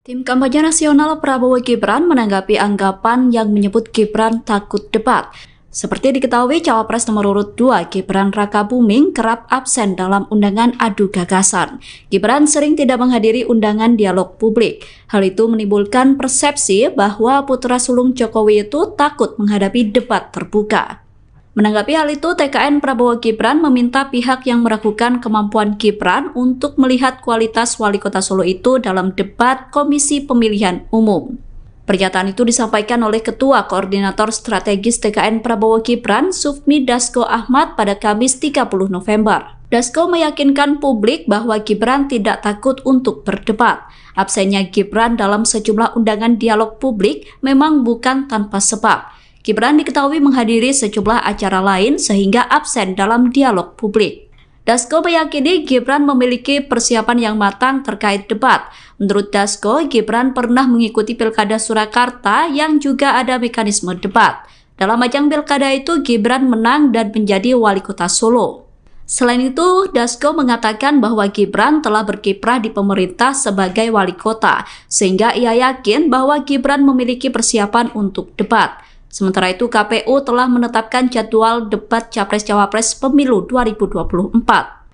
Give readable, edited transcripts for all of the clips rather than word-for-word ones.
Tim kampanye nasional Prabowo Gibran menanggapi anggapan yang menyebut Gibran takut debat. Seperti diketahui, Cawapres nomor urut 2 Gibran Rakabuming kerap absen dalam undangan adu gagasan. Gibran sering tidak menghadiri undangan dialog publik. Hal itu menimbulkan persepsi bahwa putra sulung Jokowi itu takut menghadapi debat terbuka. Menanggapi hal itu, TKN Prabowo Gibran meminta pihak yang meragukan kemampuan Gibran untuk melihat kualitas wali kota Solo itu dalam debat Komisi Pemilihan Umum. Pernyataan itu disampaikan oleh Ketua Koordinator Strategis TKN Prabowo Gibran, Sufmi Dasko Ahmad pada Kamis 30 November. Dasko meyakinkan publik bahwa Gibran tidak takut untuk berdebat. Absennya Gibran dalam sejumlah undangan dialog publik memang bukan tanpa sebab. Gibran diketahui menghadiri sejumlah acara lain sehingga absen dalam dialog publik. Dasko meyakini Gibran memiliki persiapan yang matang terkait debat. Menurut Dasko, Gibran pernah mengikuti Pilkada Surakarta yang juga ada mekanisme debat. Dalam ajang Pilkada itu, Gibran menang dan menjadi wali kota Solo. Selain itu, Dasko mengatakan bahwa Gibran telah berkiprah di pemerintah sebagai wali kota, sehingga ia yakin bahwa Gibran memiliki persiapan untuk debat. Sementara itu, KPU telah menetapkan jadwal debat Capres-Cawapres Pemilu 2024.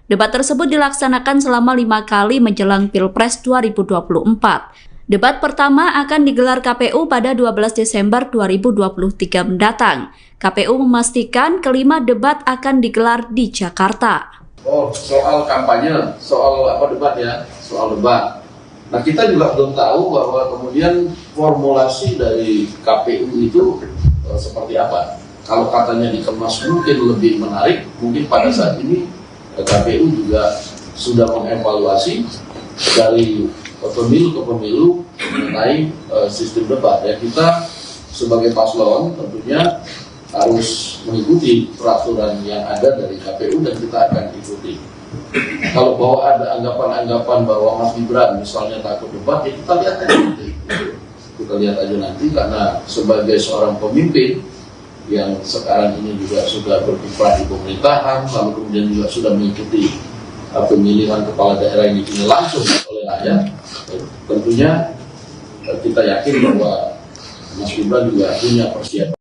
Debat tersebut dilaksanakan selama 5 kali menjelang Pilpres 2024. Debat pertama akan digelar KPU pada 12 Desember 2023 mendatang. KPU memastikan kelima debat akan digelar di Jakarta. Oh, soal kampanye, soal debat ya, soal debat. Nah, kita juga belum tahu bahwa kemudian formulasi dari KPU itu seperti apa. Kalau katanya dikemas mungkin lebih menarik, mungkin pada saat ini KPU juga sudah mengevaluasi dari pemilu ke pemilu mengenai sistem debat. Ya, kita sebagai paslon tentunya harus mengikuti peraturan yang ada dari KPU dan kita akan ikuti. Kalau bahwa ada anggapan-anggapan bahwa Mas Gibran misalnya takut debat, ya kita lihat aja nanti. Kita lihat aja nanti, karena sebagai seorang pemimpin yang sekarang ini juga sudah berkiprah di pemerintahan, lalu kemudian juga sudah mengikuti pemilihan kepala daerah yang dipilih langsung oleh rakyat, tentunya kita yakin bahwa Mas Gibran juga punya persiapan.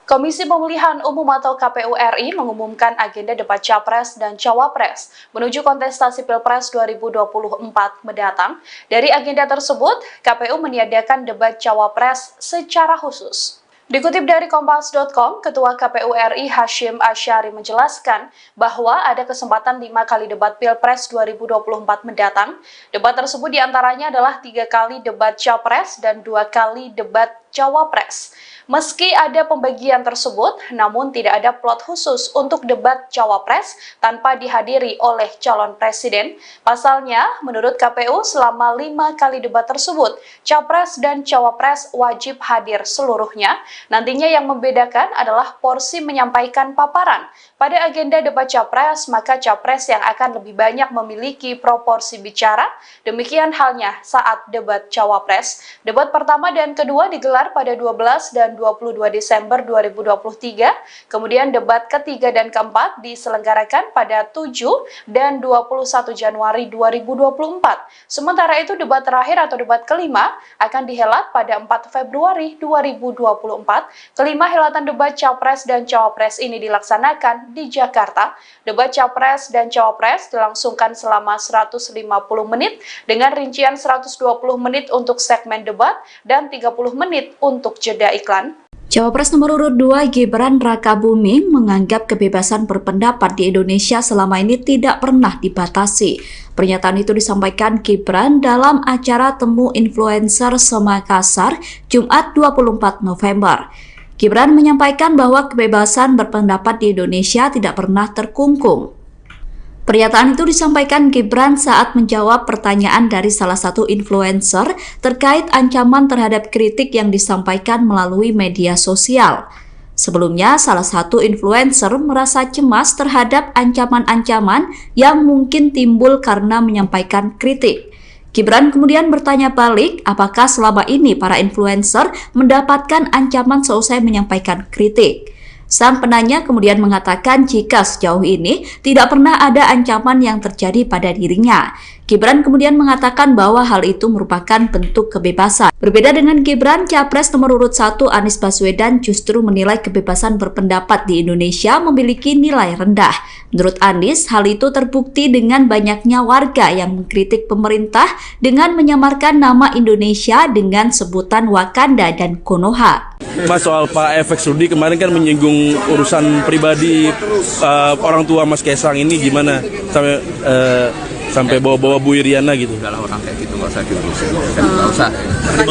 Komisi Pemilihan Umum atau KPU RI mengumumkan agenda debat Capres dan Cawapres menuju kontestasi Pilpres 2024 mendatang. Dari agenda tersebut, KPU meniadakan debat Cawapres secara khusus. Dikutip dari Kompas.com, Ketua KPU RI Hashim Asyari menjelaskan bahwa ada kesempatan 5 kali debat Pilpres 2024 mendatang. Debat tersebut diantaranya adalah 3 kali debat Capres dan 2 kali debat Cawapres. Meski ada pembagian tersebut, namun tidak ada plot khusus untuk debat Cawapres tanpa dihadiri oleh calon presiden. Pasalnya, menurut KPU selama 5 kali debat tersebut, Capres dan Cawapres wajib hadir seluruhnya. Nantinya yang membedakan adalah porsi menyampaikan paparan. Pada agenda debat Capres, maka Capres yang akan lebih banyak memiliki proporsi bicara. Demikian halnya saat debat Cawapres. Debat pertama dan kedua digelar pada 12 dan 22 Desember 2023, kemudian debat ketiga dan keempat diselenggarakan pada 7 dan 21 Januari 2024. Sementara itu debat terakhir atau debat kelima akan dihelat pada 4 Februari 2024. Kelima helatan debat Capres dan Cawapres ini dilaksanakan di Jakarta. Debat Capres dan Cawapres dilangsungkan selama 150 menit dengan rincian 120 menit untuk segmen debat dan 30 menit untuk jeda iklan. Cawapres nomor urut 2 Gibran Rakabuming menganggap kebebasan berpendapat di Indonesia selama ini tidak pernah dibatasi. Pernyataan itu disampaikan Gibran dalam acara Temu Influencer Semakassar, Jumat 24 November. Gibran menyampaikan bahwa kebebasan berpendapat di Indonesia tidak pernah terkungkung. Pernyataan itu disampaikan Gibran saat menjawab pertanyaan dari salah satu influencer terkait ancaman terhadap kritik yang disampaikan melalui media sosial. Sebelumnya, salah satu influencer merasa cemas terhadap ancaman-ancaman yang mungkin timbul karena menyampaikan kritik. Gibran kemudian bertanya balik, apakah selama ini para influencer mendapatkan ancaman seusai menyampaikan kritik. Sang penanya kemudian mengatakan jika sejauh ini tidak pernah ada ancaman yang terjadi pada dirinya. Gibran kemudian mengatakan bahwa hal itu merupakan bentuk kebebasan. Berbeda dengan Gibran, Capres nomor urut 1 Anies Baswedan justru menilai kebebasan berpendapat di Indonesia memiliki nilai rendah. Menurut Anies, hal itu terbukti dengan banyaknya warga yang mengkritik pemerintah dengan menyamarkan nama Indonesia dengan sebutan Wakanda dan Konoha. Mas, soal Pak FX Rudy kemarin kan menyinggung urusan pribadi orang tua Mas Kaisang ini gimana sampai bawa-bawa Bu Iriana gitu. Kalau orang kayak gitu nggak usah diurusin, nggak usah.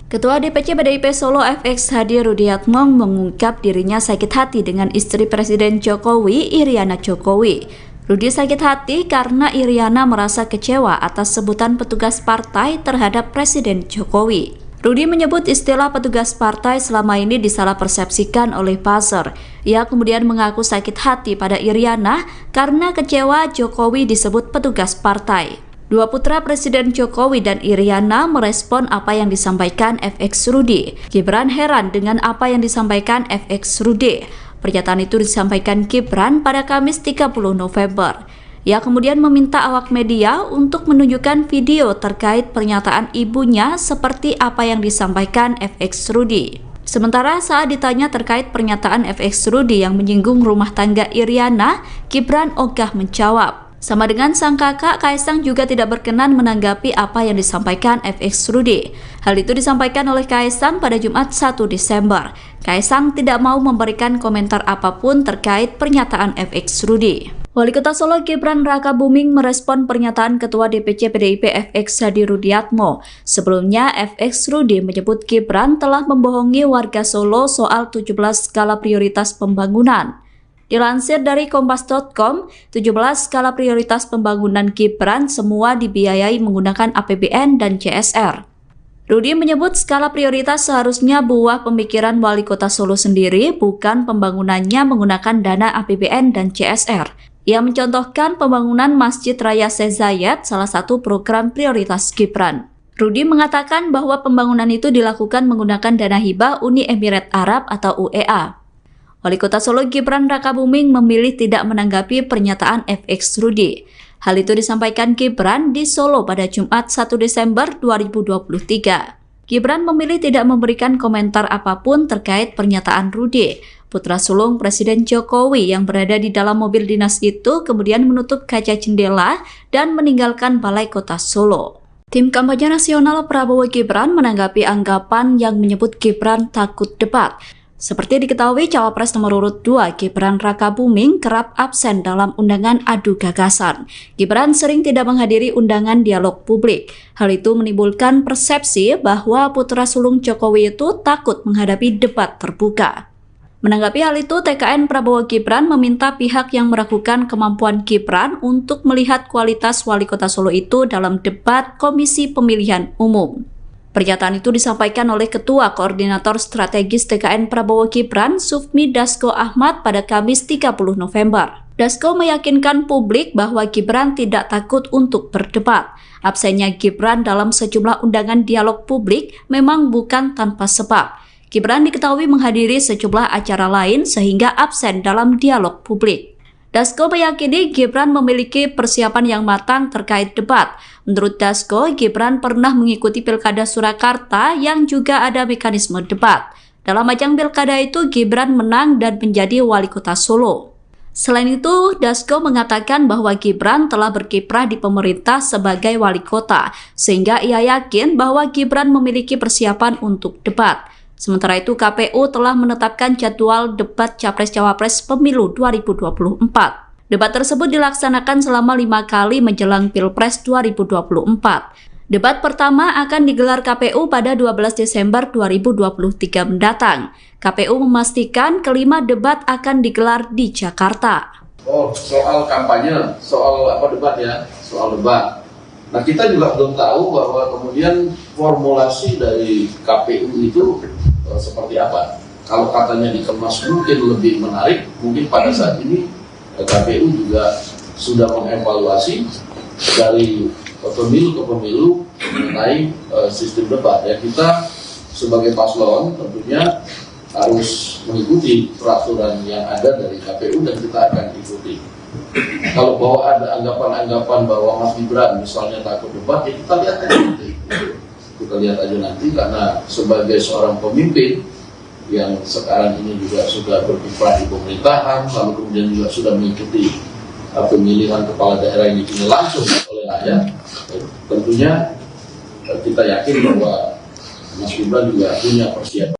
Ketua DPC PDIP Solo FX Hadi Rudiatmo mengungkap dirinya sakit hati dengan istri Presiden Jokowi, Iriana Jokowi. Rudi sakit hati karena Iriana merasa kecewa atas sebutan petugas partai terhadap Presiden Jokowi. Rudi menyebut istilah petugas partai selama ini disalahpersepsikan oleh buzzer. Ia kemudian mengaku sakit hati pada Iriana karena kecewa Jokowi disebut petugas partai. Dua putra Presiden Jokowi dan Iriana merespon apa yang disampaikan FX Rudy. Gibran heran dengan apa yang disampaikan FX Rudy. Pernyataan itu disampaikan Gibran pada Kamis 30 November. Ia kemudian meminta awak media untuk menunjukkan video terkait pernyataan ibunya seperti apa yang disampaikan FX Rudy. Sementara saat ditanya terkait pernyataan FX Rudy yang menyinggung rumah tangga Iriana, Gibran ogah menjawab. Sama dengan sang kakak, Kaisang juga tidak berkenan menanggapi apa yang disampaikan FX Rudy. Hal itu disampaikan oleh Kaisang pada Jumat 1 Desember. Kaisang tidak mau memberikan komentar apapun terkait pernyataan FX Rudy. Wali Kota Solo Gibran Rakabuming merespon pernyataan Ketua DPC PDIP FX Hadi Rudiatmo. Sebelumnya, FX Rudy menyebut Gibran telah membohongi warga Solo soal 17 skala prioritas pembangunan. Dilansir dari Kompas.com, 17 skala prioritas pembangunan Gibran semua dibiayai menggunakan APBN dan CSR. Rudi menyebut skala prioritas seharusnya buah pemikiran Wali Kota Solo sendiri, bukan pembangunannya menggunakan dana APBN dan CSR. Ia mencontohkan pembangunan Masjid Raya Syekh Zayed, salah satu program prioritas Gibran. Rudi mengatakan bahwa pembangunan itu dilakukan menggunakan dana hibah Uni Emirat Arab atau UEA. Wali Kota Solo Gibran Rakabuming memilih tidak menanggapi pernyataan FX Rudy. Hal itu disampaikan Gibran di Solo pada Jumat 1 Desember 2023. Gibran memilih tidak memberikan komentar apapun terkait pernyataan Rudy. Putra sulung Presiden Jokowi yang berada di dalam mobil dinas itu kemudian menutup kaca jendela dan meninggalkan Balai Kota Solo. Tim kampanye nasional Prabowo Gibran menanggapi anggapan yang menyebut Gibran takut debat. Seperti diketahui, Cawapres nomor urut 2 Gibran Rakabuming kerap absen dalam undangan adu gagasan. Gibran sering tidak menghadiri undangan dialog publik. Hal itu menimbulkan persepsi bahwa putra sulung Jokowi itu takut menghadapi debat terbuka. Menanggapi hal itu, TKN Prabowo Gibran meminta pihak yang meragukan kemampuan Gibran untuk melihat kualitas Wali Kota Solo itu dalam debat Komisi Pemilihan Umum. Pernyataan itu disampaikan oleh Ketua Koordinator Strategis TKN Prabowo Gibran, Sufmi Dasko Ahmad pada Kamis 30 November. Dasko meyakinkan publik bahwa Gibran tidak takut untuk berdebat. Absennya Gibran dalam sejumlah undangan dialog publik memang bukan tanpa sebab. Gibran diketahui menghadiri sejumlah acara lain sehingga absen dalam dialog publik. Dasko meyakini Gibran memiliki persiapan yang matang terkait debat. Menurut Dasko, Gibran pernah mengikuti Pilkada Surakarta yang juga ada mekanisme debat. Dalam ajang Pilkada itu, Gibran menang dan menjadi Wali Kota Solo. Selain itu, Dasko mengatakan bahwa Gibran telah berkiprah di pemerintah sebagai Wali Kota, sehingga ia yakin bahwa Gibran memiliki persiapan untuk debat. Sementara itu, KPU telah menetapkan jadwal debat Capres-Cawapres Pemilu 2024. Debat tersebut dilaksanakan selama 5 kali menjelang Pilpres 2024. Debat pertama akan digelar KPU pada 12 Desember 2023 mendatang. KPU memastikan kelima debat akan digelar di Jakarta. Oh, soal kampanye, soal debat ya, soal debat. Nah, kita juga belum tahu bahwa kemudian formulasi dari KPU itu seperti apa. Kalau katanya dikemas mungkin lebih menarik, mungkin pada saat ini KPU juga sudah mengevaluasi dari pemilu ke pemilu mengenai sistem debat. Ya, kita sebagai paslon tentunya harus mengikuti peraturan yang ada dari KPU dan kita akan ikuti. Kalau bahwa ada anggapan-anggapan bahwa Mas Gibran misalnya takut debat, ya kita lihat aja nanti. Kita lihat aja nanti, karena sebagai seorang pemimpin yang sekarang ini juga sudah berkiprah di pemerintahan, lalu kemudian juga sudah mengikuti pemilihan kepala daerah yang dipilih langsung oleh rakyat, tentunya kita yakin bahwa Mas Gibran juga punya persiapan.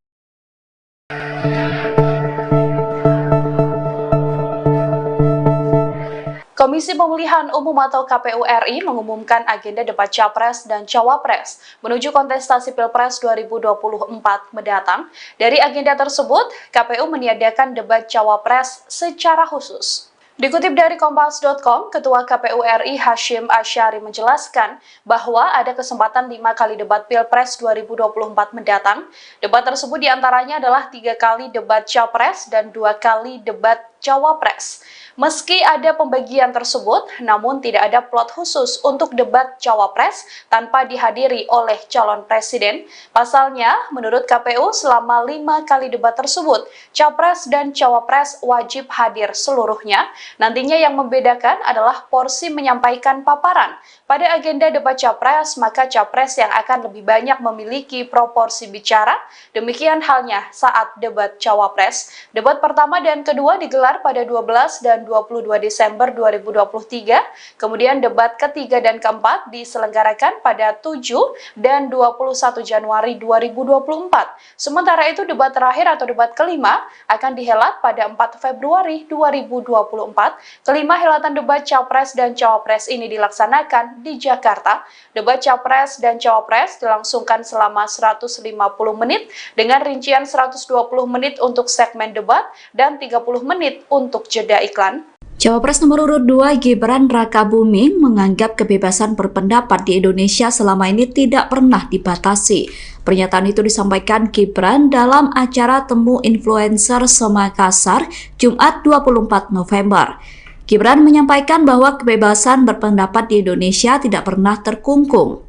Komisi Pemilihan Umum atau KPU RI mengumumkan agenda debat Capres dan Cawapres menuju kontestasi Pilpres 2024 mendatang. Dari agenda tersebut, KPU meniadakan debat Cawapres secara khusus. Dikutip dari Kompas.com, Ketua KPU RI Hashim Asyari menjelaskan bahwa ada kesempatan 5 kali debat Pilpres 2024 mendatang. Debat tersebut diantaranya adalah 3 kali debat Capres dan 2 kali debat Cawapres. Meski ada pembagian tersebut, namun tidak ada plot khusus untuk debat Cawapres tanpa dihadiri oleh calon presiden. Pasalnya, menurut KPU selama 5 kali debat tersebut, Capres dan Cawapres wajib hadir seluruhnya. Nantinya yang membedakan adalah porsi menyampaikan paparan. Pada agenda debat Capres, maka Capres yang akan lebih banyak memiliki proporsi bicara. Demikian halnya saat debat Cawapres. Debat pertama dan kedua digelar pada 12 dan 22 Desember 2023. Kemudian debat ketiga dan keempat diselenggarakan pada 7 dan 21 Januari 2024. Sementara itu debat terakhir atau debat kelima akan dihelat pada 4 Februari 2024. Kelima helatan debat Capres dan Cawapres ini dilaksanakan di Jakarta. Debat Capres dan Cawapres dilangsungkan selama 150 menit dengan rincian 120 menit untuk segmen debat dan 30 menit untuk jeda iklan. Cawapres nomor urut 2 Gibran Rakabuming menganggap kebebasan berpendapat di Indonesia selama ini tidak pernah dibatasi. Pernyataan itu disampaikan Gibran dalam acara Temu Influencer Semakassar, Jumat 24 November. Gibran menyampaikan bahwa kebebasan berpendapat di Indonesia tidak pernah terkungkung.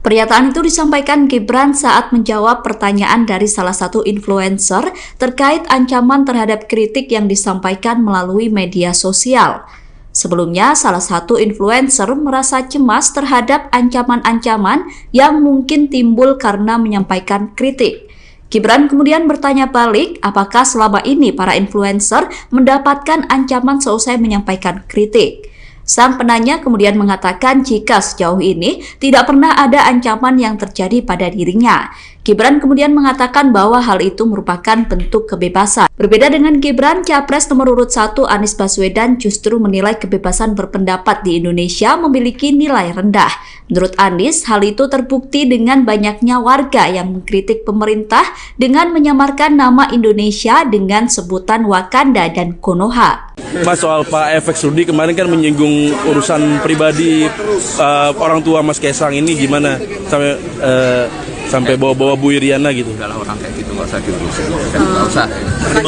Pernyataan itu disampaikan Gibran saat menjawab pertanyaan dari salah satu influencer terkait ancaman terhadap kritik yang disampaikan melalui media sosial. Sebelumnya, salah satu influencer merasa cemas terhadap ancaman-ancaman yang mungkin timbul karena menyampaikan kritik. Gibran kemudian bertanya balik, apakah selama ini para influencer mendapatkan ancaman seusai menyampaikan kritik? Sang penanya kemudian mengatakan jika sejauh ini tidak pernah ada ancaman yang terjadi pada dirinya. Gibran kemudian mengatakan bahwa hal itu merupakan bentuk kebebasan. Berbeda dengan Gibran, Capres nomor urut 1 Anies Baswedan justru menilai kebebasan berpendapat di Indonesia memiliki nilai rendah. Menurut Anies, hal itu terbukti dengan banyaknya warga yang mengkritik pemerintah dengan menyamarkan nama Indonesia dengan sebutan Wakanda dan Konoha. Mas, soal Pak FX Rudy kemarin kan menyinggung urusan pribadi orang tua Mas Kaisang ini gimana sampai bawa-bawa Bu Iriana gitu. Kalau orang kayak gitu nggak usah diurusin, nggak usah.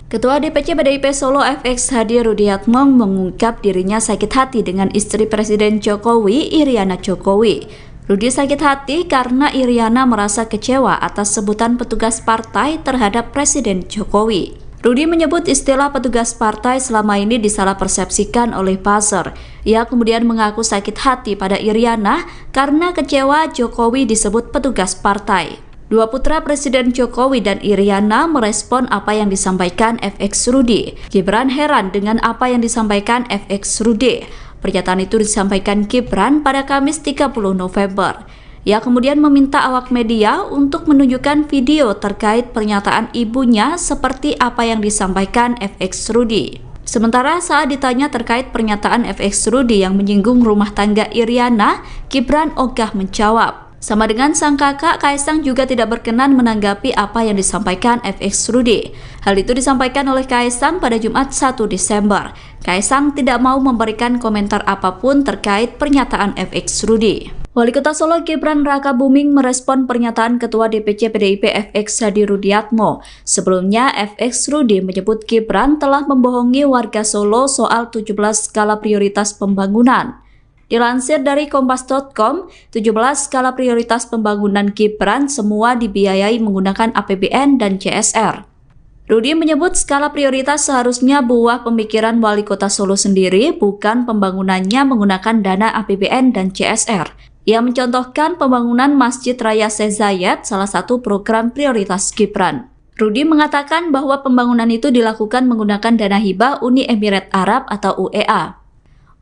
Ketua DPC PDIP Solo FX Hadi Rudiatmo mengungkap dirinya sakit hati dengan istri Presiden Jokowi, Iriana Jokowi. Rudi sakit hati karena Iriana merasa kecewa atas sebutan petugas partai terhadap Presiden Jokowi. Rudi menyebut istilah petugas partai selama ini disalahpersepsikan oleh buzzer. Ia kemudian mengaku sakit hati pada Iriana karena kecewa Jokowi disebut petugas partai. Dua putra Presiden Jokowi dan Iriana merespon apa yang disampaikan FX Rudy. Gibran heran dengan apa yang disampaikan FX Rudy. Pernyataan itu disampaikan Gibran pada Kamis 30 November. Ia kemudian meminta awak media untuk menunjukkan video terkait pernyataan ibunya seperti apa yang disampaikan FX Rudy. Sementara saat ditanya terkait pernyataan FX Rudy yang menyinggung rumah tangga Iriana, Gibran ogah menjawab. Sama dengan sang kakak, Kaisang juga tidak berkenan menanggapi apa yang disampaikan FX Rudy. Hal itu disampaikan oleh Kaisang pada Jumat 1 Desember. Kaisang tidak mau memberikan komentar apapun terkait pernyataan FX Rudy. Wali Kota Solo Gibran Rakabuming merespon pernyataan Ketua DPC PDIP FX Hadi Rudiatmo. Sebelumnya, FX Rudy menyebut Gibran telah membohongi warga Solo soal 17 skala prioritas pembangunan. Dilansir dari Kompas.com, 17 skala prioritas pembangunan Gibran semua dibiayai menggunakan APBN dan CSR. Rudi menyebut skala prioritas seharusnya buah pemikiran Wali Kota Solo sendiri, bukan pembangunannya menggunakan dana APBN dan CSR. Ia mencontohkan pembangunan Masjid Raya Syekh Zayed, salah satu program prioritas Gibran. Rudi mengatakan bahwa pembangunan itu dilakukan menggunakan dana hibah Uni Emirat Arab atau UEA.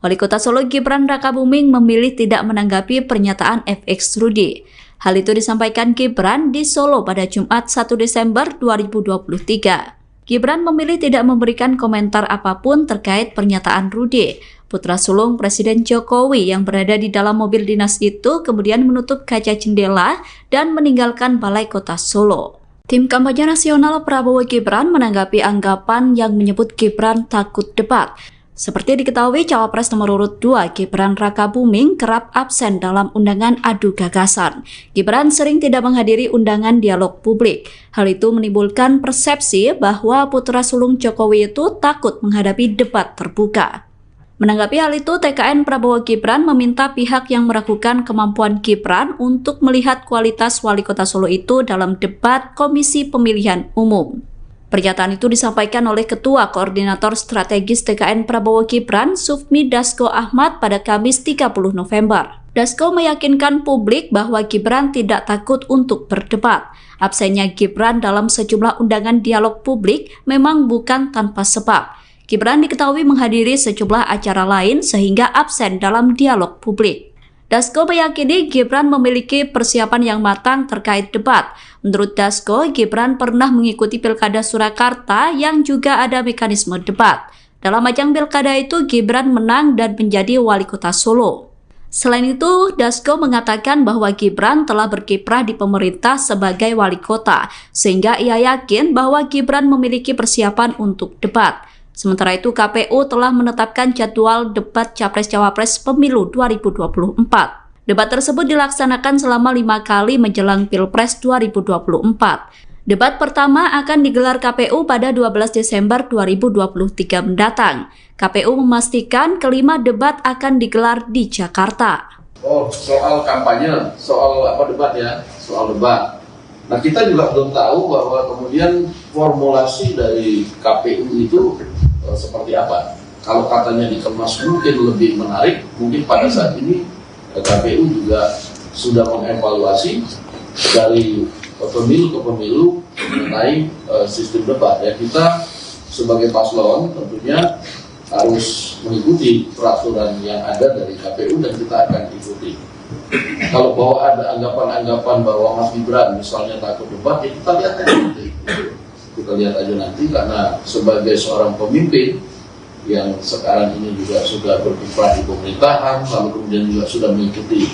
Wali Kota Solo Gibran Rakabuming memilih tidak menanggapi pernyataan FX Rudi. Hal itu disampaikan Gibran di Solo pada Jumat 1 Desember 2023. Gibran memilih tidak memberikan komentar apapun terkait pernyataan Rudi. Putra sulung Presiden Jokowi yang berada di dalam mobil dinas itu kemudian menutup kaca jendela dan meninggalkan Balai Kota Solo. Tim kampanye nasional Prabowo Gibran menanggapi anggapan yang menyebut Gibran takut debat. Seperti diketahui, Cawapres nomor urut 2 Gibran Rakabuming kerap absen dalam undangan adu gagasan. Gibran sering tidak menghadiri undangan dialog publik. Hal itu menimbulkan persepsi bahwa putra sulung Jokowi itu takut menghadapi debat terbuka. Menanggapi hal itu, TKN Prabowo Gibran meminta pihak yang meragukan kemampuan Gibran untuk melihat kualitas Wali Kota Solo itu dalam debat Komisi Pemilihan Umum. Pernyataan itu disampaikan oleh Ketua Koordinator Strategis TKN Prabowo Gibran, Sufmi Dasko Ahmad pada Kamis 30 November. Dasko meyakinkan publik bahwa Gibran tidak takut untuk berdebat. Absennya Gibran dalam sejumlah undangan dialog publik memang bukan tanpa sebab. Gibran diketahui menghadiri sejumlah acara lain sehingga absen dalam dialog publik. Dasko meyakini Gibran memiliki persiapan yang matang terkait debat. Menurut Dasko, Gibran pernah mengikuti Pilkada Surakarta yang juga ada mekanisme debat. Dalam ajang Pilkada itu, Gibran menang dan menjadi Wali Kota Solo. Selain itu, Dasko mengatakan bahwa Gibran telah berkiprah di pemerintah sebagai Wali Kota, sehingga ia yakin bahwa Gibran memiliki persiapan untuk debat. Sementara itu, KPU telah menetapkan jadwal debat Capres-Cawapres Pemilu 2024. Debat tersebut dilaksanakan selama 5 kali menjelang Pilpres 2024. Debat pertama akan digelar KPU pada 12 Desember 2023 mendatang. KPU memastikan kelima debat akan digelar di Jakarta. Oh, soal kampanye, soal debat ya, soal debat. Nah, kita juga belum tahu bahwa kemudian formulasi dari KPU itu seperti apa. Kalau katanya dikemas mungkin lebih menarik, mungkin pada saat ini KPU juga sudah mengevaluasi dari pemilu ke pemilu mengenai sistem debat. Ya, kita sebagai paslon tentunya harus mengikuti peraturan yang ada dari KPU dan kita akan ikuti. Kalau bahwa ada anggapan-anggapan bahwa Mas Gibran misalnya takut debat, ya kita lihat aja nanti. Kita lihat aja nanti, karena sebagai seorang pemimpin yang sekarang ini juga sudah berkiprah di pemerintahan, lalu kemudian juga sudah mengikuti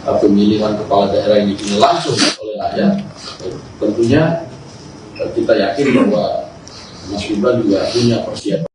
pemilihan kepala daerah yang dipilih langsung oleh rakyat, tentunya kita yakin bahwa Mas Gibran juga punya persiapan.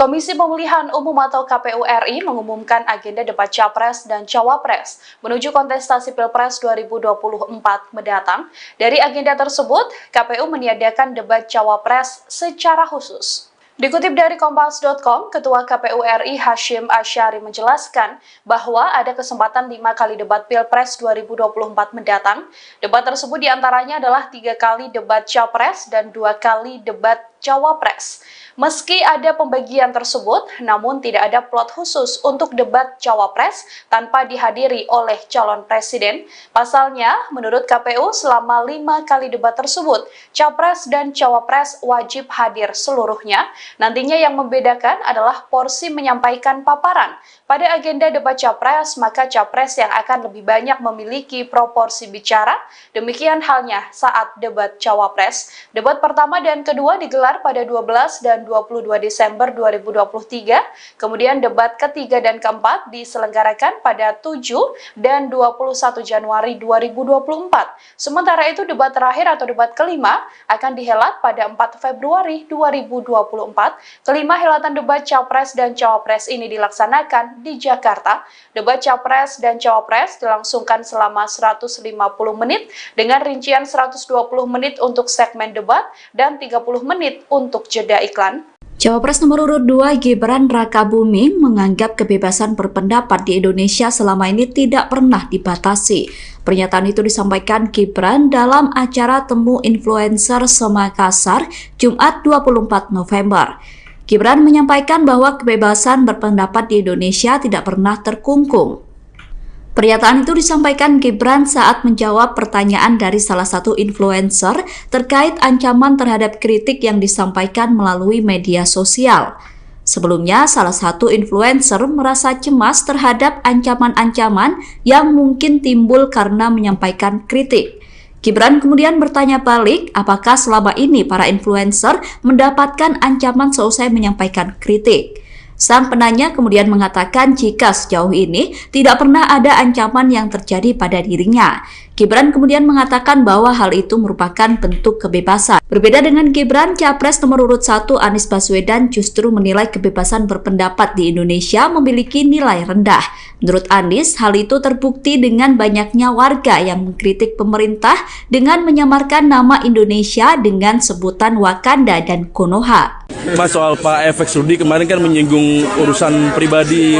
Komisi Pemilihan Umum atau KPU RI mengumumkan agenda debat Capres dan Cawapres menuju kontestasi Pilpres 2024 mendatang. Dari agenda tersebut, KPU meniadakan debat Cawapres secara khusus. Dikutip dari Kompas.com, Ketua KPU RI Hashim Asyari menjelaskan bahwa ada kesempatan 5 kali debat Pilpres 2024 mendatang. Debat tersebut diantaranya adalah 3 kali debat Capres dan 2 kali debat Cawapres. Meski ada pembagian tersebut, namun tidak ada plot khusus untuk debat Cawapres tanpa dihadiri oleh calon presiden. Pasalnya, menurut KPU selama 5 kali debat tersebut, Capres dan Cawapres wajib hadir seluruhnya. Nantinya yang membedakan adalah porsi menyampaikan paparan. Pada agenda debat Capres, maka Capres yang akan lebih banyak memiliki proporsi bicara. Demikian halnya saat debat Cawapres. Debat pertama dan kedua digelar pada 12 dan 22 Desember 2023. Kemudian debat ketiga dan keempat diselenggarakan pada 7 dan 21 Januari 2024. Sementara itu debat terakhir atau debat kelima akan dihelat pada 4 Februari 2024. Kelima helatan debat Capres dan Cawapres ini dilaksanakan di Jakarta. Debat Capres dan Cawapres dilangsungkan selama 150 menit dengan rincian 120 menit untuk segmen debat dan 30 menit untuk jeda iklan. Cawapres nomor urut 2 Gibran Rakabuming menganggap kebebasan berpendapat di Indonesia selama ini tidak pernah dibatasi. Pernyataan itu disampaikan Gibran dalam acara Temu Influencer Semakassar, Jumat 24 November. Gibran menyampaikan bahwa kebebasan berpendapat di Indonesia tidak pernah terkungkung. Pernyataan itu disampaikan Gibran saat menjawab pertanyaan dari salah satu influencer terkait ancaman terhadap kritik yang disampaikan melalui media sosial. Sebelumnya, salah satu influencer merasa cemas terhadap ancaman-ancaman yang mungkin timbul karena menyampaikan kritik. Gibran kemudian bertanya balik, apakah selama ini para influencer mendapatkan ancaman seusai menyampaikan kritik. Sang penanya kemudian mengatakan jika sejauh ini tidak pernah ada ancaman yang terjadi pada dirinya. Gibran kemudian mengatakan bahwa hal itu merupakan bentuk kebebasan. Berbeda dengan Gibran, Capres nomor urut 1 Anies Baswedan justru menilai kebebasan berpendapat di Indonesia memiliki nilai rendah. Menurut Anies, hal itu terbukti dengan banyaknya warga yang mengkritik pemerintah dengan menyamarkan nama Indonesia dengan sebutan Wakanda dan Konoha. Mas, soal Pak FX Rudy kemarin kan menyinggung urusan pribadi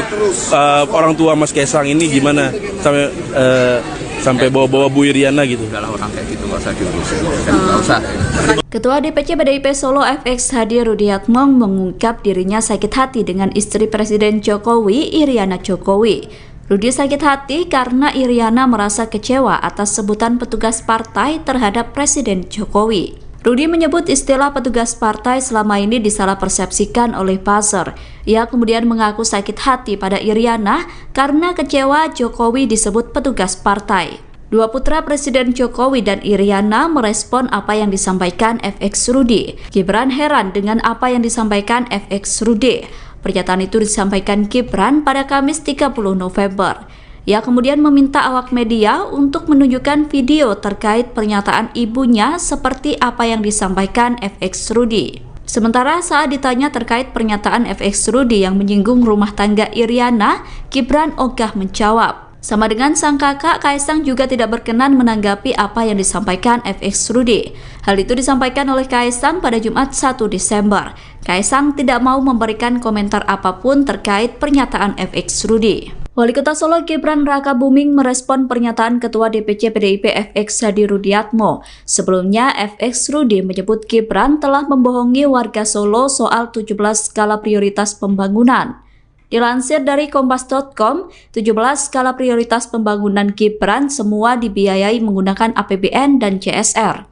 orang tua Mas Kaisang ini gimana sampai bawa-bawa Bu Iriana gitu. Kalau orang kayak gitu nggak usah diurusin, nggak usah. Ketua DPC PDIP Solo FX Hadi Rudiatmo mengungkap dirinya sakit hati dengan istri Presiden Jokowi, Iriana Jokowi. Rudi sakit hati karena Iriana merasa kecewa atas sebutan petugas partai terhadap Presiden Jokowi. Rudi menyebut istilah petugas partai selama ini disalah persepsikan oleh buzzer. Ia kemudian mengaku sakit hati pada Iriana karena kecewa Jokowi disebut petugas partai. Dua putra Presiden Jokowi dan Iriana merespon apa yang disampaikan FX Rudy. Gibran heran dengan apa yang disampaikan FX Rudy. Pernyataan itu disampaikan Gibran pada Kamis 30 November. Ia kemudian meminta awak media untuk menunjukkan video terkait pernyataan ibunya seperti apa yang disampaikan FX Rudy. Sementara saat ditanya terkait pernyataan FX Rudy yang menyinggung rumah tangga Iriana, Gibran ogah menjawab. Sama dengan sang kakak, Kaisang juga tidak berkenan menanggapi apa yang disampaikan FX Rudy. Hal itu disampaikan oleh Kaisang pada Jumat 1 Desember. Kaisang tidak mau memberikan komentar apapun terkait pernyataan FX Rudy. Wali Kota Solo Gibran Rakabuming merespon pernyataan Ketua DPC PDIP FX Hadi Rudiatmo. Sebelumnya, FX Rudy menyebut Gibran telah membohongi warga Solo soal 17 skala prioritas pembangunan. Dilansir dari Kompas.com, 17 skala prioritas pembangunan Gibran semua dibiayai menggunakan APBN dan CSR.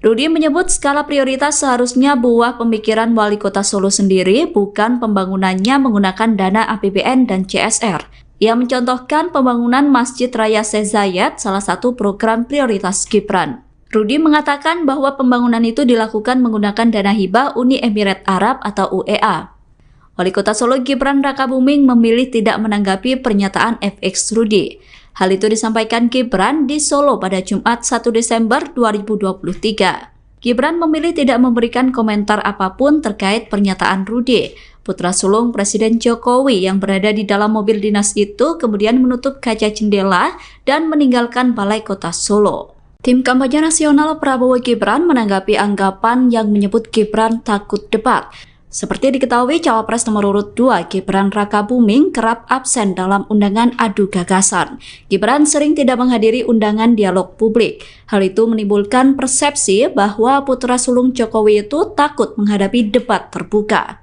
Rudy menyebut skala prioritas seharusnya buah pemikiran Wali Kota Solo sendiri, bukan pembangunannya menggunakan dana APBN dan CSR. Ia mencontohkan pembangunan Masjid Raya Syekh Zayed, salah satu program prioritas Gibran. Rudy mengatakan bahwa pembangunan itu dilakukan menggunakan dana hibah Uni Emirat Arab atau UEA. Wali Kota Solo Gibran Rakabuming memilih tidak menanggapi pernyataan FX Rudy. Hal itu disampaikan Gibran di Solo pada Jumat 1 Desember 2023. Gibran memilih tidak memberikan komentar apapun terkait pernyataan Rudy. Putra sulung Presiden Jokowi yang berada di dalam mobil dinas itu kemudian menutup kaca jendela dan meninggalkan Balai Kota Solo. Tim kampanye nasional Prabowo Gibran menanggapi anggapan yang menyebut Gibran takut debat. Seperti diketahui, Cawapres nomor urut 2 Gibran Rakabuming kerap absen dalam undangan adu gagasan. Gibran sering tidak menghadiri undangan dialog publik. Hal itu menimbulkan persepsi bahwa putra sulung Jokowi itu takut menghadapi debat terbuka.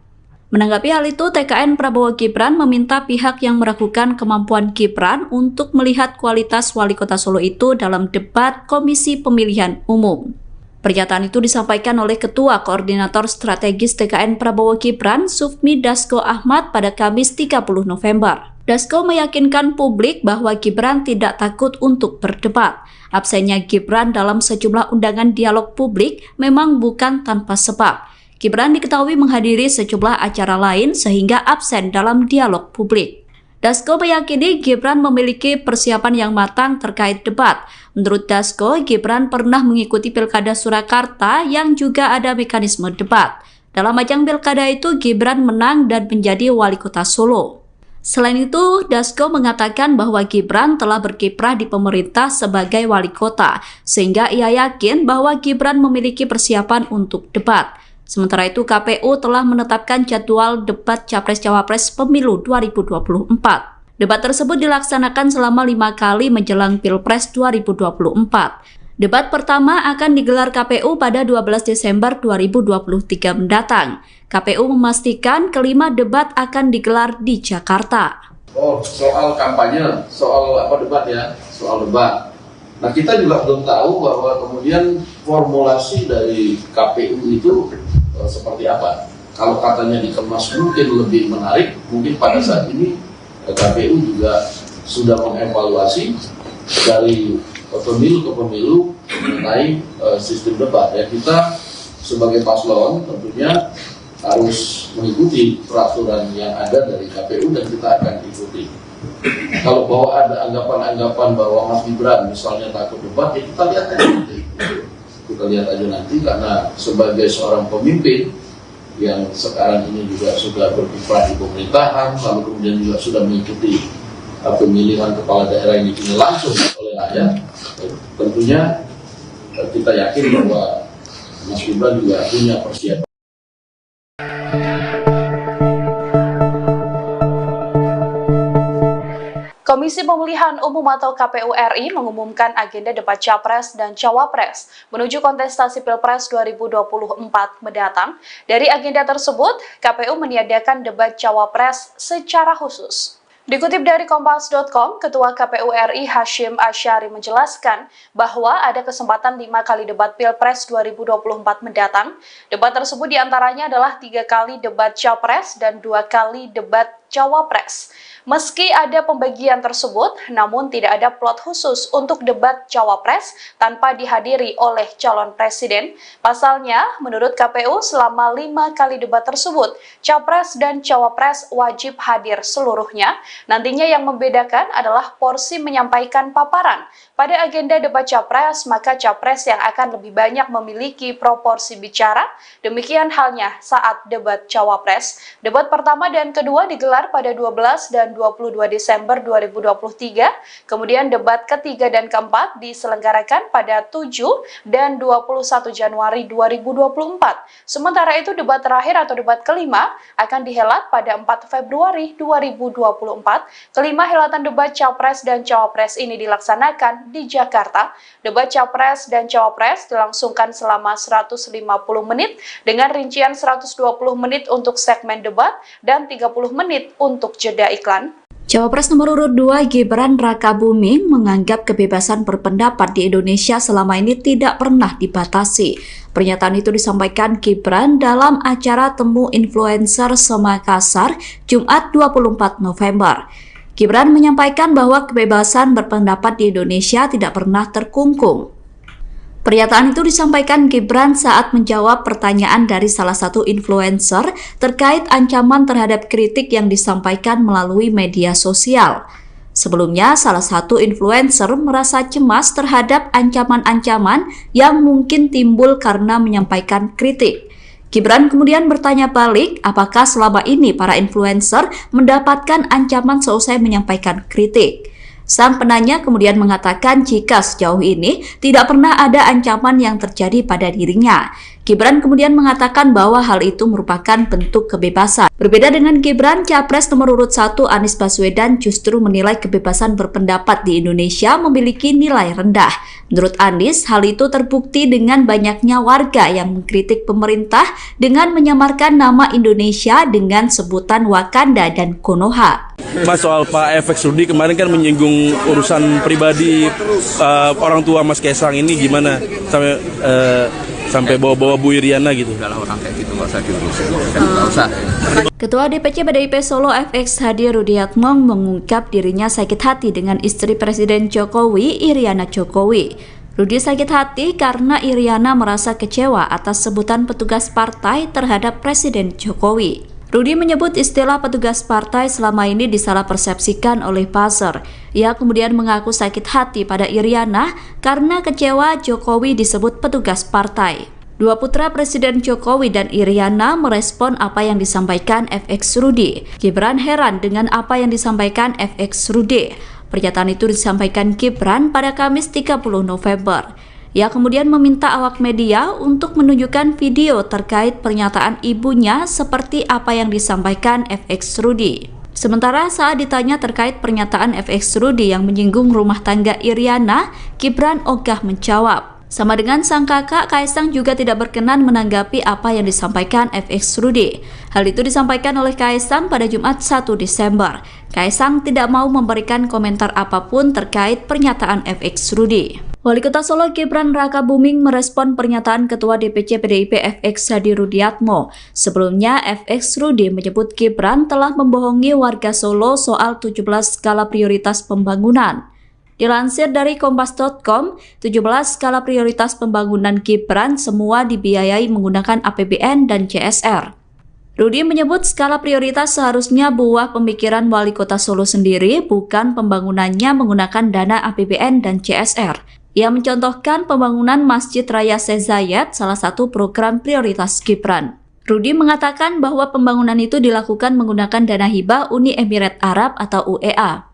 Menanggapi hal itu, TKN Prabowo Gibran meminta pihak yang meragukan kemampuan Gibran untuk melihat kualitas Wali Kota Solo itu dalam debat Komisi Pemilihan Umum. Pernyataan itu disampaikan oleh Ketua Koordinator Strategis TKN Prabowo Gibran, Sufmi Dasko Ahmad pada Kamis 30 November. Dasko meyakinkan publik bahwa Gibran tidak takut untuk berdebat. Absennya Gibran dalam sejumlah undangan dialog publik memang bukan tanpa sebab. Gibran diketahui menghadiri sejumlah acara lain sehingga absen dalam dialog publik. Dasko meyakini Gibran memiliki persiapan yang matang terkait debat. Menurut Dasko, Gibran pernah mengikuti Pilkada Surakarta yang juga ada mekanisme debat. Dalam ajang pilkada itu, Gibran menang dan menjadi Wali Kota Solo. Selain itu, Dasko mengatakan bahwa Gibran telah berkiprah di pemerintah sebagai wali kota, sehingga ia yakin bahwa Gibran memiliki persiapan untuk debat. Sementara itu, KPU telah menetapkan jadwal debat Capres-Cawapres Pemilu 2024. Debat tersebut dilaksanakan selama 5 kali menjelang Pilpres 2024. Debat pertama akan digelar KPU pada 12 Desember 2023 mendatang. KPU memastikan kelima debat akan digelar di Jakarta. Oh, soal kampanye, soal debat ya, soal debat. Nah, kita juga belum tahu bahwa kemudian formulasi dari KPU itu seperti apa. Kalau katanya dikemas mungkin lebih menarik, mungkin pada saat ini KPU juga sudah mengevaluasi dari pemilu ke pemilu mengenai sistem debat. Ya, kita sebagai paslon tentunya harus mengikuti peraturan yang ada dari KPU dan kita akan ikuti. Kalau bahwa ada anggapan-anggapan bahwa Mas Gibran misalnya takut debat, ya kita lihat aja nanti. Kita lihat aja nanti, karena sebagai seorang pemimpin yang sekarang ini juga sudah berkiprah di pemerintahan, lalu kemudian juga sudah mengikuti pemilihan kepala daerah yang dipilih langsung oleh rakyat, tentunya kita yakin bahwa Mas Gibran juga punya persiapan. Komisi Pemilihan Umum atau KPU RI mengumumkan agenda debat Capres dan Cawapres menuju kontestasi Pilpres 2024 mendatang. Dari agenda tersebut, KPU meniadakan debat Cawapres secara khusus. Dikutip dari Kompas.com, Ketua KPU RI Hashim Asyari menjelaskan bahwa ada kesempatan 5 kali debat Pilpres 2024 mendatang. Debat tersebut diantaranya adalah 3 kali debat Capres dan 2 kali debat Cawapres. Meski ada pembagian tersebut, namun tidak ada plot khusus untuk debat Cawapres tanpa dihadiri oleh calon presiden. Pasalnya, menurut KPU selama 5 kali debat tersebut, Capres dan Cawapres wajib hadir seluruhnya. Nantinya yang membedakan adalah porsi menyampaikan paparan. Pada agenda debat Capres, maka Capres yang akan lebih banyak memiliki proporsi bicara. Demikian halnya saat debat Cawapres. Debat pertama dan kedua digelar pada 12 dan 22 Desember 2023. Kemudian debat ketiga dan keempat diselenggarakan pada 7 dan 21 Januari 2024. Sementara itu debat terakhir atau debat kelima akan dihelat pada 4 Februari 2024. Kelima helatan debat Capres dan Cawapres ini dilaksanakan di Jakarta. Debat Capres dan Cawapres dilangsungkan selama 150 menit dengan rincian 120 menit untuk segmen debat dan 30 menit untuk jeda iklan. Cawapres nomor urut 2 Gibran Rakabuming menganggap kebebasan berpendapat di Indonesia selama ini tidak pernah dibatasi. Pernyataan itu disampaikan Gibran dalam acara Temu Influencer Semakassar, Jumat 24 November. Gibran menyampaikan bahwa kebebasan berpendapat di Indonesia tidak pernah terkungkung. Pernyataan itu disampaikan Gibran saat menjawab pertanyaan dari salah satu influencer terkait ancaman terhadap kritik yang disampaikan melalui media sosial. Sebelumnya, salah satu influencer merasa cemas terhadap ancaman-ancaman yang mungkin timbul karena menyampaikan kritik. Gibran kemudian bertanya balik, apakah selama ini para influencer mendapatkan ancaman seusai menyampaikan kritik? Sang penanya kemudian mengatakan jika sejauh ini tidak pernah ada ancaman yang terjadi pada dirinya. Gibran kemudian mengatakan bahwa hal itu merupakan bentuk kebebasan. Berbeda dengan Gibran, Capres nomor urut 1 Anies Baswedan justru menilai kebebasan berpendapat di Indonesia memiliki nilai rendah. Menurut Anies, hal itu terbukti dengan banyaknya warga yang mengkritik pemerintah dengan menyamarkan nama Indonesia dengan sebutan Wakanda dan Konoha. Mas, soal Pak FX Rudi kemarin kan menyinggung urusan pribadi orang tua Mas Kaisang ini gimana sampai bawa-bawa Bu Iriana gitu. Kalau orang kayak gitu nggak usah diurusin, nggak usah. Ketua DPC PDIP Solo FX Hadi Rudiatmo mengungkap dirinya sakit hati dengan istri Presiden Jokowi, Iriana Jokowi. Rudi sakit hati karena Iriana merasa kecewa atas sebutan petugas partai terhadap Presiden Jokowi. Rudi menyebut istilah petugas partai selama ini disalahpersepsikan oleh buzzer. Ia kemudian mengaku sakit hati pada Iriana karena kecewa Jokowi disebut petugas partai. Dua putra Presiden Jokowi dan Iriana merespon apa yang disampaikan FX Rudi. Gibran heran dengan apa yang disampaikan FX Rudi. Pernyataan itu disampaikan Gibran pada Kamis 30 November. Ia kemudian meminta awak media untuk menunjukkan video terkait pernyataan ibunya seperti apa yang disampaikan FX Rudy. Sementara saat ditanya terkait pernyataan FX Rudy yang menyinggung rumah tangga Iriana, Gibran ogah menjawab. Sama dengan sang kakak, Kaisang juga tidak berkenan menanggapi apa yang disampaikan FX Rudy. Hal itu disampaikan oleh Kaisang pada Jumat 1 Desember. Kaisang tidak mau memberikan komentar apapun terkait pernyataan FX Rudy. Wali Kota Solo Gibran Rakabuming merespon pernyataan Ketua DPC PDIP FX Hadi Rudiatmo. Sebelumnya, FX Rudy menyebut Gibran telah membohongi warga Solo soal 17 skala prioritas pembangunan. Dilansir dari Kompas.com, 17 skala prioritas pembangunan Gibran semua dibiayai menggunakan APBN dan CSR. Rudy menyebut skala prioritas seharusnya buah pemikiran Wali Kota Solo sendiri, bukan pembangunannya menggunakan dana APBN dan CSR. Ia mencontohkan pembangunan Masjid Raya Syekh Zayed, salah satu program prioritas Gibran. Rudy mengatakan bahwa pembangunan itu dilakukan menggunakan dana hibah Uni Emirat Arab atau UEA.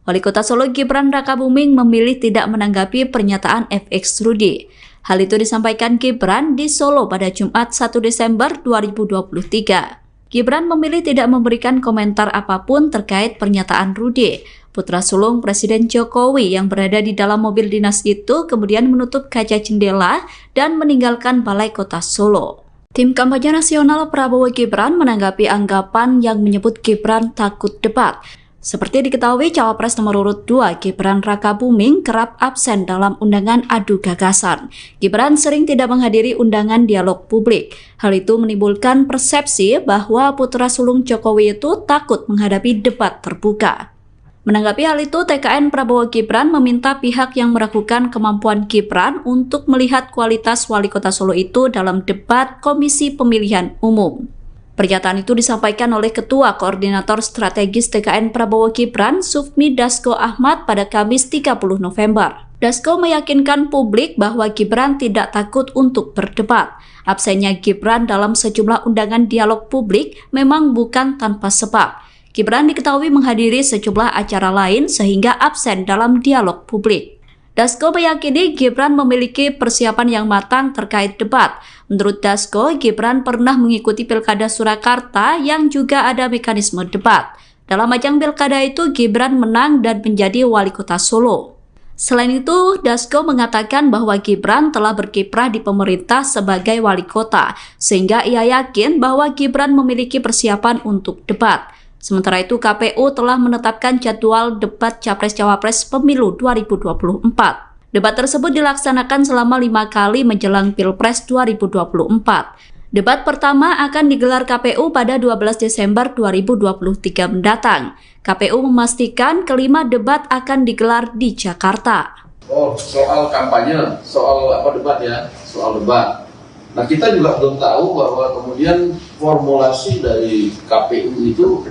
Wali Kota Solo Gibran Rakabuming memilih tidak menanggapi pernyataan FX Rudy. Hal itu disampaikan Gibran di Solo pada Jumat 1 Desember 2023. Gibran memilih tidak memberikan komentar apapun terkait pernyataan Rudy. Putra sulung Presiden Jokowi yang berada di dalam mobil dinas itu kemudian menutup kaca jendela dan meninggalkan Balai Kota Solo. Tim kampanye nasional Prabowo Gibran menanggapi anggapan yang menyebut Gibran takut debat. Seperti diketahui, Cawapres nomor urut 2 Gibran Rakabuming kerap absen dalam undangan adu gagasan. Gibran sering tidak menghadiri undangan dialog publik. Hal itu menimbulkan persepsi bahwa putra sulung Jokowi itu takut menghadapi debat terbuka. Menanggapi hal itu, TKN Prabowo Gibran meminta pihak yang meragukan kemampuan Gibran untuk melihat kualitas Wali Kota Solo itu dalam debat Komisi Pemilihan Umum. Pernyataan itu disampaikan oleh Ketua Koordinator Strategis TKN Prabowo Gibran, Sufmi Dasko Ahmad pada Kamis 30 November. Dasko meyakinkan publik bahwa Gibran tidak takut untuk berdebat. Absennya Gibran dalam sejumlah undangan dialog publik memang bukan tanpa sebab. Gibran diketahui menghadiri sejumlah acara lain sehingga absen dalam dialog publik. Dasko meyakini Gibran memiliki persiapan yang matang terkait debat. Menurut Dasko, Gibran pernah mengikuti Pilkada Surakarta yang juga ada mekanisme debat. Dalam ajang pilkada itu, Gibran menang dan menjadi Wali Kota Solo. Selain itu, Dasko mengatakan bahwa Gibran telah berkiprah di pemerintah sebagai wali kota, sehingga ia yakin bahwa Gibran memiliki persiapan untuk debat. Sementara itu, KPU telah menetapkan jadwal debat Capres-Cawapres Pemilu 2024. Debat tersebut dilaksanakan selama 5 kali menjelang Pilpres 2024. Debat pertama akan digelar KPU pada 12 Desember 2023 mendatang. KPU memastikan kelima debat akan digelar di Jakarta. Oh, soal kampanye, soal debat ya, soal debat. Nah, kita juga belum tahu bahwa kemudian formulasi dari KPU itu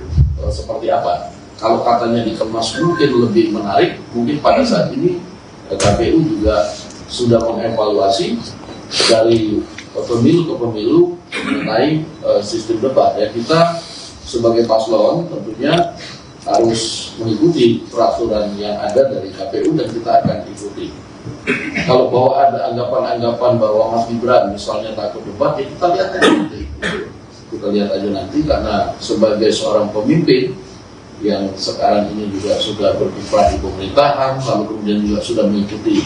seperti apa. Kalau katanya dikemas mungkin lebih menarik, mungkin pada saat ini KPU juga sudah mengevaluasi dari pemilu ke pemilu mengenai sistem debat. Ya, kita sebagai paslon tentunya harus mengikuti peraturan yang ada dari KPU dan kita akan ikuti. Kalau bahwa ada anggapan-anggapan bahwa Mas Gibran misalnya takut debat, ya kita lihat aja nanti. Kita lihat aja nanti, karena sebagai seorang pemimpin yang sekarang ini juga sudah berkiprah di pemerintahan, lalu kemudian juga sudah mengikuti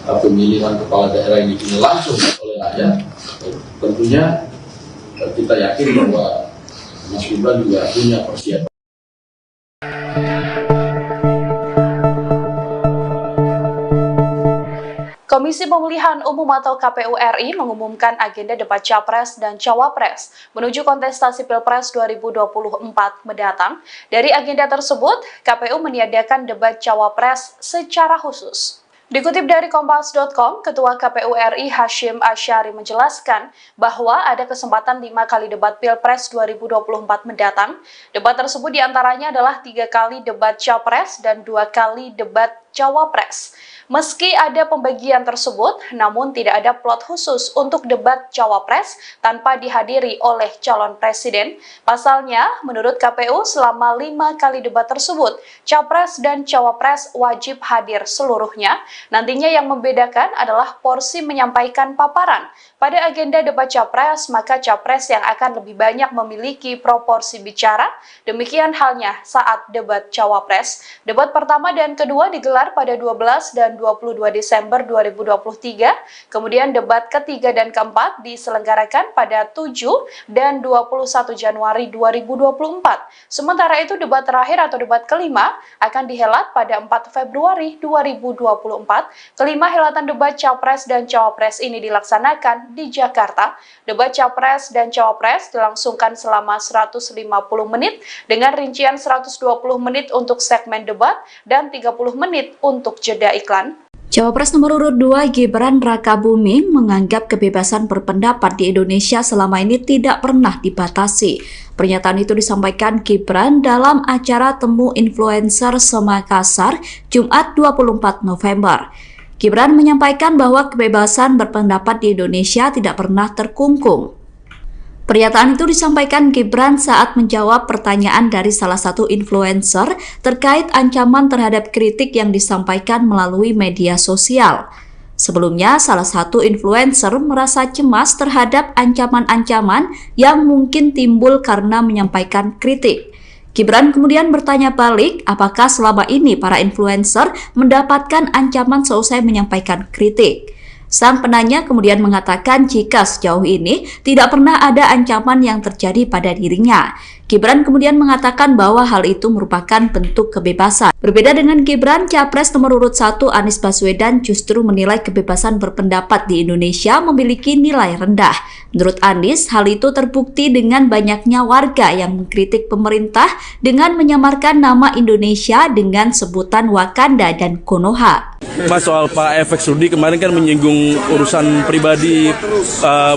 pemilihan kepala daerah yang dipilih langsung oleh rakyat, tentunya kita yakin bahwa Mas Gibran juga punya persiapan. Komisi Pemilihan Umum atau KPU RI mengumumkan agenda debat Capres dan Cawapres menuju kontestasi Pilpres 2024 mendatang. Dari agenda tersebut, KPU meniadakan debat Cawapres secara khusus. Dikutip dari Kompas.com, Ketua KPU RI Hashim Asyari menjelaskan bahwa ada kesempatan 5 kali debat Pilpres 2024 mendatang. Debat tersebut diantaranya adalah 3 kali debat Capres dan 2 kali debat Cawapres. Meski ada pembagian tersebut, namun tidak ada plot khusus untuk debat Cawapres tanpa dihadiri oleh calon presiden. Pasalnya, menurut KPU selama 5 kali debat tersebut, Capres dan Cawapres wajib hadir seluruhnya. Nantinya yang membedakan adalah porsi menyampaikan paparan. Pada agenda debat Capres, maka Capres yang akan lebih banyak memiliki proporsi bicara. Demikian halnya saat debat Cawapres. Debat pertama dan kedua digelar pada 12 dan 22 Desember 2023, kemudian debat ketiga dan keempat diselenggarakan pada 7 dan 21 Januari 2024. Sementara itu debat terakhir atau debat kelima akan dihelat pada 4 Februari 2024. Kelima helatan debat Capres dan Cawapres ini dilaksanakan di Jakarta. Debat Capres dan Cawapres dilangsungkan selama 150 menit dengan rincian 120 menit untuk segmen debat dan 30 menit untuk jeda iklan. Cawapres nomor urut 2 Gibran Rakabuming menganggap kebebasan berpendapat di Indonesia selama ini tidak pernah dibatasi. Pernyataan itu disampaikan Gibran dalam acara Temu Influencer Semakassar, Jumat 24 November. Gibran menyampaikan bahwa kebebasan berpendapat di Indonesia tidak pernah terkungkung. Pernyataan itu disampaikan Gibran saat menjawab pertanyaan dari salah satu influencer terkait ancaman terhadap kritik yang disampaikan melalui media sosial. Sebelumnya, salah satu influencer merasa cemas terhadap ancaman-ancaman yang mungkin timbul karena menyampaikan kritik. Gibran kemudian bertanya balik, apakah selama ini para influencer mendapatkan ancaman seusai menyampaikan kritik? Sang penanya kemudian mengatakan jika sejauh ini tidak pernah ada ancaman yang terjadi pada dirinya. Gibran kemudian mengatakan bahwa hal itu merupakan bentuk kebebasan. Berbeda dengan Gibran, Capres nomor urut 1 Anies Baswedan justru menilai kebebasan berpendapat di Indonesia memiliki nilai rendah. Menurut Anies, hal itu terbukti dengan banyaknya warga yang mengkritik pemerintah dengan menyamarkan nama Indonesia dengan sebutan Wakanda dan Konoha. Mas, soal Pak FX Rudy kemarin kan menyinggung urusan pribadi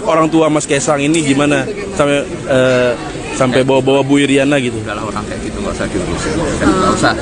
orang tua Mas Kaisang ini gimana sampai bawa-bawa Bu Iriana gitu. Kalau orang kayak gitu nggak usah diurusin, nggak usah.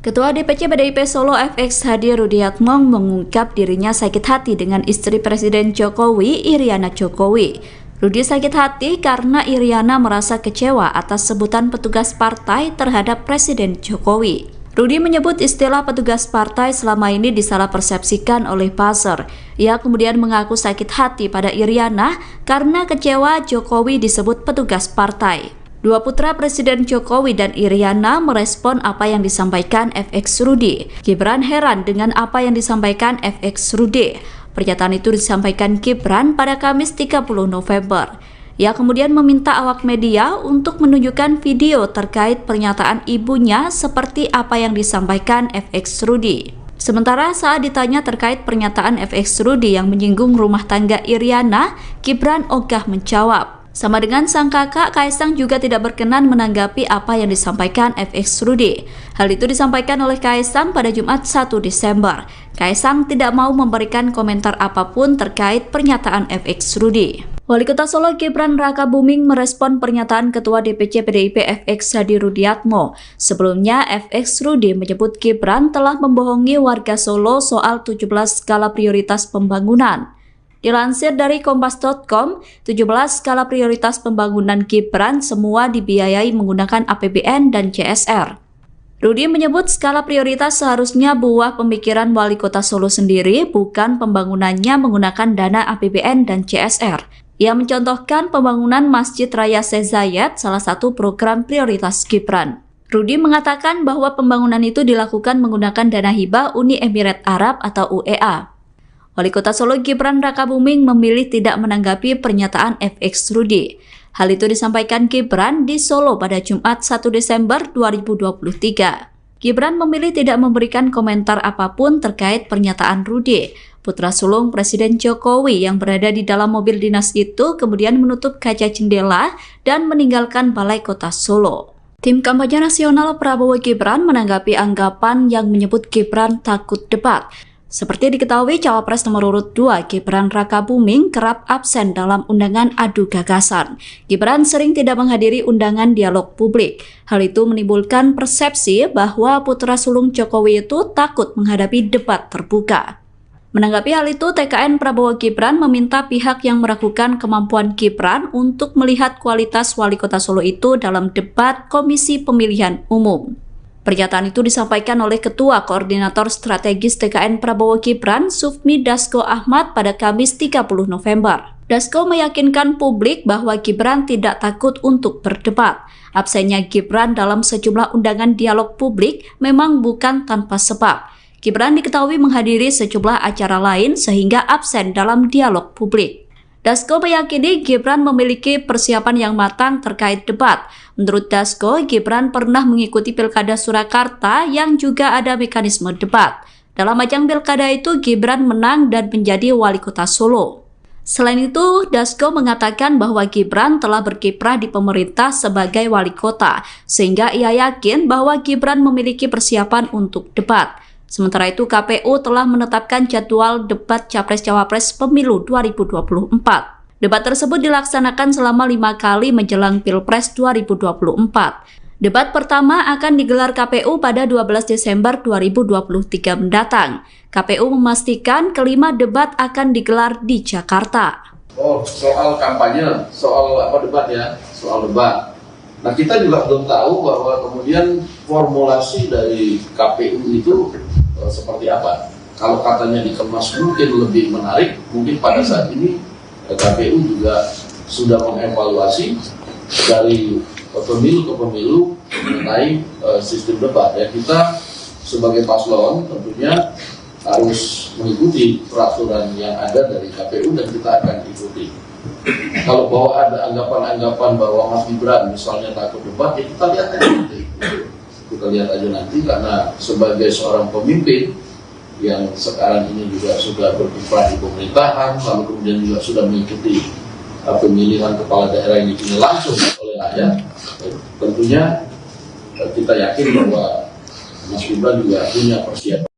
Ketua DPC PDIP Solo FX Hadi Rudiatmo mengungkap dirinya sakit hati dengan istri Presiden Jokowi, Iriana Jokowi. Rudi sakit hati karena Iriana merasa kecewa atas sebutan petugas partai terhadap Presiden Jokowi. Rudi menyebut istilah petugas partai selama ini disalahpersepsikan oleh buzzer. Ia kemudian mengaku sakit hati pada Iriana karena kecewa Jokowi disebut petugas partai. Dua putra Presiden Jokowi dan Iriana merespon apa yang disampaikan FX Rudy. Gibran heran dengan apa yang disampaikan FX Rudy. Pernyataan itu disampaikan Gibran pada Kamis 30 November. Ia kemudian meminta awak media untuk menunjukkan video terkait pernyataan ibunya seperti apa yang disampaikan FX Rudy. Sementara saat ditanya terkait pernyataan FX Rudy yang menyinggung rumah tangga Iriana, Gibran ogah menjawab. Sama dengan sang kakak, Kaisang juga tidak berkenan menanggapi apa yang disampaikan FX Rudy. Hal itu disampaikan oleh Kaisang pada Jumat 1 Desember. Kaisang tidak mau memberikan komentar apapun terkait pernyataan FX Rudy. Wali Kota Solo Gibran Rakabuming merespon pernyataan Ketua DPC PDIP FX Hadi Rudiatmo. Sebelumnya, FX Rudy menyebut Gibran telah membohongi warga Solo soal 17 skala prioritas pembangunan. Dilansir dari Kompas.com, 17 skala prioritas pembangunan Gibran semua dibiayai menggunakan APBN dan CSR. Rudi menyebut skala prioritas seharusnya buah pemikiran Wali Kota Solo sendiri, bukan pembangunannya menggunakan dana APBN dan CSR. Ia mencontohkan pembangunan Masjid Raya Syekh Zayed, salah satu program prioritas Gibran. Rudi mengatakan bahwa pembangunan itu dilakukan menggunakan dana hibah Uni Emirat Arab atau UEA. Wali Kota Solo Gibran Rakabuming memilih tidak menanggapi pernyataan FX Rudy. Hal itu disampaikan Gibran di Solo pada Jumat 1 Desember 2023. Gibran memilih tidak memberikan komentar apapun terkait pernyataan Rudy. Putra sulung Presiden Jokowi yang berada di dalam mobil dinas itu kemudian menutup kaca jendela dan meninggalkan Balai Kota Solo. Tim kampanye nasional Prabowo Gibran menanggapi anggapan yang menyebut Gibran takut debat. Seperti diketahui, cawapres nomor urut 2 Gibran Rakabuming kerap absen dalam undangan adu gagasan. Gibran sering tidak menghadiri undangan dialog publik. Hal itu menimbulkan persepsi bahwa putra sulung Jokowi itu takut menghadapi debat terbuka. Menanggapi hal itu, TKN Prabowo Gibran meminta pihak yang meragukan kemampuan Gibran untuk melihat kualitas wali kota Solo itu dalam debat Komisi Pemilihan Umum. Pernyataan itu disampaikan oleh Ketua Koordinator Strategis TKN Prabowo Gibran, Sufmi Dasko Ahmad pada Kamis 30 November. Dasko meyakinkan publik bahwa Gibran tidak takut untuk berdebat. Absennya Gibran dalam sejumlah undangan dialog publik memang bukan tanpa sebab. Gibran diketahui menghadiri sejumlah acara lain sehingga absen dalam dialog publik. Dasko meyakini Gibran memiliki persiapan yang matang terkait debat. Menurut Dasko, Gibran pernah mengikuti Pilkada Surakarta yang juga ada mekanisme debat. Dalam ajang Pilkada itu, Gibran menang dan menjadi wali kota Solo. Selain itu, Dasko mengatakan bahwa Gibran telah berkiprah di pemerintah sebagai wali kota, sehingga ia yakin bahwa Gibran memiliki persiapan untuk debat. Sementara itu, KPU telah menetapkan jadwal debat Capres-Cawapres Pemilu 2024. Debat tersebut dilaksanakan selama 5 kali menjelang Pilpres 2024. Debat pertama akan digelar KPU pada 12 Desember 2023 mendatang. KPU memastikan kelima debat akan digelar di Jakarta. Oh, soal kampanye, soal debat ya, soal debat. Nah, kita juga belum tahu bahwa kemudian formulasi dari KPU itu seperti apa. Kalau katanya dikemas mungkin lebih menarik, mungkin pada saat ini KPU juga sudah mengevaluasi dari pemilu ke pemilu mengenai sistem debat. Ya, kita sebagai paslon tentunya harus mengikuti peraturan yang ada dari KPU dan kita akan ikuti. Kalau bahwa ada anggapan-anggapan bahwa Mas Gibran misalnya takut debat, ya kita lihat aja nanti. Kita lihat aja nanti, karena sebagai seorang pemimpin yang sekarang ini juga sudah berkiprah di pemerintahan, lalu kemudian juga sudah mengikuti pemilihan kepala daerah yang dipilih langsung oleh rakyat, tentunya kita yakin bahwa Mas Gibran juga punya persiapan.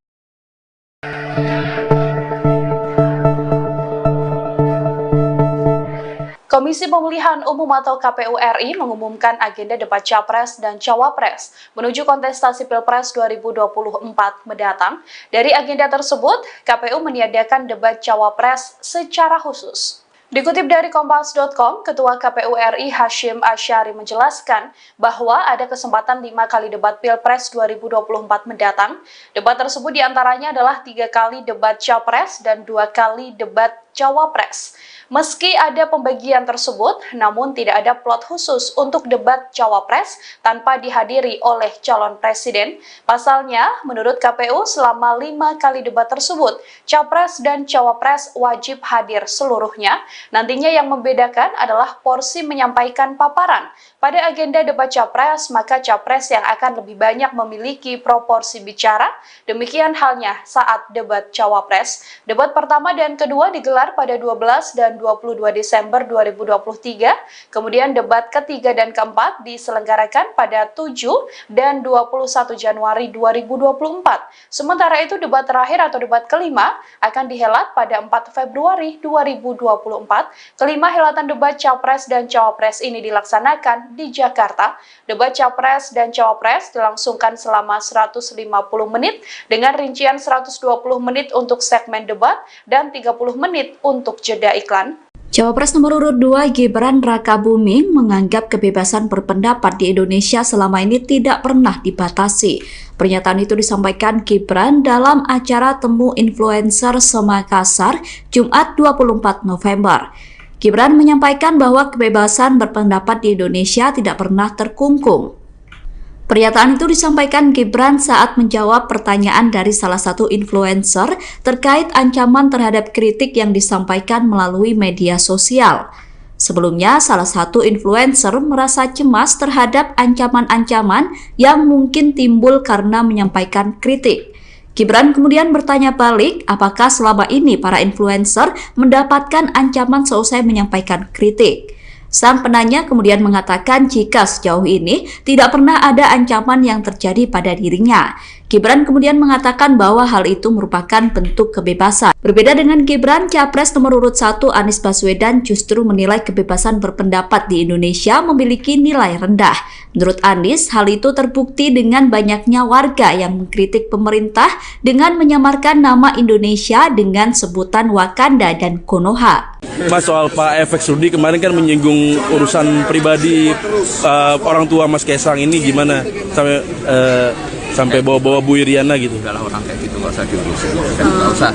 Komisi Pemilihan Umum atau KPU RI mengumumkan agenda debat Capres dan Cawapres menuju kontestasi Pilpres 2024 mendatang. Dari agenda tersebut, KPU meniadakan debat Cawapres secara khusus. Dikutip dari Kompas.com, Ketua KPU RI Hashim Asyari menjelaskan bahwa ada kesempatan 5 kali debat Pilpres 2024 mendatang. Debat tersebut diantaranya adalah 3 kali debat Capres dan 2 kali debat Cawapres. Meski ada pembagian tersebut, namun tidak ada plot khusus untuk debat Cawapres tanpa dihadiri oleh calon presiden. Pasalnya, menurut KPU, selama 5 kali debat tersebut, Capres dan Cawapres wajib hadir seluruhnya. Nantinya yang membedakan adalah porsi menyampaikan paparan. Pada agenda debat Capres, maka Capres yang akan lebih banyak memiliki proporsi bicara. Demikian halnya saat debat Cawapres. Debat pertama dan kedua digelar pada 12 dan 22 Desember 2023. Kemudian debat ketiga dan keempat diselenggarakan pada 7 dan 21 Januari 2024. Sementara itu debat terakhir atau debat kelima akan dihelat pada 4 Februari 2024. Kelima helatan debat Capres dan Cawapres ini dilaksanakan di Jakarta. Debat Capres dan Cawapres dilangsungkan selama 150 menit dengan rincian 120 menit untuk segmen debat dan 30 menit untuk jeda iklan. Cawapres nomor urut 2 Gibran Rakabuming menganggap kebebasan berpendapat di Indonesia selama ini tidak pernah dibatasi. Pernyataan itu disampaikan Gibran dalam acara Temu Influencer Semakassar, Jumat 24 November. Gibran menyampaikan bahwa kebebasan berpendapat di Indonesia tidak pernah terkungkung. Pernyataan itu disampaikan Gibran saat menjawab pertanyaan dari salah satu influencer terkait ancaman terhadap kritik yang disampaikan melalui media sosial. Sebelumnya, salah satu influencer merasa cemas terhadap ancaman-ancaman yang mungkin timbul karena menyampaikan kritik. Gibran kemudian bertanya balik, apakah selama ini para influencer mendapatkan ancaman seusai menyampaikan kritik. Sang penanya kemudian mengatakan jika sejauh ini tidak pernah ada ancaman yang terjadi pada dirinya. Gibran kemudian mengatakan bahwa hal itu merupakan bentuk kebebasan. Berbeda dengan Gibran, Capres nomor urut 1 Anies Baswedan justru menilai kebebasan berpendapat di Indonesia memiliki nilai rendah. Menurut Anies, hal itu terbukti dengan banyaknya warga yang mengkritik pemerintah dengan menyamarkan nama Indonesia dengan sebutan Wakanda dan Konoha. Mas, soal Pak FX Rudy kemarin kan menyinggung urusan pribadi orang tua Mas Kaisang ini gimana sampai bawa-bawa Bu Iriana gitu. Kalau orang kayak gitu nggak usah diurusin, nggak usah.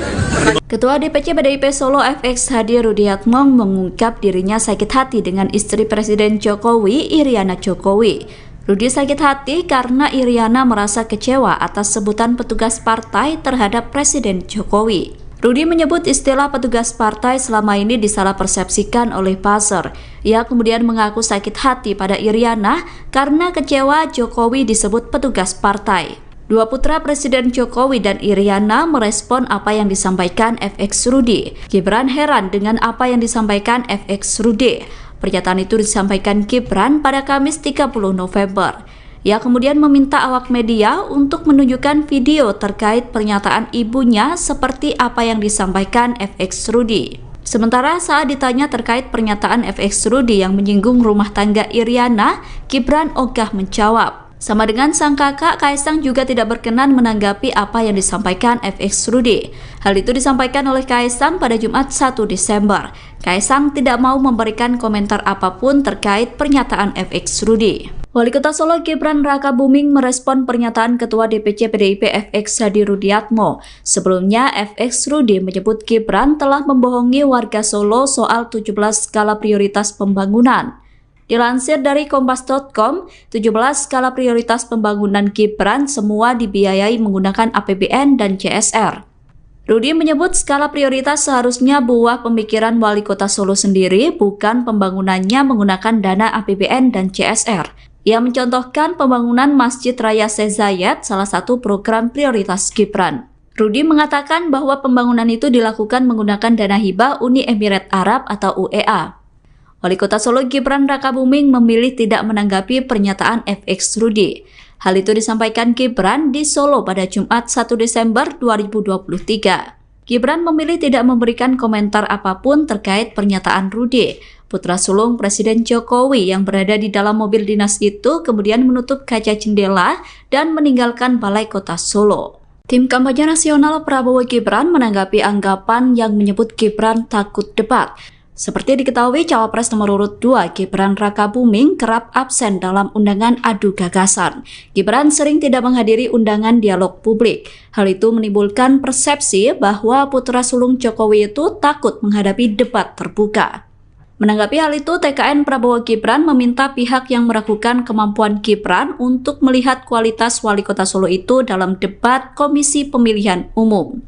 Ketua DPC PDIP Solo FX Hadi Rudiatmo mengungkap dirinya sakit hati dengan istri Presiden Jokowi, Iriana Jokowi. Rudi sakit hati karena Iriana merasa kecewa atas sebutan petugas partai terhadap Presiden Jokowi. Rudi menyebut istilah petugas partai selama ini disalahpersepsikan oleh buzzer. Ia kemudian mengaku sakit hati pada Iriana karena kecewa Jokowi disebut petugas partai. Dua putra Presiden Jokowi dan Iriana merespon apa yang disampaikan FX Rudy. Gibran heran dengan apa yang disampaikan FX Rudy. Pernyataan itu disampaikan Gibran pada Kamis 30 November. Ia kemudian meminta awak media untuk menunjukkan video terkait pernyataan ibunya seperti apa yang disampaikan FX Rudy. Sementara saat ditanya terkait pernyataan FX Rudy yang menyinggung rumah tangga Iriana, Gibran ogah menjawab. Sama dengan sang kakak, Kaisang juga tidak berkenan menanggapi apa yang disampaikan FX Rudy. Hal itu disampaikan oleh Kaisang pada Jumat 1 Desember. Kaisang tidak mau memberikan komentar apapun terkait pernyataan FX Rudy. Wali Kota Solo Gibran Rakabuming merespon pernyataan Ketua DPC PDIP FX Hadi Rudiatmo. Sebelumnya, FX Rudy menyebut Gibran telah membohongi warga Solo soal 17 skala prioritas pembangunan. Dilansir dari Kompas.com, 17 skala prioritas pembangunan Gibran semua dibiayai menggunakan APBN dan CSR. Rudy menyebut skala prioritas seharusnya buah pemikiran Wali Kota Solo sendiri, bukan pembangunannya menggunakan dana APBN dan CSR. Ia mencontohkan pembangunan Masjid Raya Syekh Zayed, salah satu program prioritas Gibran. Rudy mengatakan bahwa pembangunan itu dilakukan menggunakan dana hibah Uni Emirat Arab atau UEA. Wali Kota Solo Gibran Rakabuming memilih tidak menanggapi pernyataan FX Rudy. Hal itu disampaikan Gibran di Solo pada Jumat 1 Desember 2023. Gibran memilih tidak memberikan komentar apapun terkait pernyataan Rudy. Putra sulung Presiden Jokowi yang berada di dalam mobil dinas itu kemudian menutup kaca jendela dan meninggalkan Balai Kota Solo. Tim kampanye nasional Prabowo Gibran menanggapi anggapan yang menyebut Gibran takut debat. Seperti diketahui, Cawapres nomor urut 2 Gibran Rakabuming kerap absen dalam undangan adu gagasan. Gibran sering tidak menghadiri undangan dialog publik. Hal itu menimbulkan persepsi bahwa putra sulung Jokowi itu takut menghadapi debat terbuka. Menanggapi hal itu, TKN Prabowo Gibran meminta pihak yang meragukan kemampuan Gibran untuk melihat kualitas Wali Kota Solo itu dalam debat Komisi Pemilihan Umum.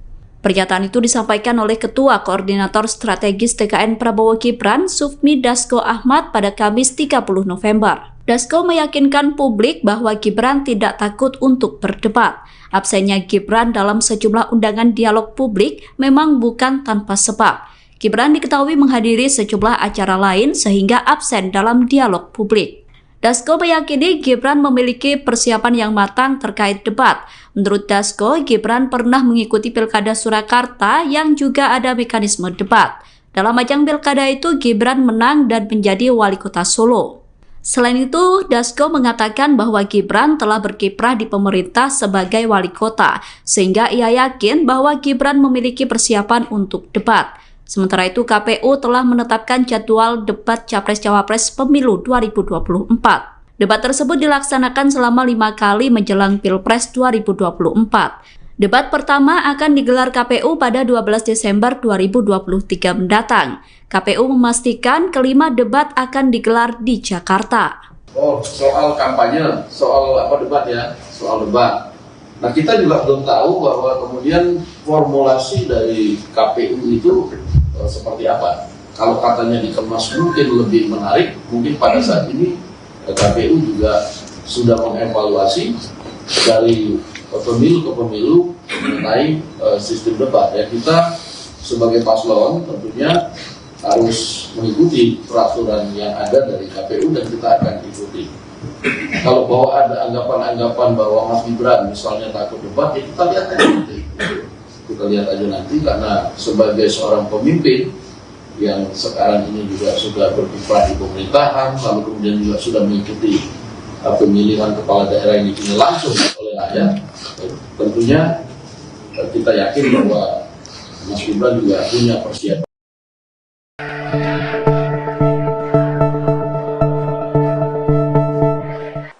Pernyataan itu disampaikan oleh Ketua Koordinator Strategis TKN Prabowo Gibran, Sufmi Dasko Ahmad pada Kamis 30 November. Dasko meyakinkan publik bahwa Gibran tidak takut untuk berdebat. Absennya Gibran dalam sejumlah undangan dialog publik memang bukan tanpa sebab. Gibran diketahui menghadiri sejumlah acara lain sehingga absen dalam dialog publik. Dasko meyakini Gibran memiliki persiapan yang matang terkait debat. Menurut Dasko, Gibran pernah mengikuti Pilkada Surakarta yang juga ada mekanisme debat. Dalam ajang Pilkada itu, Gibran menang dan menjadi Wali Kota Solo. Selain itu, Dasko mengatakan bahwa Gibran telah berkiprah di pemerintah sebagai Wali Kota, sehingga ia yakin bahwa Gibran memiliki persiapan untuk debat. Sementara itu, KPU telah menetapkan jadwal debat Capres-Cawapres Pemilu 2024. Debat tersebut dilaksanakan selama 5 kali menjelang Pilpres 2024. Debat pertama akan digelar KPU pada 12 Desember 2023 mendatang. KPU memastikan kelima debat akan digelar di Jakarta. Oh, soal kampanye, soal debat ya, soal debat. Nah, kita juga belum tahu bahwa kemudian formulasi dari KPU itu seperti apa. Kalau katanya dikemas mungkin lebih menarik, mungkin pada saat ini KPU juga sudah mengevaluasi dari pemilu ke pemilu mengenai sistem debat. Ya, kita sebagai paslon tentunya harus mengikuti peraturan yang ada dari KPU dan kita akan ikuti. Kalau bahwa ada anggapan-anggapan bahwa Mas Gibran misalnya takut debat, ya kita lihat aja nanti. Kita lihat aja nanti, karena sebagai seorang pemimpin yang sekarang ini juga sudah berkiprah di pemerintahan, lalu kemudian juga sudah mengikuti pemilihan kepala daerah yang dipilih langsung oleh rakyat, tentunya kita yakin bahwa Mas Gibran juga punya persiapan.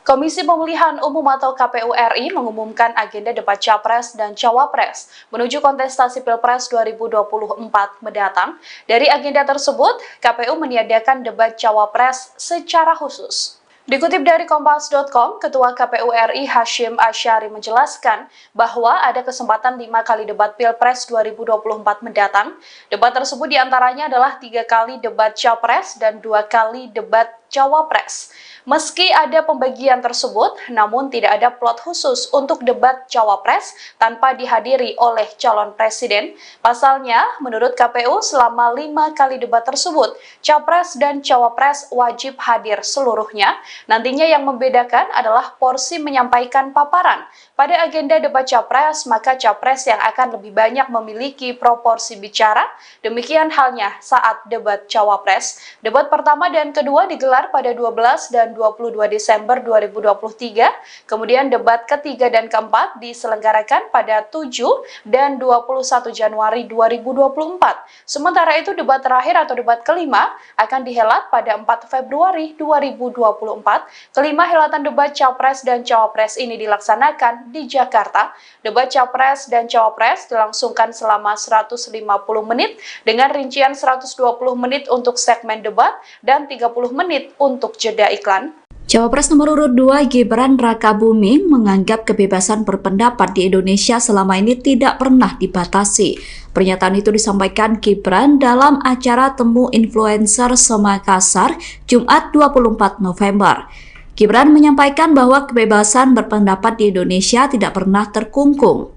Komisi Pemilihan Umum atau KPU RI mengumumkan agenda debat Capres dan Cawapres menuju kontestasi Pilpres 2024 mendatang. Dari agenda tersebut, KPU meniadakan debat Cawapres secara khusus. Dikutip dari Kompas.com, Ketua KPU RI Hashim Asyari menjelaskan bahwa ada kesempatan 5 kali debat Pilpres 2024 mendatang. Debat tersebut diantaranya adalah 3 kali debat Capres dan 2 kali debat Cawapres. Meski ada pembagian tersebut, namun tidak ada plot khusus untuk debat Cawapres tanpa dihadiri oleh calon presiden. Pasalnya, menurut KPU, selama 5 kali debat tersebut, Capres dan Cawapres wajib hadir seluruhnya. Nantinya yang membedakan adalah porsi menyampaikan paparan. Pada agenda debat Capres, maka Capres yang akan lebih banyak memiliki proporsi bicara. Demikian halnya saat debat Cawapres. Debat pertama dan kedua digelar pada 12 dan 22 Desember 2023. Kemudian debat ketiga dan keempat diselenggarakan pada 7 dan 21 Januari 2024. Sementara itu debat terakhir atau debat kelima akan dihelat pada 4 Februari 2024. Kelima helatan debat Capres dan Cawapres ini dilaksanakan di Jakarta. Debat Capres dan Cawapres dilangsungkan selama 150 menit dengan rincian 120 menit untuk segmen debat dan 30 menit untuk jeda iklan. Cawapres nomor urut 2 Gibran Rakabuming menganggap kebebasan berpendapat di Indonesia selama ini tidak pernah dibatasi. Pernyataan itu disampaikan Gibran dalam acara Temu Influencer Semakassar, Jumat 24 November. Gibran menyampaikan bahwa kebebasan berpendapat di Indonesia tidak pernah terkungkung.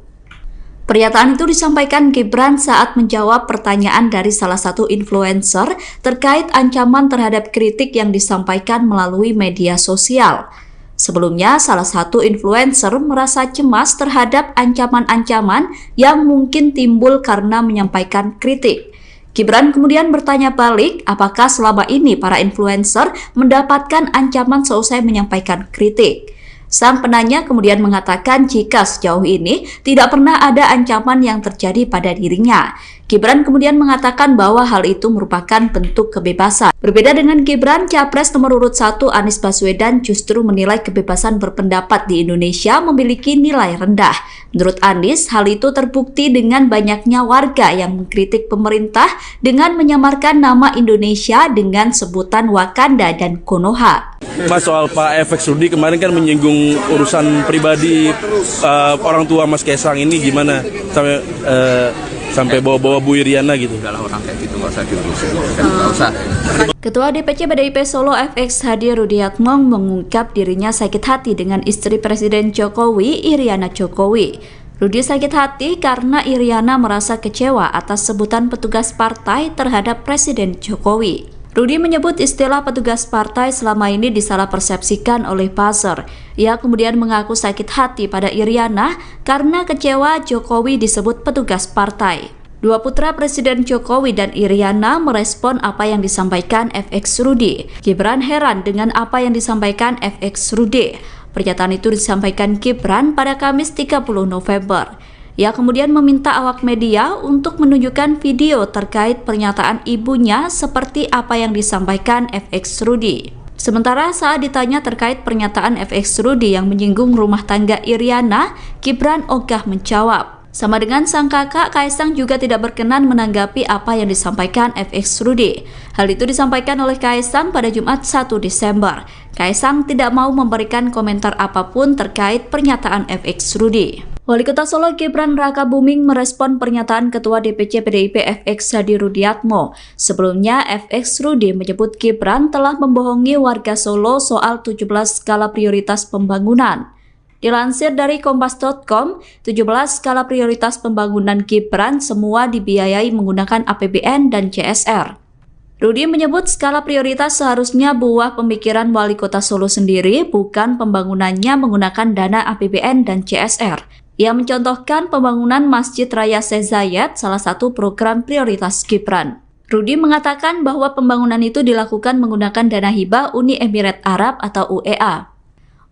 Pernyataan itu disampaikan Gibran saat menjawab pertanyaan dari salah satu influencer terkait ancaman terhadap kritik yang disampaikan melalui media sosial. Sebelumnya, salah satu influencer merasa cemas terhadap ancaman-ancaman yang mungkin timbul karena menyampaikan kritik. Gibran kemudian bertanya balik, apakah selama ini para influencer mendapatkan ancaman seusai menyampaikan kritik? Sang penanya kemudian mengatakan jika sejauh ini tidak pernah ada ancaman yang terjadi pada dirinya. Gibran kemudian mengatakan bahwa hal itu merupakan bentuk kebebasan. Berbeda dengan Gibran, Capres nomor urut 1 Anies Baswedan justru menilai kebebasan berpendapat di Indonesia memiliki nilai rendah. Menurut Anies, hal itu terbukti dengan banyaknya warga yang mengkritik pemerintah dengan menyamarkan nama Indonesia dengan sebutan Wakanda dan Konoha. Mas, soal Pak FX Rudy kemarin kan menyinggung urusan pribadi orang tua Mas Kaisang ini gimana sampai bawa-bawa Bu Iriana gitu. Kalau orang kayak gitu nggak usah diurusin, nggak usah. Ketua DPC PDIP Solo FX Hadi Rudiatmo mengungkap dirinya sakit hati dengan istri Presiden Jokowi, Iriana Jokowi. Rudi sakit hati karena Iriana merasa kecewa atas sebutan petugas partai terhadap Presiden Jokowi. Rudi menyebut istilah petugas partai selama ini disalahpersepsikan oleh buzzer. Ia kemudian mengaku sakit hati pada Iriana karena kecewa Jokowi disebut petugas partai. Dua putra Presiden Jokowi dan Iriana merespon apa yang disampaikan FX Rudy. Gibran heran dengan apa yang disampaikan FX Rudy. Pernyataan itu disampaikan Gibran pada Kamis 30 November. Ia kemudian meminta awak media untuk menunjukkan video terkait pernyataan ibunya seperti apa yang disampaikan FX Rudy. Sementara saat ditanya terkait pernyataan FX Rudy yang menyinggung rumah tangga Iriana, Gibran ogah menjawab. Sama dengan sang kakak, Kaisang juga tidak berkenan menanggapi apa yang disampaikan FX Rudy. Hal itu disampaikan oleh Kaisang pada Jumat 1 Desember. Kaisang tidak mau memberikan komentar apapun terkait pernyataan FX Rudy. Wali Kota Solo Gibran Rakabuming merespon pernyataan Ketua DPC PDIP FX Hadi Rudiatmo. Sebelumnya, FX Rudy menyebut Gibran telah membohongi warga Solo soal 17 skala prioritas pembangunan. Dilansir dari Kompas.com, 17 skala prioritas pembangunan Gibran semua dibiayai menggunakan APBN dan CSR. Rudi menyebut skala prioritas seharusnya buah pemikiran Wali Kota Solo sendiri, bukan pembangunannya menggunakan dana APBN dan CSR. Ia mencontohkan pembangunan Masjid Raya Syekh Zayed, salah satu program prioritas Gibran. Rudi mengatakan bahwa pembangunan itu dilakukan menggunakan dana hibah Uni Emirat Arab atau UEA.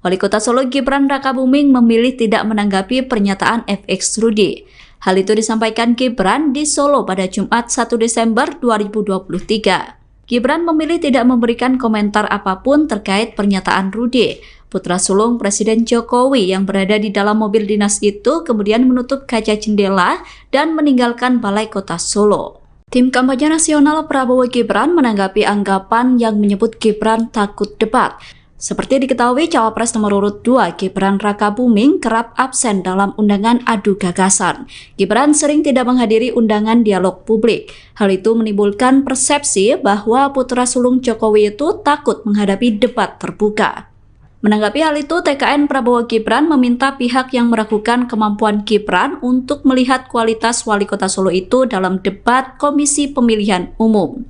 Wali Kota Solo Gibran Rakabuming memilih tidak menanggapi pernyataan FX Rudi. Hal itu disampaikan Gibran di Solo pada Jumat 1 Desember 2023. Gibran memilih tidak memberikan komentar apapun terkait pernyataan Rudi. Putra sulung Presiden Jokowi yang berada di dalam mobil dinas itu kemudian menutup kaca jendela dan meninggalkan Balai Kota Solo. Tim kampanye nasional Prabowo Gibran menanggapi anggapan yang menyebut Gibran takut debat. Seperti diketahui, Cawapres nomor urut 2 Gibran Rakabuming kerap absen dalam undangan adu gagasan. Gibran sering tidak menghadiri undangan dialog publik. Hal itu menimbulkan persepsi bahwa putra sulung Jokowi itu takut menghadapi debat terbuka. Menanggapi hal itu, TKN Prabowo Gibran meminta pihak yang meragukan kemampuan Gibran untuk melihat kualitas Wali Kota Solo itu dalam debat Komisi Pemilihan Umum.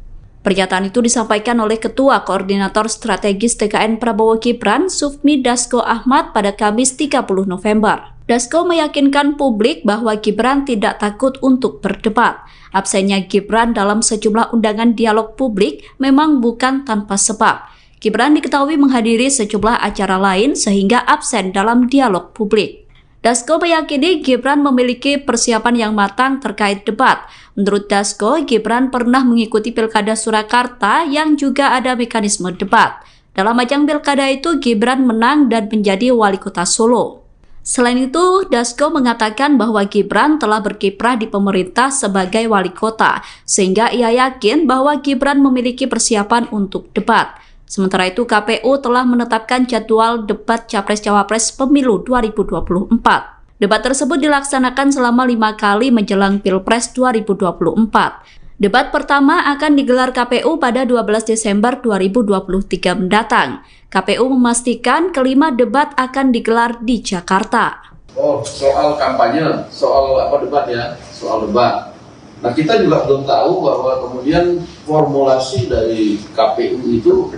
Pernyataan itu disampaikan oleh Ketua Koordinator Strategis TKN Prabowo Gibran, Sufmi Dasko Ahmad pada Kamis 30 November. Dasko meyakinkan publik bahwa Gibran tidak takut untuk berdebat. Absennya Gibran dalam sejumlah undangan dialog publik memang bukan tanpa sebab. Gibran diketahui menghadiri sejumlah acara lain sehingga absen dalam dialog publik. Dasko meyakini Gibran memiliki persiapan yang matang terkait debat. Menurut Dasko, Gibran pernah mengikuti Pilkada Surakarta yang juga ada mekanisme debat. Dalam ajang Pilkada itu, Gibran menang dan menjadi Wali Kota Solo. Selain itu, Dasko mengatakan bahwa Gibran telah berkiprah di pemerintah sebagai Wali Kota, sehingga ia yakin bahwa Gibran memiliki persiapan untuk debat. Sementara itu, KPU telah menetapkan jadwal debat Capres-Cawapres Pemilu 2024. Debat tersebut dilaksanakan selama 5 kali menjelang Pilpres 2024. Debat pertama akan digelar KPU pada 12 Desember 2023 mendatang. KPU memastikan kelima debat akan digelar di Jakarta. Oh, soal kampanye, soal debat ya, soal debat. Nah, kita juga belum tahu bahwa kemudian formulasi dari KPU itu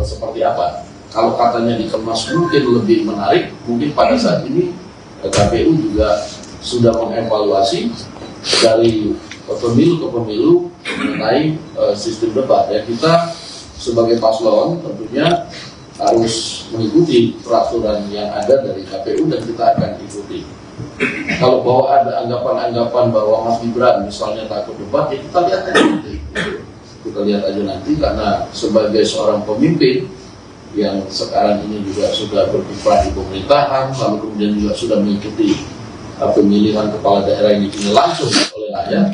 seperti apa. Kalau katanya dikemas mungkin lebih menarik, mungkin pada saat ini KPU juga sudah mengevaluasi dari pemilu ke pemilu mengenai sistem debat. Ya, kita sebagai paslon tentunya harus mengikuti peraturan yang ada dari KPU dan kita akan ikuti. Kalau bahwa ada anggapan-anggapan bahwa Mas Gibran misalnya takut debat, ya kita lihat aja nanti. Kita lihat aja nanti, karena sebagai seorang pemimpin yang sekarang ini juga sudah berkiprah di pemerintahan, lalu kemudian juga sudah mengikuti pemilihan kepala daerah yang dipilih langsung oleh rakyat,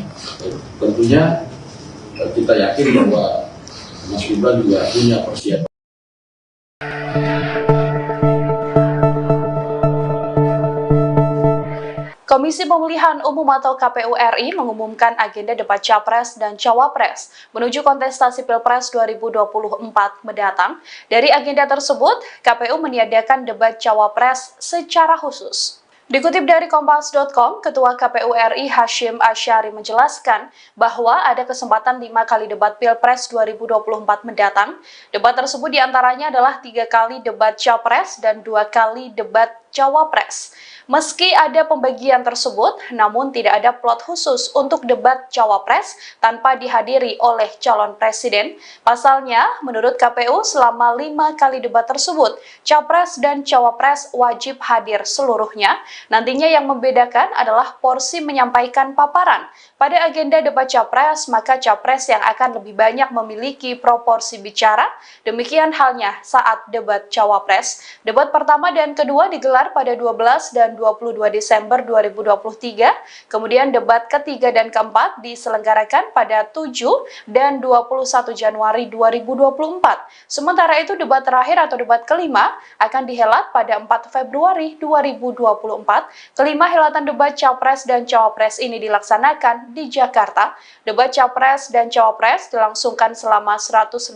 tentunya kita yakin bahwa Mas Gibran juga punya persiapan. Komisi Pemilihan Umum atau KPU RI mengumumkan agenda debat Capres dan Cawapres menuju kontestasi Pilpres 2024 mendatang. Dari agenda tersebut, KPU meniadakan debat Cawapres secara khusus. Dikutip dari Kompas.com, Ketua KPU RI Hashim Asyari menjelaskan bahwa ada kesempatan 5 kali debat Pilpres 2024 mendatang. Debat tersebut diantaranya adalah 3 kali debat Capres dan 2 kali debat Cawapres. Meski ada pembagian tersebut, namun tidak ada plot khusus untuk debat Cawapres tanpa dihadiri oleh calon presiden. Pasalnya, menurut KPU, selama 5 kali debat tersebut, Capres dan Cawapres wajib hadir seluruhnya. Nantinya yang membedakan adalah porsi menyampaikan paparan. Pada agenda debat Capres, maka Capres yang akan lebih banyak memiliki proporsi bicara. Demikian halnya saat debat Cawapres. Debat pertama dan kedua digelar pada 12 dan 22 Desember 2023. Kemudian debat ketiga dan keempat diselenggarakan pada 7 dan 21 Januari 2024. Sementara itu debat terakhir atau debat kelima akan dihelat pada 4 Februari 2024. Kelima helatan debat Capres dan Cawapres ini dilaksanakan di Jakarta. Debat Capres dan Cawapres dilangsungkan selama 150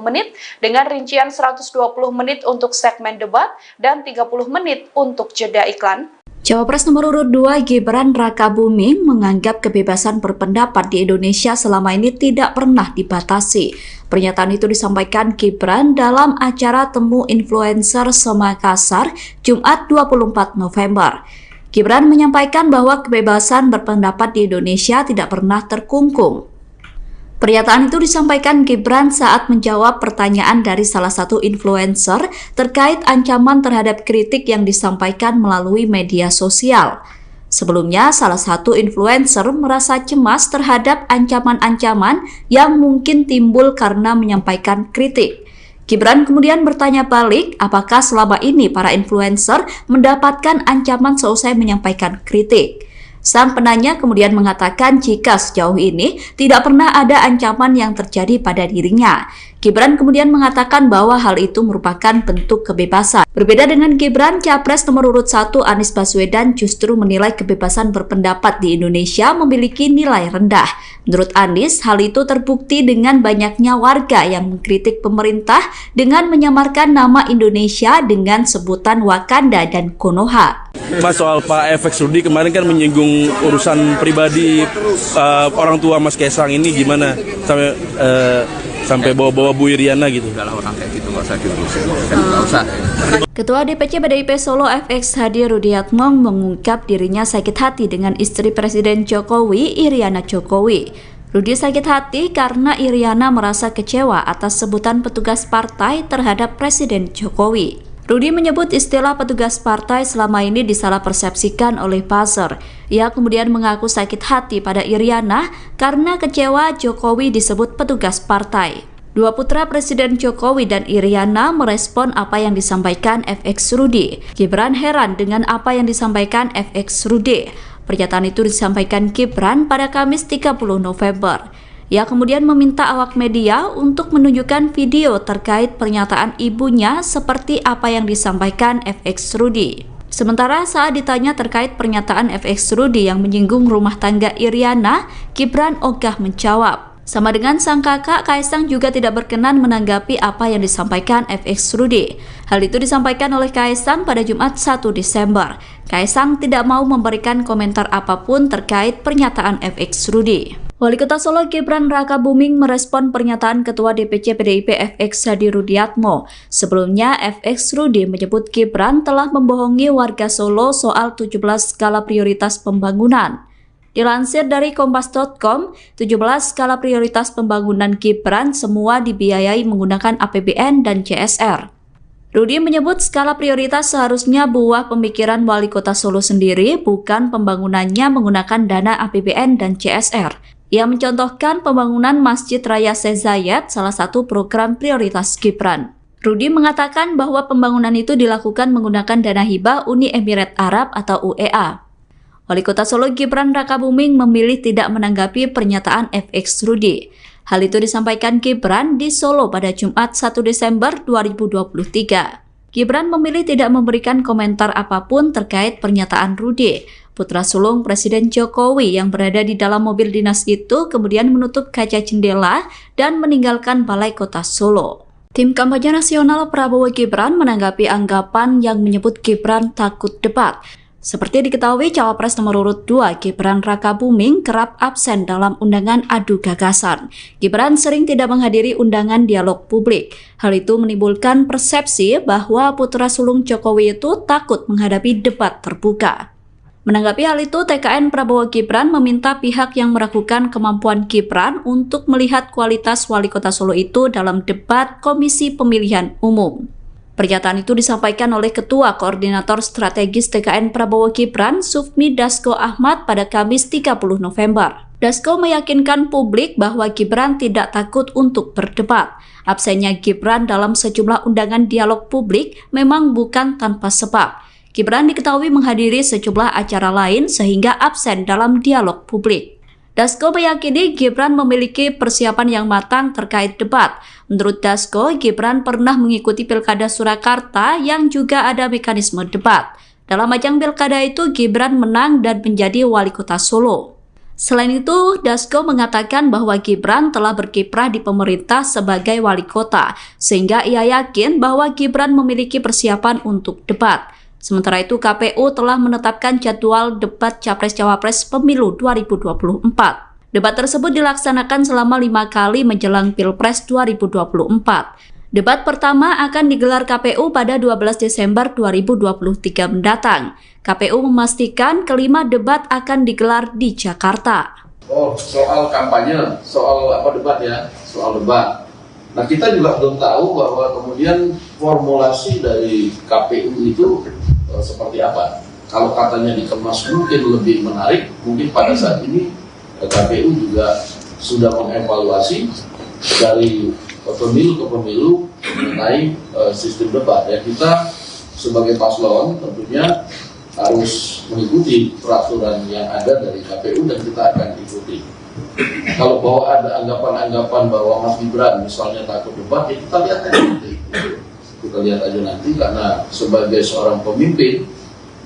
menit dengan rincian 120 menit untuk segmen debat dan 30 menit untuk jeda iklan. Cawapres nomor urut 2 Gibran Rakabuming menganggap kebebasan berpendapat di Indonesia selama ini tidak pernah dibatasi. Pernyataan itu disampaikan Gibran dalam acara Temu Influencer Semakassar, Jumat 24 November. Gibran menyampaikan bahwa kebebasan berpendapat di Indonesia tidak pernah terkungkung. Pernyataan itu disampaikan Gibran saat menjawab pertanyaan dari salah satu influencer terkait ancaman terhadap kritik yang disampaikan melalui media sosial. Sebelumnya, salah satu influencer merasa cemas terhadap ancaman-ancaman yang mungkin timbul karena menyampaikan kritik. Gibran kemudian bertanya balik, apakah selama ini para influencer mendapatkan ancaman seusai menyampaikan kritik? Sang penanya kemudian mengatakan jika sejauh ini tidak pernah ada ancaman yang terjadi pada dirinya. Gibran kemudian mengatakan bahwa hal itu merupakan bentuk kebebasan. Berbeda dengan Gibran, Capres nomor urut 1 Anies Baswedan justru menilai kebebasan berpendapat di Indonesia memiliki nilai rendah. Menurut Anies, hal itu terbukti dengan banyaknya warga yang mengkritik pemerintah dengan menyamarkan nama Indonesia dengan sebutan Wakanda dan Konoha. Mas, soal Pak FX Rudy kemarin kan menyinggung urusan pribadi orang tua Mas Kaisang ini gimana sampai bawa-bawa Bu Iriana gitu. Kalau orang kayak gitu nggak usah diurusin, nggak usah. Ketua DPC PDIP Solo FX Hadi Rudiatmo mengungkap dirinya sakit hati dengan istri Presiden Jokowi, Iriana Jokowi. Rudi sakit hati karena Iriana merasa kecewa atas sebutan petugas partai terhadap Presiden Jokowi. Rudi menyebut istilah petugas partai selama ini disalahpersepsikan oleh buzzer. Ia kemudian mengaku sakit hati pada Iriana karena kecewa Jokowi disebut petugas partai. Dua putra Presiden Jokowi dan Iriana merespon apa yang disampaikan FX Rudy. Gibran heran dengan apa yang disampaikan FX Rudy. Pernyataan itu disampaikan Gibran pada Kamis 30 November. Ia kemudian meminta awak media untuk menunjukkan video terkait pernyataan ibunya seperti apa yang disampaikan FX Rudy. Sementara saat ditanya terkait pernyataan FX Rudy yang menyinggung rumah tangga Iriana, Gibran ogah menjawab. Sama dengan sang kakak, Kaisang juga tidak berkenan menanggapi apa yang disampaikan FX Rudy. Hal itu disampaikan oleh Kaisang pada Jumat 1 Desember. Kaisang tidak mau memberikan komentar apapun terkait pernyataan FX Rudy. Wali Kota Solo Gibran Rakabuming merespon pernyataan Ketua DPC PDIP FX Hadi Rudiatmo. Sebelumnya, FX Rudy menyebut Gibran telah membohongi warga Solo soal 17 skala prioritas pembangunan. Dilansir dari Kompas.com, 17 skala prioritas pembangunan Gibran semua dibiayai menggunakan APBN dan CSR. Rudy menyebut skala prioritas seharusnya buah pemikiran Wali Kota Solo sendiri, bukan pembangunannya menggunakan dana APBN dan CSR. Ia mencontohkan pembangunan Masjid Raya Syekh Zayed, salah satu program prioritas Gibran. Rudy mengatakan bahwa pembangunan itu dilakukan menggunakan dana hibah Uni Emirat Arab atau UEA. Wali Kota Solo Gibran Rakabuming memilih tidak menanggapi pernyataan FX Rudy. Hal itu disampaikan Gibran di Solo pada Jumat 1 Desember 2023. Gibran memilih tidak memberikan komentar apapun terkait pernyataan Rudy. Putra sulung Presiden Jokowi yang berada di dalam mobil dinas itu kemudian menutup kaca jendela dan meninggalkan Balai Kota Solo. Tim kampanye nasional Prabowo Gibran menanggapi anggapan yang menyebut Gibran takut debat. Seperti diketahui, Cawapres nomor urut 2 Gibran Rakabuming kerap absen dalam undangan adu gagasan. Gibran sering tidak menghadiri undangan dialog publik. Hal itu menimbulkan persepsi bahwa putra sulung Jokowi itu takut menghadapi debat terbuka. Menanggapi hal itu, TKN Prabowo Gibran meminta pihak yang meragukan kemampuan Gibran untuk melihat kualitas Wali Kota Solo itu dalam debat Komisi Pemilihan Umum. Pernyataan itu disampaikan oleh Ketua Koordinator Strategis TKN Prabowo Gibran, Sufmi Dasko Ahmad pada Kamis 30 November. Dasko meyakinkan publik bahwa Gibran tidak takut untuk berdebat. Absennya Gibran dalam sejumlah undangan dialog publik memang bukan tanpa sebab. Gibran diketahui menghadiri sejumlah acara lain sehingga absen dalam dialog publik. Dasko meyakini Gibran memiliki persiapan yang matang terkait debat. Menurut Dasko, Gibran pernah mengikuti Pilkada Surakarta yang juga ada mekanisme debat. Dalam ajang Pilkada itu, Gibran menang dan menjadi Wali Kota Solo. Selain itu, Dasko mengatakan bahwa Gibran telah berkiprah di pemerintah sebagai wali kota, sehingga ia yakin bahwa Gibran memiliki persiapan untuk debat. Sementara itu, KPU telah menetapkan jadwal debat Capres-Cawapres Pemilu 2024. Debat tersebut dilaksanakan selama 5 kali menjelang Pilpres 2024. Debat pertama akan digelar KPU pada 12 Desember 2023 mendatang. KPU memastikan kelima debat akan digelar di Jakarta. Oh, soal kampanye, soal debat ya, soal debat. Nah, kita juga belum tahu bahwa kemudian formulasi dari KPU itu seperti apa. Kalau katanya dikemas mungkin lebih menarik, mungkin pada saat ini KPU juga sudah mengevaluasi dari pemilu ke pemilu mengenai sistem debat. Ya, kita sebagai paslon tentunya harus mengikuti peraturan yang ada dari KPU dan kita akan ikuti. Kalau bahwa ada anggapan-anggapan bahwa Mas Gibran misalnya takut debat, ya kita lihat aja nanti. Kita lihat aja nanti, karena sebagai seorang pemimpin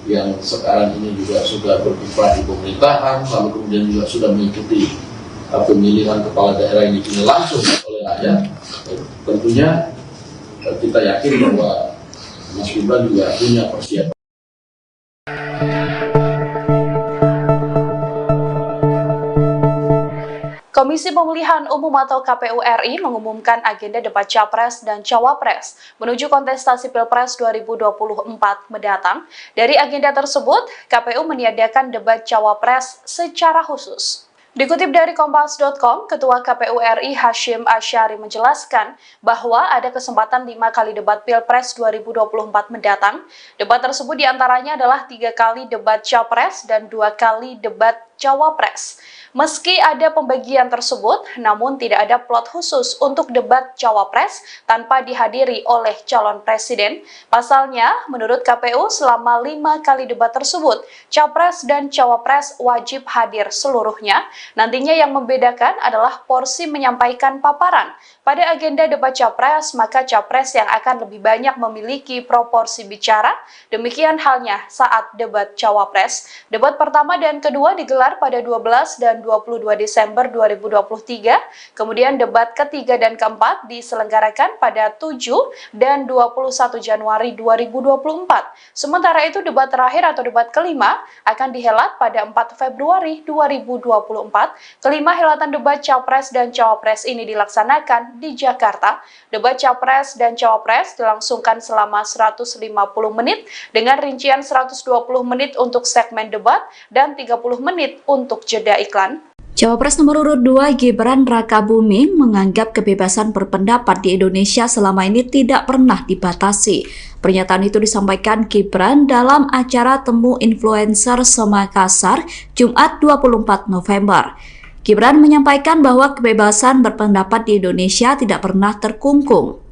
yang sekarang ini juga sudah berkiprah di pemerintahan, lalu kemudian juga sudah mengikuti pemilihan kepala daerah yang dipilih langsung oleh rakyat, tentunya kita yakin bahwa Mas Gibran juga punya persiapan. Komisi Pemilihan Umum atau KPU RI mengumumkan agenda debat Capres dan Cawapres menuju kontestasi Pilpres 2024 mendatang. Dari agenda tersebut, KPU meniadakan debat Cawapres secara khusus. Dikutip dari Kompas.com, Ketua KPU RI Hashim Asyari menjelaskan bahwa ada kesempatan 5 kali debat Pilpres 2024 mendatang. Debat tersebut diantaranya adalah 3 kali debat Capres dan 2 kali debat Cawapres. Meski ada pembagian tersebut, namun tidak ada plot khusus untuk debat Cawapres tanpa dihadiri oleh calon presiden. Pasalnya, menurut KPU selama 5 kali debat tersebut, Capres dan Cawapres wajib hadir seluruhnya. Nantinya yang membedakan adalah porsi menyampaikan paparan. Pada agenda debat Capres, maka Capres yang akan lebih banyak memiliki proporsi bicara. Demikian halnya saat debat Cawapres. Debat pertama dan kedua digelar pada 12 dan 22 Desember 2023. Kemudian debat ketiga dan keempat diselenggarakan pada 7 dan 21 Januari 2024. Sementara itu debat terakhir atau debat kelima akan dihelat pada 4 Februari 2024. Kelima helatan debat Capres dan Cawapres ini dilaksanakan di Jakarta. Debat Capres dan Cawapres dilangsungkan selama 150 menit dengan rincian 120 menit untuk segmen debat dan 30 menit untuk jeda iklan. Cawapres nomor urut 2 Gibran Rakabuming menganggap kebebasan berpendapat di Indonesia selama ini tidak pernah dibatasi. Pernyataan itu disampaikan Gibran dalam acara Temu Influencer Semakassar, Jumat 24 November. Gibran menyampaikan bahwa kebebasan berpendapat di Indonesia tidak pernah terkungkung.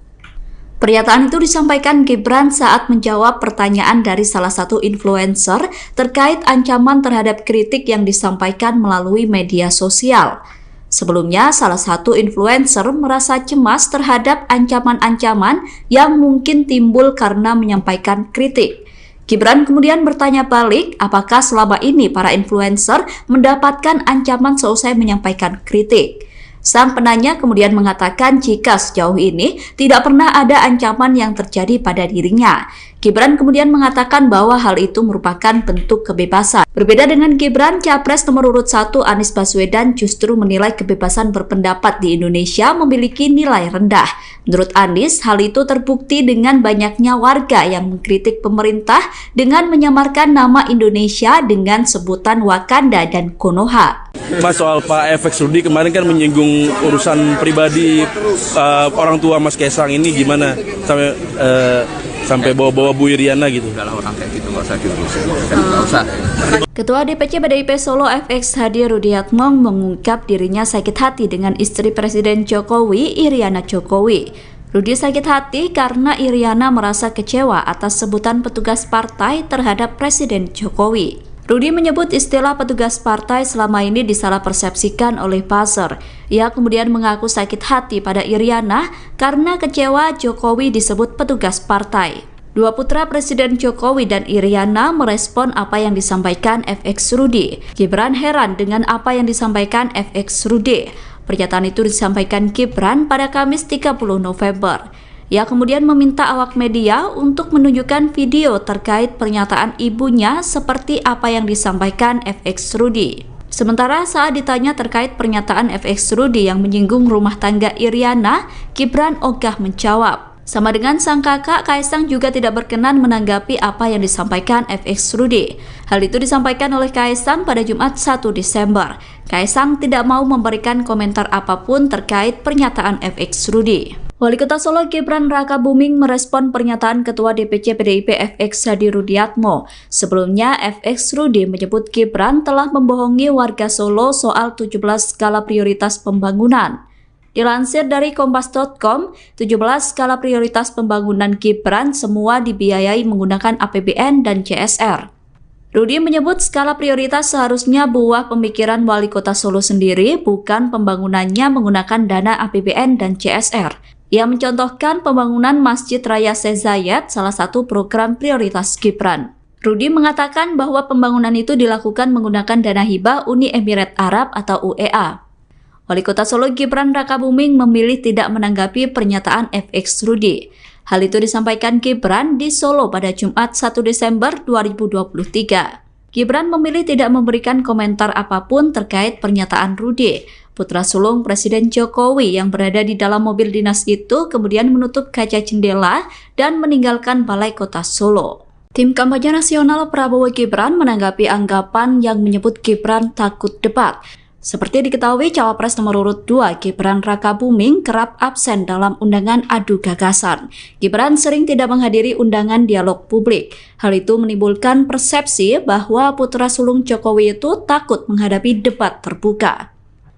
Pernyataan itu disampaikan Gibran saat menjawab pertanyaan dari salah satu influencer terkait ancaman terhadap kritik yang disampaikan melalui media sosial. Sebelumnya, salah satu influencer merasa cemas terhadap ancaman-ancaman yang mungkin timbul karena menyampaikan kritik. Gibran kemudian bertanya balik, apakah selama ini para influencer mendapatkan ancaman seusai menyampaikan kritik? Sang penanya kemudian mengatakan jika sejauh ini tidak pernah ada ancaman yang terjadi pada dirinya. Gibran kemudian mengatakan bahwa hal itu merupakan bentuk kebebasan. Berbeda dengan Gibran, Capres nomor urut 1 Anies Baswedan justru menilai kebebasan berpendapat di Indonesia memiliki nilai rendah. Menurut Anies, hal itu terbukti dengan banyaknya warga yang mengkritik pemerintah dengan menyamarkan nama Indonesia dengan sebutan Wakanda dan Konoha. Mas, soal Pak FX Rudy kemarin kan menyinggung urusan pribadi orang tua Mas Kaisang ini gimana sampai bawa-bawa Bu Iriana gitu. Kalau orang kayak gitu nggak usah diurusin, nggak usah. Ketua DPC PDIP Solo FX Hadi Rudiatmong mengungkap dirinya sakit hati dengan istri Presiden Jokowi, Iriana Jokowi. Rudi sakit hati karena Iriana merasa kecewa atas sebutan petugas partai terhadap Presiden Jokowi. Rudi menyebut istilah petugas partai selama ini disalahpersepsikan oleh buzzer. Ia kemudian mengaku sakit hati pada Iriana karena kecewa Jokowi disebut petugas partai. Dua putra Presiden Jokowi dan Iriana merespon apa yang disampaikan FX Rudy. Gibran heran dengan apa yang disampaikan FX Rudy. Pernyataan itu disampaikan Gibran pada Kamis 30 November. Ia kemudian meminta awak media untuk menunjukkan video terkait pernyataan ibunya seperti apa yang disampaikan FX Rudy. Sementara saat ditanya terkait pernyataan FX Rudy yang menyinggung rumah tangga Iriana, Gibran ogah menjawab. Sama dengan sang kakak, Kaisang juga tidak berkenan menanggapi apa yang disampaikan FX Rudy. Hal itu disampaikan oleh Kaisang pada Jumat 1 Desember. Kaisang tidak mau memberikan komentar apapun terkait pernyataan FX Rudy. Wali Kota Solo Gibran Rakabuming merespon pernyataan Ketua DPC PDIP FX Hadi Rudiatmo. Sebelumnya, FX Rudy menyebut Gibran telah membohongi warga Solo soal 17 skala prioritas pembangunan. Dilansir dari Kompas.com, 17 skala prioritas pembangunan Gibran semua dibiayai menggunakan APBN dan CSR. Rudy menyebut skala prioritas seharusnya buah pemikiran Wali Kota Solo sendiri, bukan pembangunannya menggunakan dana APBN dan CSR. Ia mencontohkan pembangunan Masjid Raya Syekh Zayed, salah satu program prioritas Gibran. Rudy mengatakan bahwa pembangunan itu dilakukan menggunakan dana hibah Uni Emirat Arab atau UEA. Wali Kota Solo Gibran Rakabuming memilih tidak menanggapi pernyataan FX Rudy. Hal itu disampaikan Gibran di Solo pada Jumat 1 Desember 2023. Gibran memilih tidak memberikan komentar apapun terkait pernyataan Rudy. Putra sulung Presiden Jokowi yang berada di dalam mobil dinas itu kemudian menutup kaca jendela dan meninggalkan Balai Kota Solo. Tim kampanye nasional Prabowo Gibran menanggapi anggapan yang menyebut Gibran takut debat. Seperti diketahui, Cawapres nomor urut 2 Gibran Rakabuming kerap absen dalam undangan adu gagasan. Gibran sering tidak menghadiri undangan dialog publik. Hal itu menimbulkan persepsi bahwa putra sulung Jokowi itu takut menghadapi debat terbuka.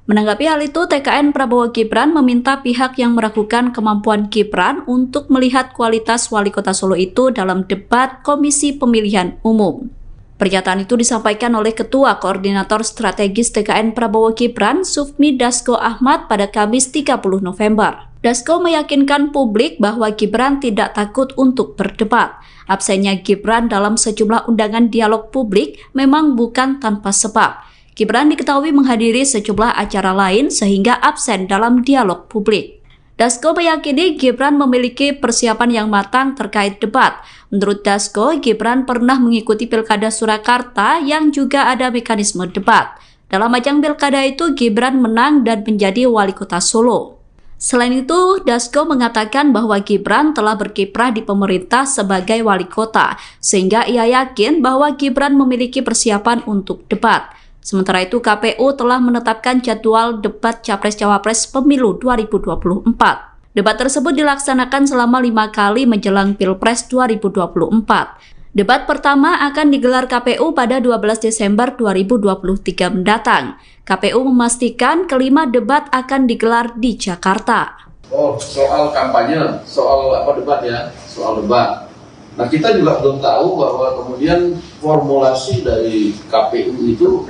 Menanggapi hal itu, TKN Prabowo Gibran meminta pihak yang meragukan kemampuan Gibran untuk melihat kualitas Wali Kota Solo itu dalam debat Komisi Pemilihan Umum. Pernyataan itu disampaikan oleh Ketua Koordinator Strategis TKN Prabowo Gibran, Sufmi Dasko Ahmad pada Kamis 30 November. Dasko meyakinkan publik bahwa Gibran tidak takut untuk berdebat. Absennya Gibran dalam sejumlah undangan dialog publik memang bukan tanpa sebab. Gibran diketahui menghadiri sejumlah acara lain sehingga absen dalam dialog publik. Dasko meyakini Gibran memiliki persiapan yang matang terkait debat. Menurut Dasko, Gibran pernah mengikuti Pilkada Surakarta yang juga ada mekanisme debat. Dalam ajang Pilkada itu, Gibran menang dan menjadi Wali Kota Solo. Selain itu, Dasko mengatakan bahwa Gibran telah berkiprah di pemerintah sebagai Wali Kota, sehingga ia yakin bahwa Gibran memiliki persiapan untuk debat. Sementara itu, KPU telah menetapkan jadwal debat Capres-Cawapres Pemilu 2024. Debat tersebut dilaksanakan selama 5 kali menjelang Pilpres 2024. Debat pertama akan digelar KPU pada 12 Desember 2023 mendatang. KPU memastikan kelima debat akan digelar di Jakarta. Oh, soal kampanye, soal debat ya, soal debat. Nah, kita juga belum tahu bahwa kemudian formulasi dari KPU itu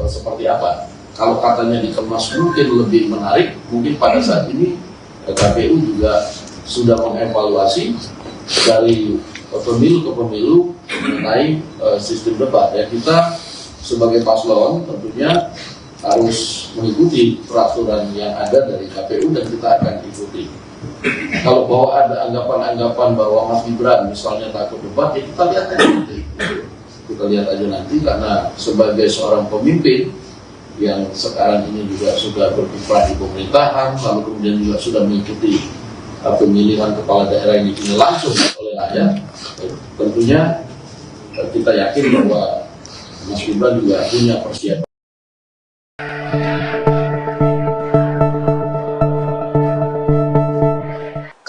seperti apa. Kalau katanya dikemas mungkin lebih menarik, mungkin pada saat ini KPU juga sudah mengevaluasi dari pemilu ke pemilu mengenai sistem debat. Ya, kita sebagai paslon tentunya harus mengikuti peraturan yang ada dari KPU dan kita akan ikuti. Kalau bahwa ada anggapan-anggapan bahwa Mas Gibran misalnya takut debat, ya kita lihat aja nanti. Kita lihat aja nanti, karena sebagai seorang pemimpin yang sekarang ini juga sudah berkiprah di pemerintahan, lalu kemudian juga sudah mengikuti pemilihan kepala daerah yang dipilih langsung oleh rakyat, tentunya kita yakin bahwa Mas Gibran juga punya persiapan.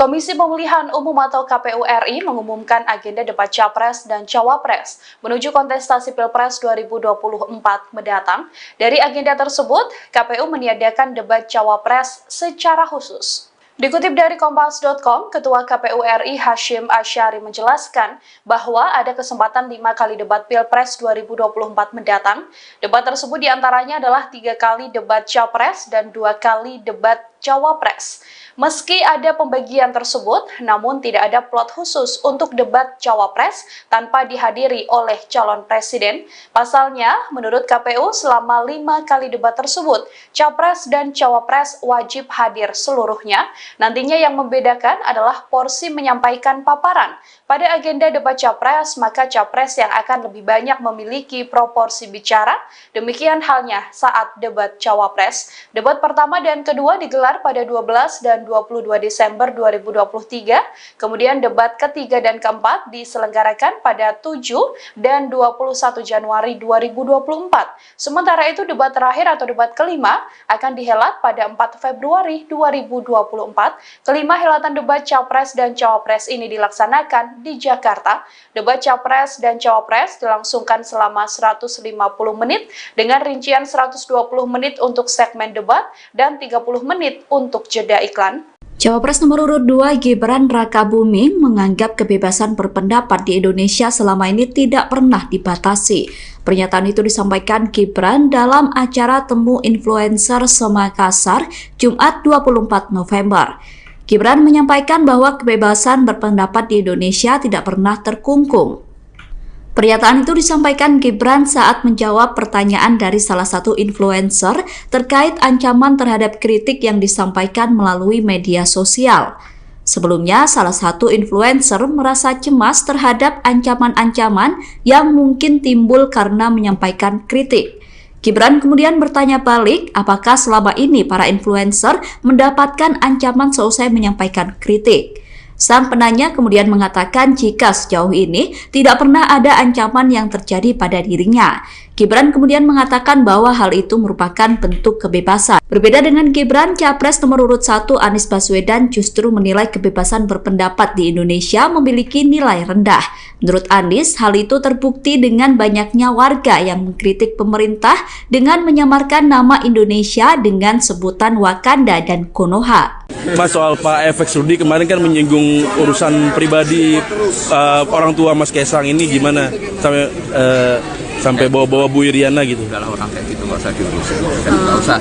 Komisi Pemilihan Umum atau KPU RI mengumumkan agenda debat Capres dan Cawapres menuju kontestasi Pilpres 2024 mendatang. Dari agenda tersebut, KPU meniadakan debat Cawapres secara khusus. Dikutip dari Kompas.com, Ketua KPU RI Hashim Asyari menjelaskan bahwa ada kesempatan 5 kali debat Pilpres 2024 mendatang. Debat tersebut diantaranya adalah 3 kali debat Capres dan 2 kali debat Cawapres. Meski ada pembagian tersebut, namun tidak ada plot khusus untuk debat Cawapres tanpa dihadiri oleh calon presiden. Pasalnya, menurut KPU selama 5 kali debat tersebut, Capres dan Cawapres wajib hadir seluruhnya. Nantinya yang membedakan adalah porsi menyampaikan paparan. Pada agenda debat Capres, maka Capres yang akan lebih banyak memiliki proporsi bicara. Demikian halnya saat debat Cawapres. Debat pertama dan kedua digelar pada 12 dan 22 Desember 2023. Kemudian debat ketiga dan keempat diselenggarakan pada 7 dan 21 Januari 2024. Sementara itu debat terakhir atau debat kelima akan dihelat pada 4 Februari 2024. Kelima helatan debat Capres dan Cawapres ini dilaksanakan di Jakarta. Debat Capres dan Cawapres dilangsungkan selama 150 menit dengan rincian 120 menit untuk segmen debat dan 30 menit untuk jeda iklan. Cawapres nomor urut 2 Gibran Rakabuming menganggap kebebasan berpendapat di Indonesia selama ini tidak pernah dibatasi. Pernyataan itu disampaikan Gibran dalam acara Temu Influencer Semakassar, Jumat 24 November. Gibran menyampaikan bahwa kebebasan berpendapat di Indonesia tidak pernah terkungkung. Pernyataan itu disampaikan Gibran saat menjawab pertanyaan dari salah satu influencer terkait ancaman terhadap kritik yang disampaikan melalui media sosial. Sebelumnya, salah satu influencer merasa cemas terhadap ancaman-ancaman yang mungkin timbul karena menyampaikan kritik. Gibran kemudian bertanya balik, apakah selama ini para influencer mendapatkan ancaman seusai menyampaikan kritik. Sang penanya kemudian mengatakan jika sejauh ini tidak pernah ada ancaman yang terjadi pada dirinya. Gibran kemudian mengatakan bahwa hal itu merupakan bentuk kebebasan. Berbeda dengan Gibran, Capres nomor urut 1 Anies Baswedan justru menilai kebebasan berpendapat di Indonesia memiliki nilai rendah. Menurut Anies, hal itu terbukti dengan banyaknya warga yang mengkritik pemerintah dengan menyamarkan nama Indonesia dengan sebutan Wakanda dan Konoha. Mas, soal Pak FX Rudy kemarin kan menyinggung urusan pribadi orang tua Mas Kaisang ini gimana sampai bawa-bawa Bu Iriana gitu. Kalau orang kayak gitu nggak usah diurusin, nggak usah.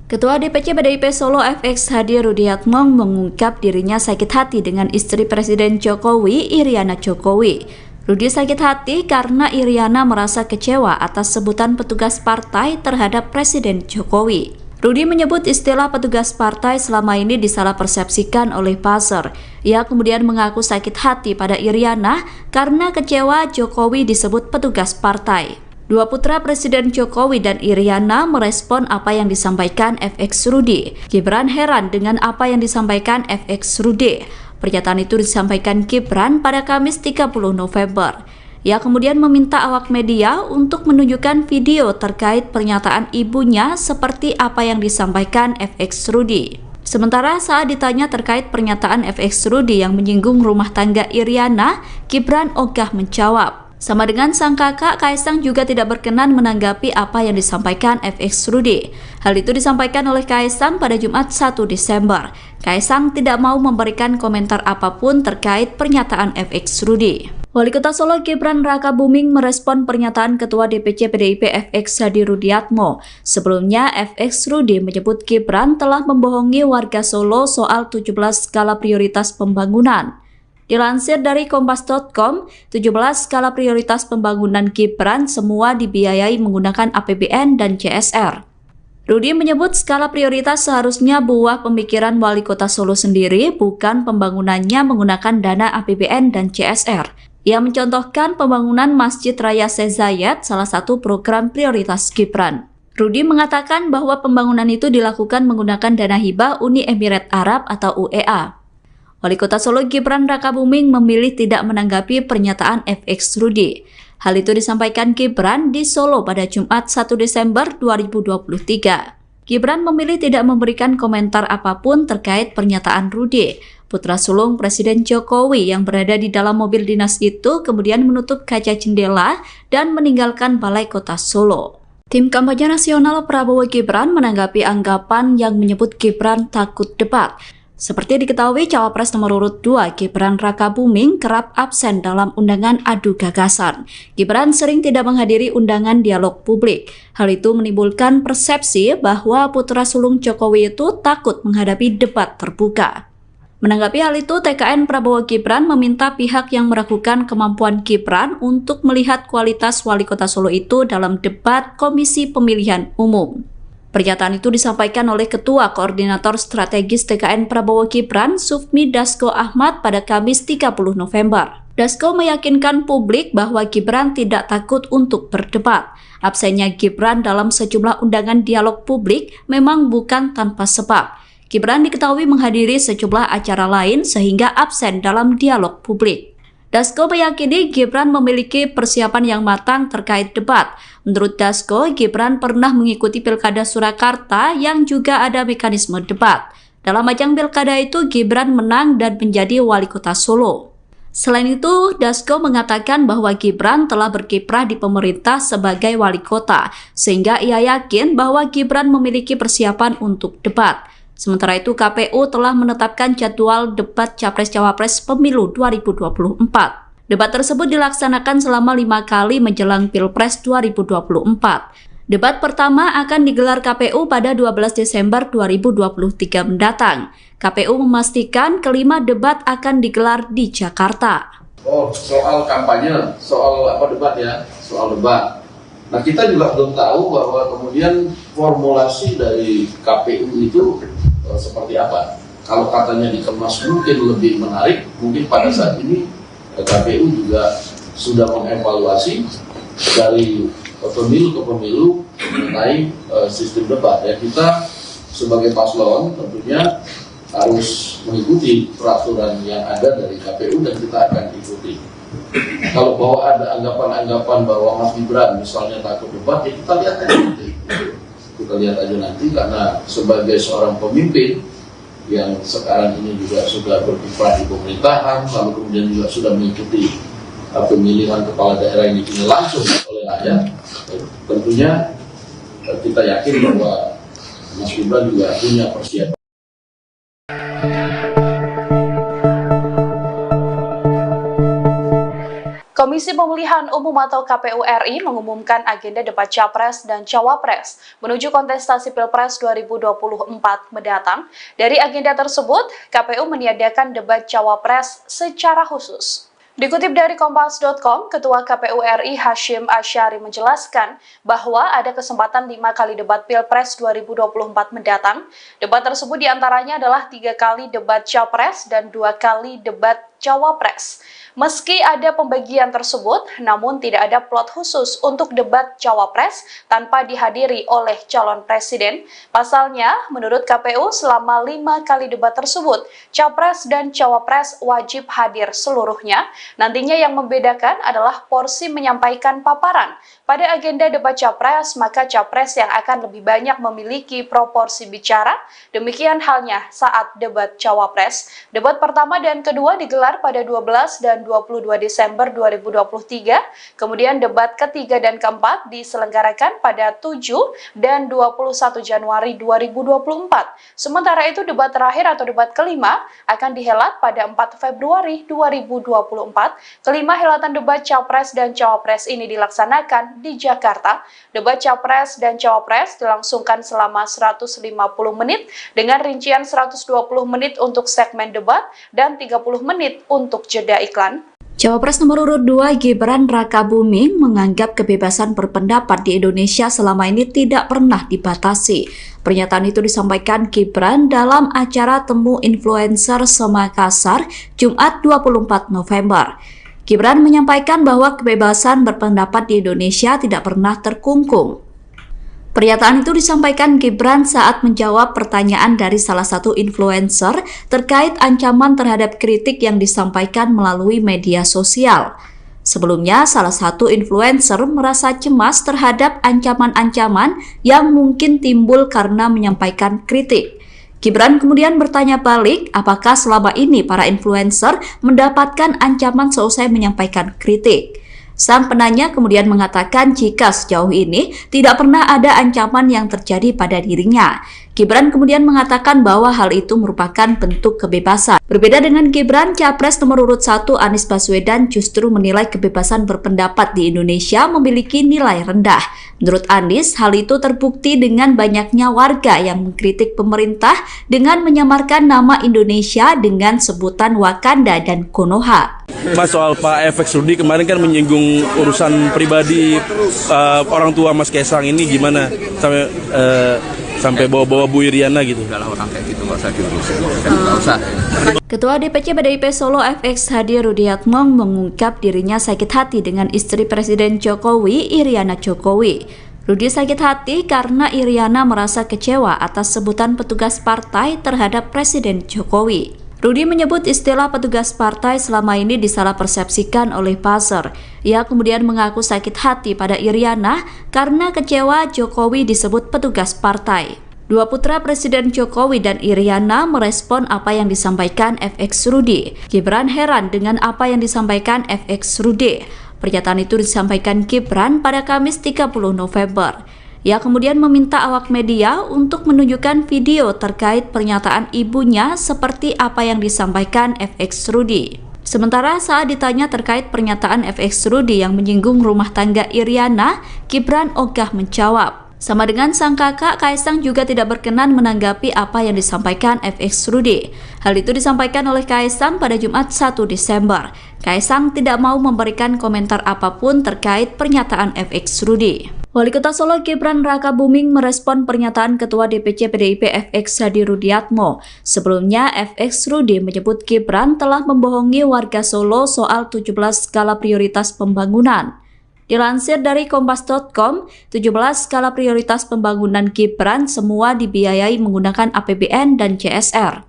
Ketua DPC PDIP Solo FX Hadi Rudiatmo mengungkap dirinya sakit hati dengan istri Presiden Jokowi, Iriana Jokowi. Rudi sakit hati karena Iriana merasa kecewa atas sebutan petugas partai terhadap Presiden Jokowi. Rudi menyebut istilah petugas partai selama ini disalahpersepsikan oleh buzzer. Ia kemudian mengaku sakit hati pada Iriana karena kecewa Jokowi disebut petugas partai. Dua putra Presiden Jokowi dan Iriana merespon apa yang disampaikan FX Rudy. Gibran heran dengan apa yang disampaikan FX Rudy. Pernyataan itu disampaikan Gibran pada Kamis 30 November. Ia kemudian meminta awak media untuk menunjukkan video terkait pernyataan ibunya seperti apa yang disampaikan FX Rudy. Sementara saat ditanya terkait pernyataan FX Rudy yang menyinggung rumah tangga Iriana, Gibran ogah menjawab. Sama dengan sang kakak, Kaisang juga tidak berkenan menanggapi apa yang disampaikan FX Rudy. Hal itu disampaikan oleh Kaisang pada Jumat 1 Desember. Kaisang tidak mau memberikan komentar apapun terkait pernyataan FX Rudy. Wali Kota Solo Gibran Rakabuming merespon pernyataan Ketua DPC PDIP FX Hadi Rudiatmo. Sebelumnya, FX Rudy menyebut Gibran telah membohongi warga Solo soal 17 skala prioritas pembangunan. Dilansir dari Kompas.com, 17 skala prioritas pembangunan Gibran semua dibiayai menggunakan APBN dan CSR. Rudy menyebut skala prioritas seharusnya buah pemikiran Wali Kota Solo sendiri, bukan pembangunannya menggunakan dana APBN dan CSR. Ia mencontohkan pembangunan Masjid Raya Syekh Zayed, salah satu program prioritas Gibran. Rudy mengatakan bahwa pembangunan itu dilakukan menggunakan dana hibah Uni Emirat Arab atau UEA. Wali Kota Solo Gibran Rakabuming memilih tidak menanggapi pernyataan FX Rudy. Hal itu disampaikan Gibran di Solo pada Jumat 1 Desember 2023. Gibran memilih tidak memberikan komentar apapun terkait pernyataan Rudy. Putra sulung Presiden Jokowi yang berada di dalam mobil dinas itu kemudian menutup kaca jendela dan meninggalkan Balai Kota Solo. Tim kampanye nasional Prabowo Gibran menanggapi anggapan yang menyebut Gibran takut debat. Seperti diketahui, cawapres nomor urut 2 Gibran Rakabuming kerap absen dalam undangan adu gagasan. Gibran sering tidak menghadiri undangan dialog publik. Hal itu menimbulkan persepsi bahwa putra sulung Jokowi itu takut menghadapi debat terbuka. Menanggapi hal itu, TKN Prabowo Gibran meminta pihak yang meragukan kemampuan Gibran untuk melihat kualitas wali kota Solo itu dalam debat Komisi Pemilihan Umum. Pernyataan itu disampaikan oleh Ketua Koordinator Strategis TKN Prabowo Gibran, Sufmi Dasko Ahmad pada Kamis 30 November. Dasko meyakinkan publik bahwa Gibran tidak takut untuk berdebat. Absennya Gibran dalam sejumlah undangan dialog publik memang bukan tanpa sebab. Gibran diketahui menghadiri sejumlah acara lain sehingga absen dalam dialog publik. Dasko meyakini Gibran memiliki persiapan yang matang terkait debat. Menurut Dasko, Gibran pernah mengikuti Pilkada Surakarta yang juga ada mekanisme debat. Dalam ajang Pilkada itu, Gibran menang dan menjadi wali kota Solo. Selain itu, Dasko mengatakan bahwa Gibran telah berkiprah di pemerintah sebagai wali kota, sehingga ia yakin bahwa Gibran memiliki persiapan untuk debat. Sementara itu, KPU telah menetapkan jadwal debat Capres-Cawapres Pemilu 2024. Debat tersebut dilaksanakan selama 5 kali menjelang Pilpres 2024. Debat pertama akan digelar KPU pada 12 Desember 2023 mendatang. KPU memastikan kelima debat akan digelar di Jakarta. Oh, soal kampanye, soal debat ya, soal debat. Nah, kita juga belum tahu bahwa kemudian formulasi dari KPU itu seperti apa. Kalau katanya dikemas mungkin lebih menarik, mungkin pada saat ini KPU juga sudah mengevaluasi dari pemilu ke pemilu mengenai sistem debat. Ya, kita sebagai paslon tentunya harus mengikuti peraturan yang ada dari KPU dan kita akan ikuti. Kalau bahwa ada anggapan-anggapan bahwa Mas Gibran misalnya takut debat, ya kita lihat aja nanti. Kita lihat aja nanti, karena sebagai seorang pemimpin yang sekarang ini juga sudah berkiprah di pemerintahan, lalu kemudian juga sudah mengikuti pemilihan kepala daerah yang dipilih langsung oleh rakyat, tentunya kita yakin bahwa Mas Gibran juga punya persiapan. Komisi Pemilihan Umum atau KPU RI mengumumkan agenda debat Capres dan Cawapres menuju kontestasi Pilpres 2024 mendatang. Dari agenda tersebut, KPU meniadakan debat Cawapres secara khusus. Dikutip dari Kompas.com, Ketua KPU RI Hashim Asyari menjelaskan bahwa ada kesempatan 5 kali debat Pilpres 2024 mendatang. Debat tersebut diantaranya adalah 3 kali debat Capres dan 2 kali debat Cawapres. Meski ada pembagian tersebut, namun tidak ada plot khusus untuk debat Cawapres tanpa dihadiri oleh calon presiden. Pasalnya, menurut KPU selama 5 kali debat tersebut, Capres dan Cawapres wajib hadir seluruhnya. Nantinya yang membedakan adalah porsi menyampaikan paparan. Pada agenda debat Capres, maka Capres yang akan lebih banyak memiliki proporsi bicara. Demikian halnya saat debat Cawapres. Debat pertama dan kedua digelar pada 12 dan 22 Desember 2023. Kemudian debat ketiga dan keempat diselenggarakan pada 7 dan 21 Januari 2024. Sementara itu debat terakhir atau debat kelima akan dihelat pada 4 Februari 2024. Kelima helatan debat Capres dan Cawapres ini dilaksanakan di Jakarta. Debat Capres dan Cawapres dilangsungkan selama 150 menit dengan rincian 120 menit untuk segmen debat dan 30 menit untuk jeda iklan. Cawapres nomor urut 2 Gibran Rakabuming menganggap kebebasan berpendapat di Indonesia selama ini tidak pernah dibatasi. Pernyataan itu disampaikan Gibran dalam acara Temu Influencer Semakassar, Jumat 24 November. Gibran menyampaikan bahwa kebebasan berpendapat di Indonesia tidak pernah terkungkung. Pernyataan itu disampaikan Gibran saat menjawab pertanyaan dari salah satu influencer terkait ancaman terhadap kritik yang disampaikan melalui media sosial. Sebelumnya, salah satu influencer merasa cemas terhadap ancaman-ancaman yang mungkin timbul karena menyampaikan kritik. Gibran kemudian bertanya balik, apakah selama ini para influencer mendapatkan ancaman seusai menyampaikan kritik. Sang penanya kemudian mengatakan jika sejauh ini tidak pernah ada ancaman yang terjadi pada dirinya. Gibran kemudian mengatakan bahwa hal itu merupakan bentuk kebebasan. Berbeda dengan Gibran, Capres nomor urut 1 Anies Baswedan justru menilai kebebasan berpendapat di Indonesia memiliki nilai rendah. Menurut Anies, hal itu terbukti dengan banyaknya warga yang mengkritik pemerintah dengan menyamarkan nama Indonesia dengan sebutan Wakanda dan Konoha. Mas, soal Pak FX Rudy kemarin kan menyinggung urusan pribadi orang tua Mas Kaisang ini gimana sampai bawa-bawa Bu Iriana gitu. Kalau orang kayak gitu nggak usah diurusin, nggak usah. Ketua DPC PDIP Solo FX Hadi Rudiatmo mengungkap dirinya sakit hati dengan istri Presiden Jokowi, Iriana Jokowi. Rudi sakit hati karena Iriana merasa kecewa atas sebutan petugas partai terhadap Presiden Jokowi. Rudi menyebut istilah petugas partai selama ini disalahpersepsikan oleh buzzer. Ia kemudian mengaku sakit hati pada Iriana karena kecewa Jokowi disebut petugas partai. Dua putra Presiden Jokowi dan Iriana merespon apa yang disampaikan FX Rudy. Gibran heran dengan apa yang disampaikan FX Rudy. Pernyataan itu disampaikan Gibran pada Kamis 30 November. Ia kemudian meminta awak media untuk menunjukkan video terkait pernyataan ibunya seperti apa yang disampaikan FX Rudy. Sementara saat ditanya terkait pernyataan FX Rudy yang menyinggung rumah tangga Iriana, Gibran ogah menjawab. Sama dengan sang kakak, Kaisang juga tidak berkenan menanggapi apa yang disampaikan FX Rudy. Hal itu disampaikan oleh Kaisang pada Jumat 1 Desember. Kaisang tidak mau memberikan komentar apapun terkait pernyataan FX Rudy. Wali Kota Solo Gibran Rakabuming merespon pernyataan Ketua DPC PDIP FX Hadi Rudiatmo. Sebelumnya, FX Rudy menyebut Gibran telah membohongi warga Solo soal 17 skala prioritas pembangunan. Dilansir dari Kompas.com, 17 skala prioritas pembangunan Gibran semua dibiayai menggunakan APBN dan CSR.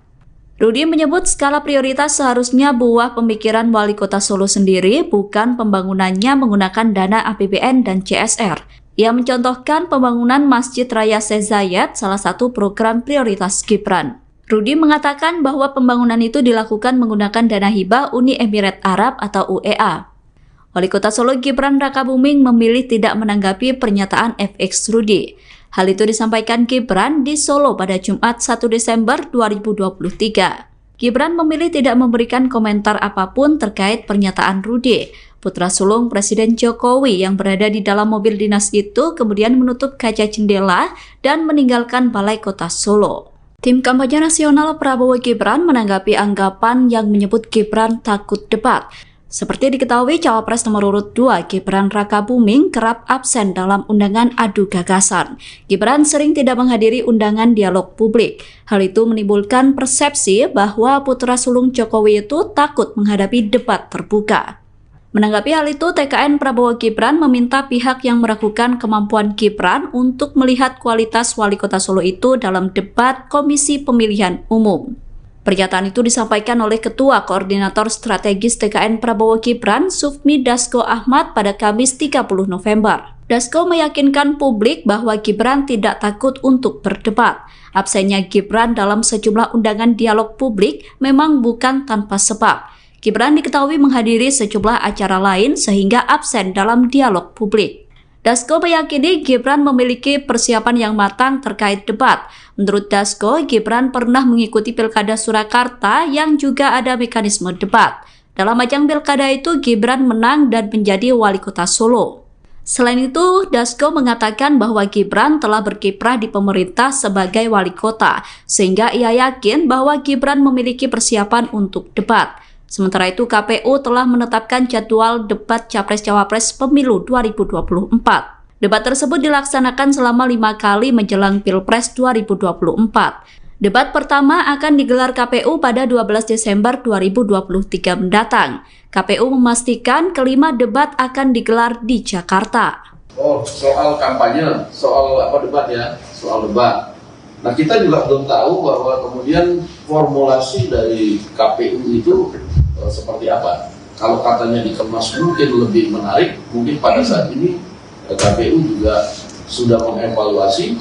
Rudy menyebut skala prioritas seharusnya buah pemikiran Wali Kota Solo sendiri, bukan pembangunannya menggunakan dana APBN dan CSR. Ia mencontohkan pembangunan Masjid Raya Syekh Zayed, salah satu program prioritas Gibran. Rudy mengatakan bahwa pembangunan itu dilakukan menggunakan dana hibah Uni Emirat Arab atau UEA. Wali Kota Solo Gibran Rakabuming memilih tidak menanggapi pernyataan FX Rudy. Hal itu disampaikan Gibran di Solo pada Jumat 1 Desember 2023. Gibran memilih tidak memberikan komentar apapun terkait pernyataan Rudy. Putra sulung Presiden Jokowi yang berada di dalam mobil dinas itu kemudian menutup kaca jendela dan meninggalkan Balai Kota Solo. Tim kampanye nasional Prabowo Gibran menanggapi anggapan yang menyebut Gibran takut debat. Seperti diketahui, Cawapres nomor urut 2 Gibran Rakabuming kerap absen dalam undangan adu gagasan. Gibran sering tidak menghadiri undangan dialog publik. Hal itu menimbulkan persepsi bahwa putra sulung Jokowi itu takut menghadapi debat terbuka. Menanggapi hal itu, TKN Prabowo Gibran meminta pihak yang meragukan kemampuan Gibran untuk melihat kualitas Wali Kota Solo itu dalam debat Komisi Pemilihan Umum. Pernyataan itu disampaikan oleh Ketua Koordinator Strategis TKN Prabowo Gibran, Sufmi Dasko Ahmad pada Kamis 30 November. Dasko meyakinkan publik bahwa Gibran tidak takut untuk berdebat. Absennya Gibran dalam sejumlah undangan dialog publik memang bukan tanpa sebab. Gibran diketahui menghadiri sejumlah acara lain sehingga absen dalam dialog publik. Dasko meyakini Gibran memiliki persiapan yang matang terkait debat. Menurut Dasko, Gibran pernah mengikuti Pilkada Surakarta yang juga ada mekanisme debat. Dalam ajang Pilkada itu, Gibran menang dan menjadi Wali Kota Solo. Selain itu, Dasko mengatakan bahwa Gibran telah berkiprah di pemerintah sebagai Wali Kota, sehingga ia yakin bahwa Gibran memiliki persiapan untuk debat. Sementara itu, KPU telah menetapkan jadwal debat Capres-Cawapres Pemilu 2024. Debat tersebut dilaksanakan selama 5 kali menjelang Pilpres 2024. Debat pertama akan digelar KPU pada 12 Desember 2023 mendatang. KPU memastikan kelima debat akan digelar di Jakarta. Oh, soal kampanye, soal debat ya, soal debat. Nah, kita juga belum tahu bahwa kemudian formulasi dari KPU itu seperti apa. Kalau katanya dikemas mungkin lebih menarik, mungkin pada saat ini KPU juga sudah mengevaluasi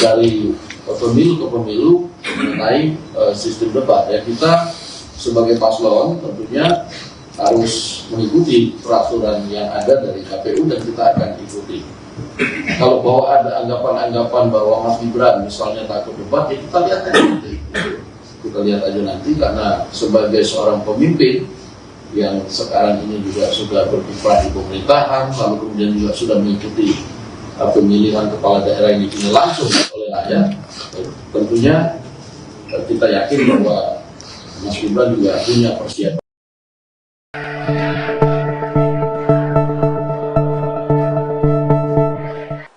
dari pemilu ke pemilu mengenai sistem debat. Ya, kita sebagai paslon tentunya harus mengikuti peraturan yang ada dari KPU dan kita akan ikuti. Kalau bahwa ada anggapan-anggapan bahwa Mas Gibran misalnya takut debat, ya kita lihat aja nanti. Kita lihat aja nanti, karena sebagai seorang pemimpin yang sekarang ini juga sudah berkiprah di pemerintahan, lalu kemudian juga sudah mengikuti pemilihan kepala daerah yang dipilih langsung oleh rakyat, tentunya kita yakin bahwa Mas Gibran juga punya persiapan.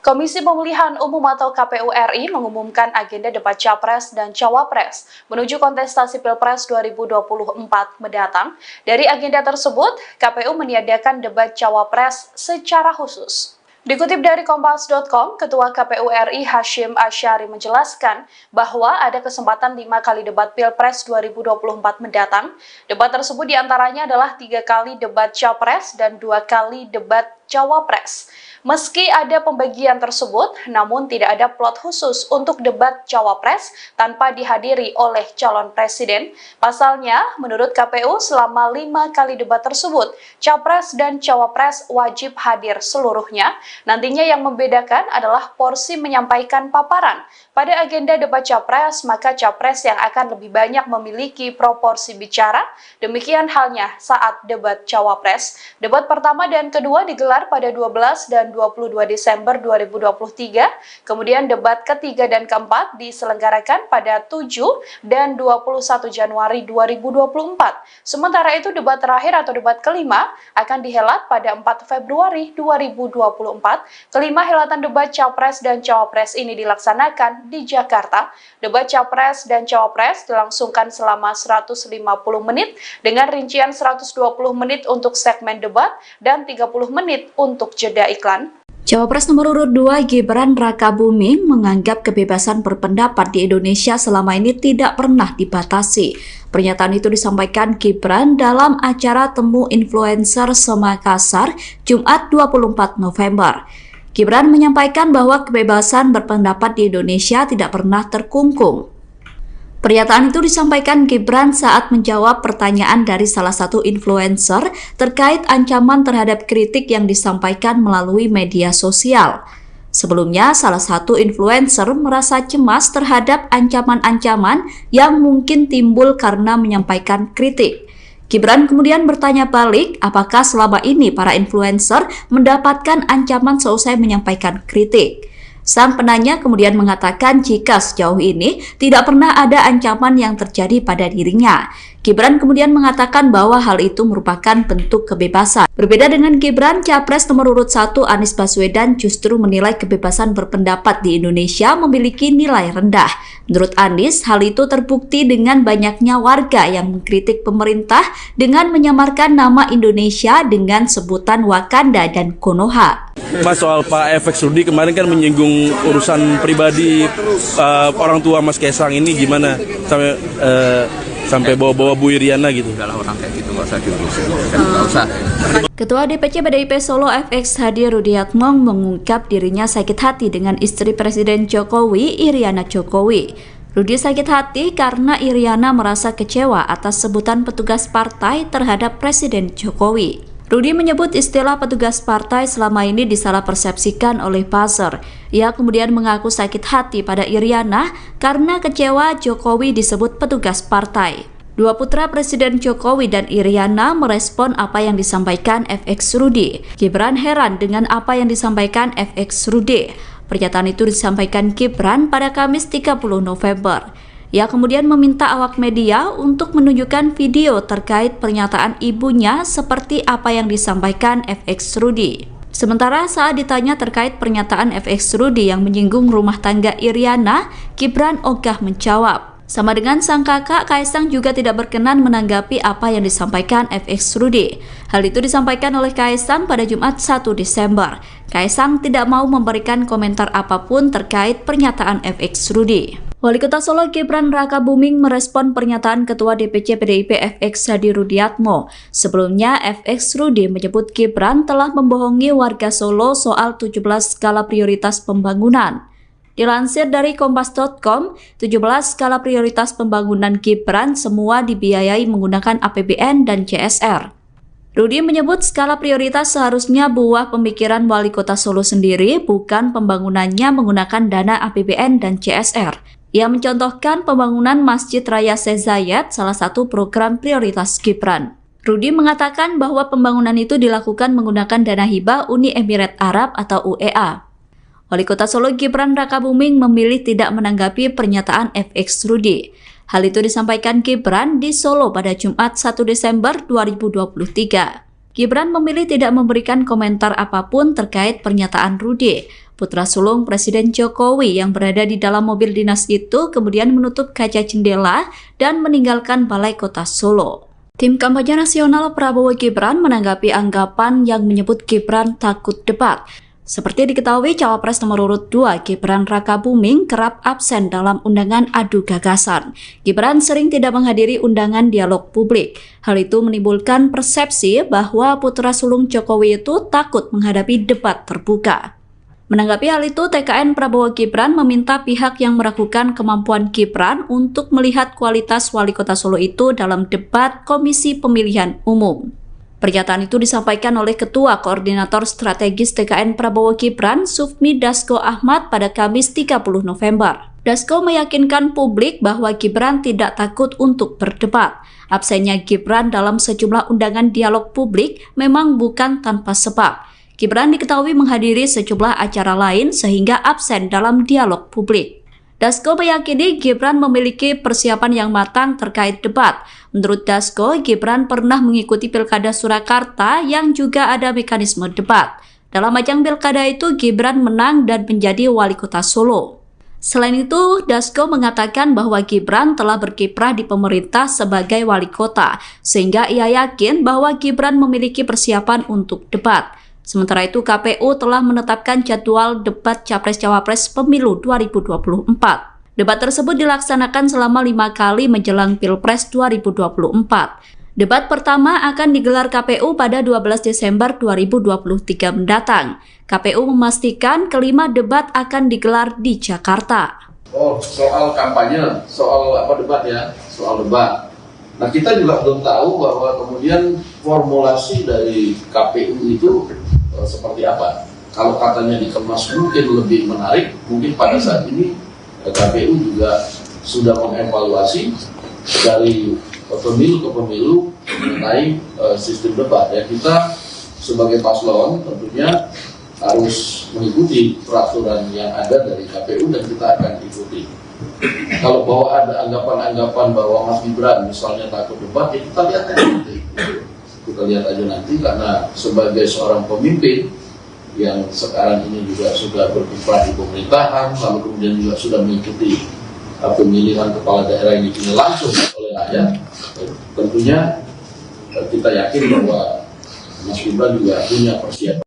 Komisi Pemilihan Umum atau KPU RI mengumumkan agenda debat Capres dan Cawapres menuju kontestasi Pilpres 2024 mendatang. Dari agenda tersebut, KPU meniadakan debat Cawapres secara khusus. Dikutip dari Kompas.com, Ketua KPU RI Hashim Asyari menjelaskan bahwa ada kesempatan 5 kali debat Pilpres 2024 mendatang. Debat tersebut diantaranya adalah 3 kali debat Capres dan 2 kali debat Cawapres. Meski ada pembagian tersebut, namun tidak ada plot khusus untuk debat Cawapres tanpa dihadiri oleh calon presiden. Pasalnya, menurut KPU selama 5 kali debat tersebut, Capres dan Cawapres wajib hadir seluruhnya. Nantinya yang membedakan adalah porsi menyampaikan paparan. Pada agenda debat Capres, maka Capres yang akan lebih banyak memiliki proporsi bicara. Demikian halnya saat debat Cawapres. Debat pertama dan kedua digelar pada 12 dan 22 Desember 2023. Kemudian debat ketiga dan keempat diselenggarakan pada 7 dan 21 Januari 2024. Sementara itu debat terakhir atau debat kelima akan dihelat pada 4 Februari 2024. Kelima helatan debat Capres dan Cawapres ini dilaksanakan di Jakarta. Debat Capres dan Cawapres dilangsungkan selama 150 menit dengan rincian 120 menit untuk segmen debat dan 30 menit untuk jeda iklan. Cawapres nomor urut 2 Gibran Rakabuming menganggap kebebasan berpendapat di Indonesia selama ini tidak pernah dibatasi. Pernyataan itu disampaikan Gibran dalam acara Temu Influencer Semakassar, Jumat 24 November. Gibran menyampaikan bahwa kebebasan berpendapat di Indonesia tidak pernah terkungkung. Pernyataan itu disampaikan Gibran saat menjawab pertanyaan dari salah satu influencer terkait ancaman terhadap kritik yang disampaikan melalui media sosial. Sebelumnya, salah satu influencer merasa cemas terhadap ancaman-ancaman yang mungkin timbul karena menyampaikan kritik. Gibran kemudian bertanya balik, apakah selama ini para influencer mendapatkan ancaman seusai menyampaikan kritik. Sang penanya kemudian mengatakan jika sejauh ini tidak pernah ada ancaman yang terjadi pada dirinya. Gibran kemudian mengatakan bahwa hal itu merupakan bentuk kebebasan. Berbeda dengan Gibran, Capres nomor urut 1 Anies Baswedan justru menilai kebebasan berpendapat di Indonesia memiliki nilai rendah. Menurut Anies, hal itu terbukti dengan banyaknya warga yang mengkritik pemerintah dengan menyamarkan nama Indonesia dengan sebutan Wakanda dan Konoha. Mas, soal Pak FX Rudi kemarin kan menyinggung urusan pribadi orang tua Mas Kaisang ini gimana sampai bawa-bawa Bu Iriana gitu. Udahlah, orang kayak gitu nggak usah diurusin, nggak usah. Ketua DPC PDIP Solo FX Hadi Rudiatmo mengungkap dirinya sakit hati dengan istri Presiden Jokowi, Iriana Jokowi. Rudi sakit hati karena Iriana merasa kecewa atas sebutan petugas partai terhadap Presiden Jokowi. Rudi menyebut istilah petugas partai selama ini disalahpersepsikan oleh buzzer. Ia kemudian mengaku sakit hati pada Iriana karena kecewa Jokowi disebut petugas partai. Dua putra Presiden Jokowi dan Iriana merespon apa yang disampaikan FX Rudi. Gibran heran dengan apa yang disampaikan FX Rudi. Pernyataan itu disampaikan Gibran pada Kamis 30 November. Ia kemudian meminta awak media untuk menunjukkan video terkait pernyataan ibunya seperti apa yang disampaikan FX Rudi. Sementara saat ditanya terkait pernyataan FX Rudi yang menyinggung rumah tangga Iriana, Gibran ogah menjawab. Sama dengan sang kakak, Kaisang juga tidak berkenan menanggapi apa yang disampaikan FX Rudi. Hal itu disampaikan oleh Kaisang pada Jumat 1 Desember. Kaisang tidak mau memberikan komentar apapun terkait pernyataan FX Rudi. Wali Kota Solo Gibran Rakabuming merespon pernyataan Ketua DPC PDIP FX Hadi Rudiatmo. Sebelumnya, FX Rudi menyebut Gibran telah membohongi warga Solo soal 17 skala prioritas pembangunan. Dilansir dari Kompas.com, 17 skala prioritas pembangunan Gibran semua dibiayai menggunakan APBN dan CSR. Rudi menyebut skala prioritas seharusnya buah pemikiran Wali Kota Solo sendiri, bukan pembangunannya menggunakan dana APBN dan CSR. Ia mencontohkan pembangunan Masjid Raya Syekh Zayed, salah satu program prioritas Gibran. Rudi mengatakan bahwa pembangunan itu dilakukan menggunakan dana hibah Uni Emirat Arab atau UEA. Wali Kota Solo Gibran Rakabuming memilih tidak menanggapi pernyataan FX Rudi. Hal itu disampaikan Gibran di Solo pada Jumat 1 Desember 2023. Gibran memilih tidak memberikan komentar apapun terkait pernyataan Rudi. Putra sulung Presiden Jokowi yang berada di dalam mobil dinas itu kemudian menutup kaca jendela dan meninggalkan Balai Kota Solo. Tim kampanye nasional Prabowo Gibran menanggapi anggapan yang menyebut Gibran takut debat. Seperti diketahui, Cawapres nomor urut 2 Gibran Rakabuming kerap absen dalam undangan adu gagasan. Gibran sering tidak menghadiri undangan dialog publik. Hal itu menimbulkan persepsi bahwa putra sulung Jokowi itu takut menghadapi debat terbuka. Menanggapi hal itu, TKN Prabowo Gibran meminta pihak yang meragukan kemampuan Gibran untuk melihat kualitas Wali Kota Solo itu dalam debat Komisi Pemilihan Umum. Pernyataan itu disampaikan oleh Ketua Koordinator Strategis TKN Prabowo Gibran, Sufmi Dasko Ahmad pada Kamis 30 November. Dasko meyakinkan publik bahwa Gibran tidak takut untuk berdebat. Absennya Gibran dalam sejumlah undangan dialog publik memang bukan tanpa sebab. Gibran diketahui menghadiri sejumlah acara lain sehingga absen dalam dialog publik. Dasko meyakini Gibran memiliki persiapan yang matang terkait debat. Menurut Dasko, Gibran pernah mengikuti Pilkada Surakarta yang juga ada mekanisme debat. Dalam ajang Pilkada itu, Gibran menang dan menjadi Wali Kota Solo. Selain itu, Dasko mengatakan bahwa Gibran telah berkiprah di pemerintah sebagai Wali Kota, sehingga ia yakin bahwa Gibran memiliki persiapan untuk debat. Sementara itu, KPU telah menetapkan jadwal debat Capres-Cawapres Pemilu 2024. Debat tersebut dilaksanakan selama 5 kali menjelang Pilpres 2024. Debat pertama akan digelar KPU pada 12 Desember 2023 mendatang. KPU memastikan kelima debat akan digelar di Jakarta. Oh, soal kampanye, soal debat ya, soal debat. Nah, kita juga belum tahu bahwa kemudian formulasi dari KPU itu seperti apa. Kalau katanya dikemas mungkin lebih menarik, mungkin pada saat ini KPU juga sudah mengevaluasi dari pemilu ke pemilu mengenai sistem debat. Ya, kita sebagai paslon tentunya harus mengikuti peraturan yang ada dari KPU dan kita akan ikuti. Kalau bahwa ada anggapan-anggapan bahwa Mas Gibran misalnya takut debat, ya kita lihat aja nanti. Kita lihat aja nanti, karena sebagai seorang pemimpin yang sekarang ini juga sudah berkiprah di pemerintahan, lalu kemudian juga sudah mengikuti pemilihan kepala daerah yang dipilih langsung oleh rakyat, tentunya kita yakin bahwa Mas Gibran juga punya persiapan.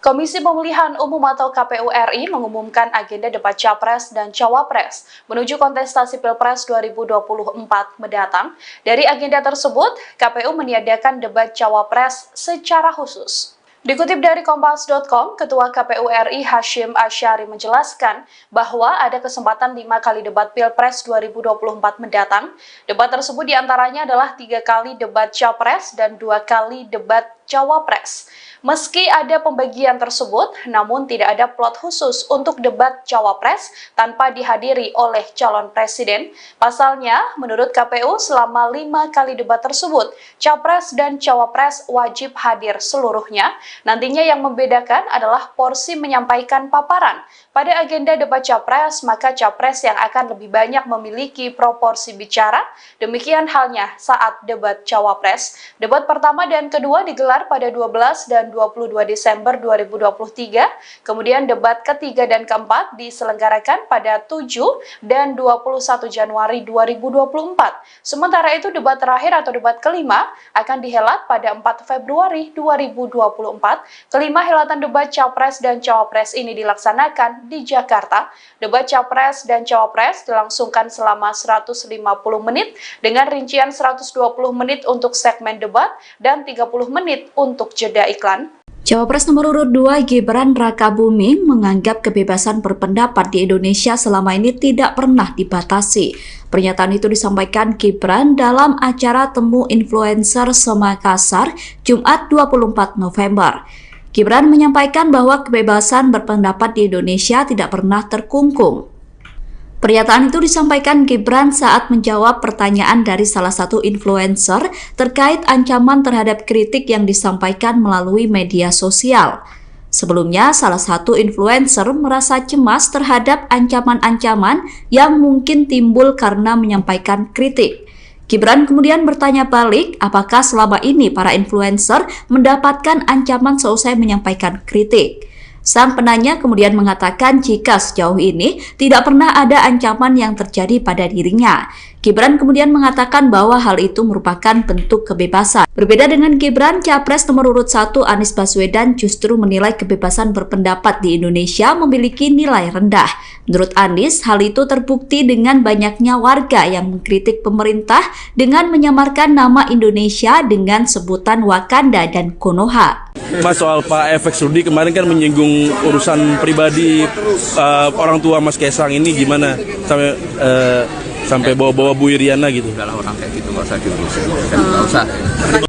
Komisi Pemilihan Umum atau KPU RI mengumumkan agenda debat Capres dan Cawapres menuju kontestasi Pilpres 2024 mendatang. Dari agenda tersebut, KPU meniadakan debat Cawapres secara khusus. Dikutip dari Kompas.com, Ketua KPU RI Hashim Asyari menjelaskan bahwa ada kesempatan 5 kali debat Pilpres 2024 mendatang. Debat tersebut diantaranya adalah 3 kali debat Capres dan 2 kali debat Cawapres. Meski ada pembagian tersebut, namun tidak ada plot khusus untuk debat Cawapres tanpa dihadiri oleh calon presiden. Pasalnya, menurut KPU selama 5 kali debat tersebut, Capres dan Cawapres wajib hadir seluruhnya. Nantinya yang membedakan adalah porsi menyampaikan paparan. Pada agenda debat Capres, maka Capres yang akan lebih banyak memiliki proporsi bicara. Demikian halnya saat debat Cawapres. Debat pertama dan kedua digelar pada 12 dan 22 Desember 2023. Kemudian debat ketiga dan keempat diselenggarakan pada 7 dan 21 Januari 2024. Sementara itu debat terakhir atau debat kelima akan dihelat pada 4 Februari 2024. Kelima helatan debat Capres dan Cawapres ini dilaksanakan di Jakarta. Debat Capres dan Cawapres dilangsungkan selama 150 menit dengan rincian 120 menit untuk segmen debat dan 30 menit untuk jeda iklan. Cawapres nomor urut 2 Gibran Rakabuming menganggap kebebasan berpendapat di Indonesia selama ini tidak pernah dibatasi. Pernyataan itu disampaikan Gibran dalam acara Temu Influencer Semakassar, Jumat 24 November. Gibran menyampaikan bahwa kebebasan berpendapat di Indonesia tidak pernah terkungkung. Pernyataan itu disampaikan Gibran saat menjawab pertanyaan dari salah satu influencer terkait ancaman terhadap kritik yang disampaikan melalui media sosial. Sebelumnya, salah satu influencer merasa cemas terhadap ancaman-ancaman yang mungkin timbul karena menyampaikan kritik. Gibran kemudian bertanya balik, apakah selama ini para influencer mendapatkan ancaman seusai menyampaikan kritik. Sang penanya kemudian mengatakan jika sejauh ini tidak pernah ada ancaman yang terjadi pada dirinya. Gibran kemudian mengatakan bahwa hal itu merupakan bentuk kebebasan. Berbeda dengan Gibran, Capres nomor urut 1 Anies Baswedan justru menilai kebebasan berpendapat di Indonesia memiliki nilai rendah. Menurut Anies, hal itu terbukti dengan banyaknya warga yang mengkritik pemerintah dengan menyamarkan nama Indonesia dengan sebutan Wakanda dan Konoha. Mas, soal Pak FX Rudy kemarin kan menyinggung urusan pribadi orang tua Mas Kaisang ini gimana sampai bawa-bawa Bu Iriana gitu. Kalau orang kayak gitu nggak usah diurusin, nggak usah.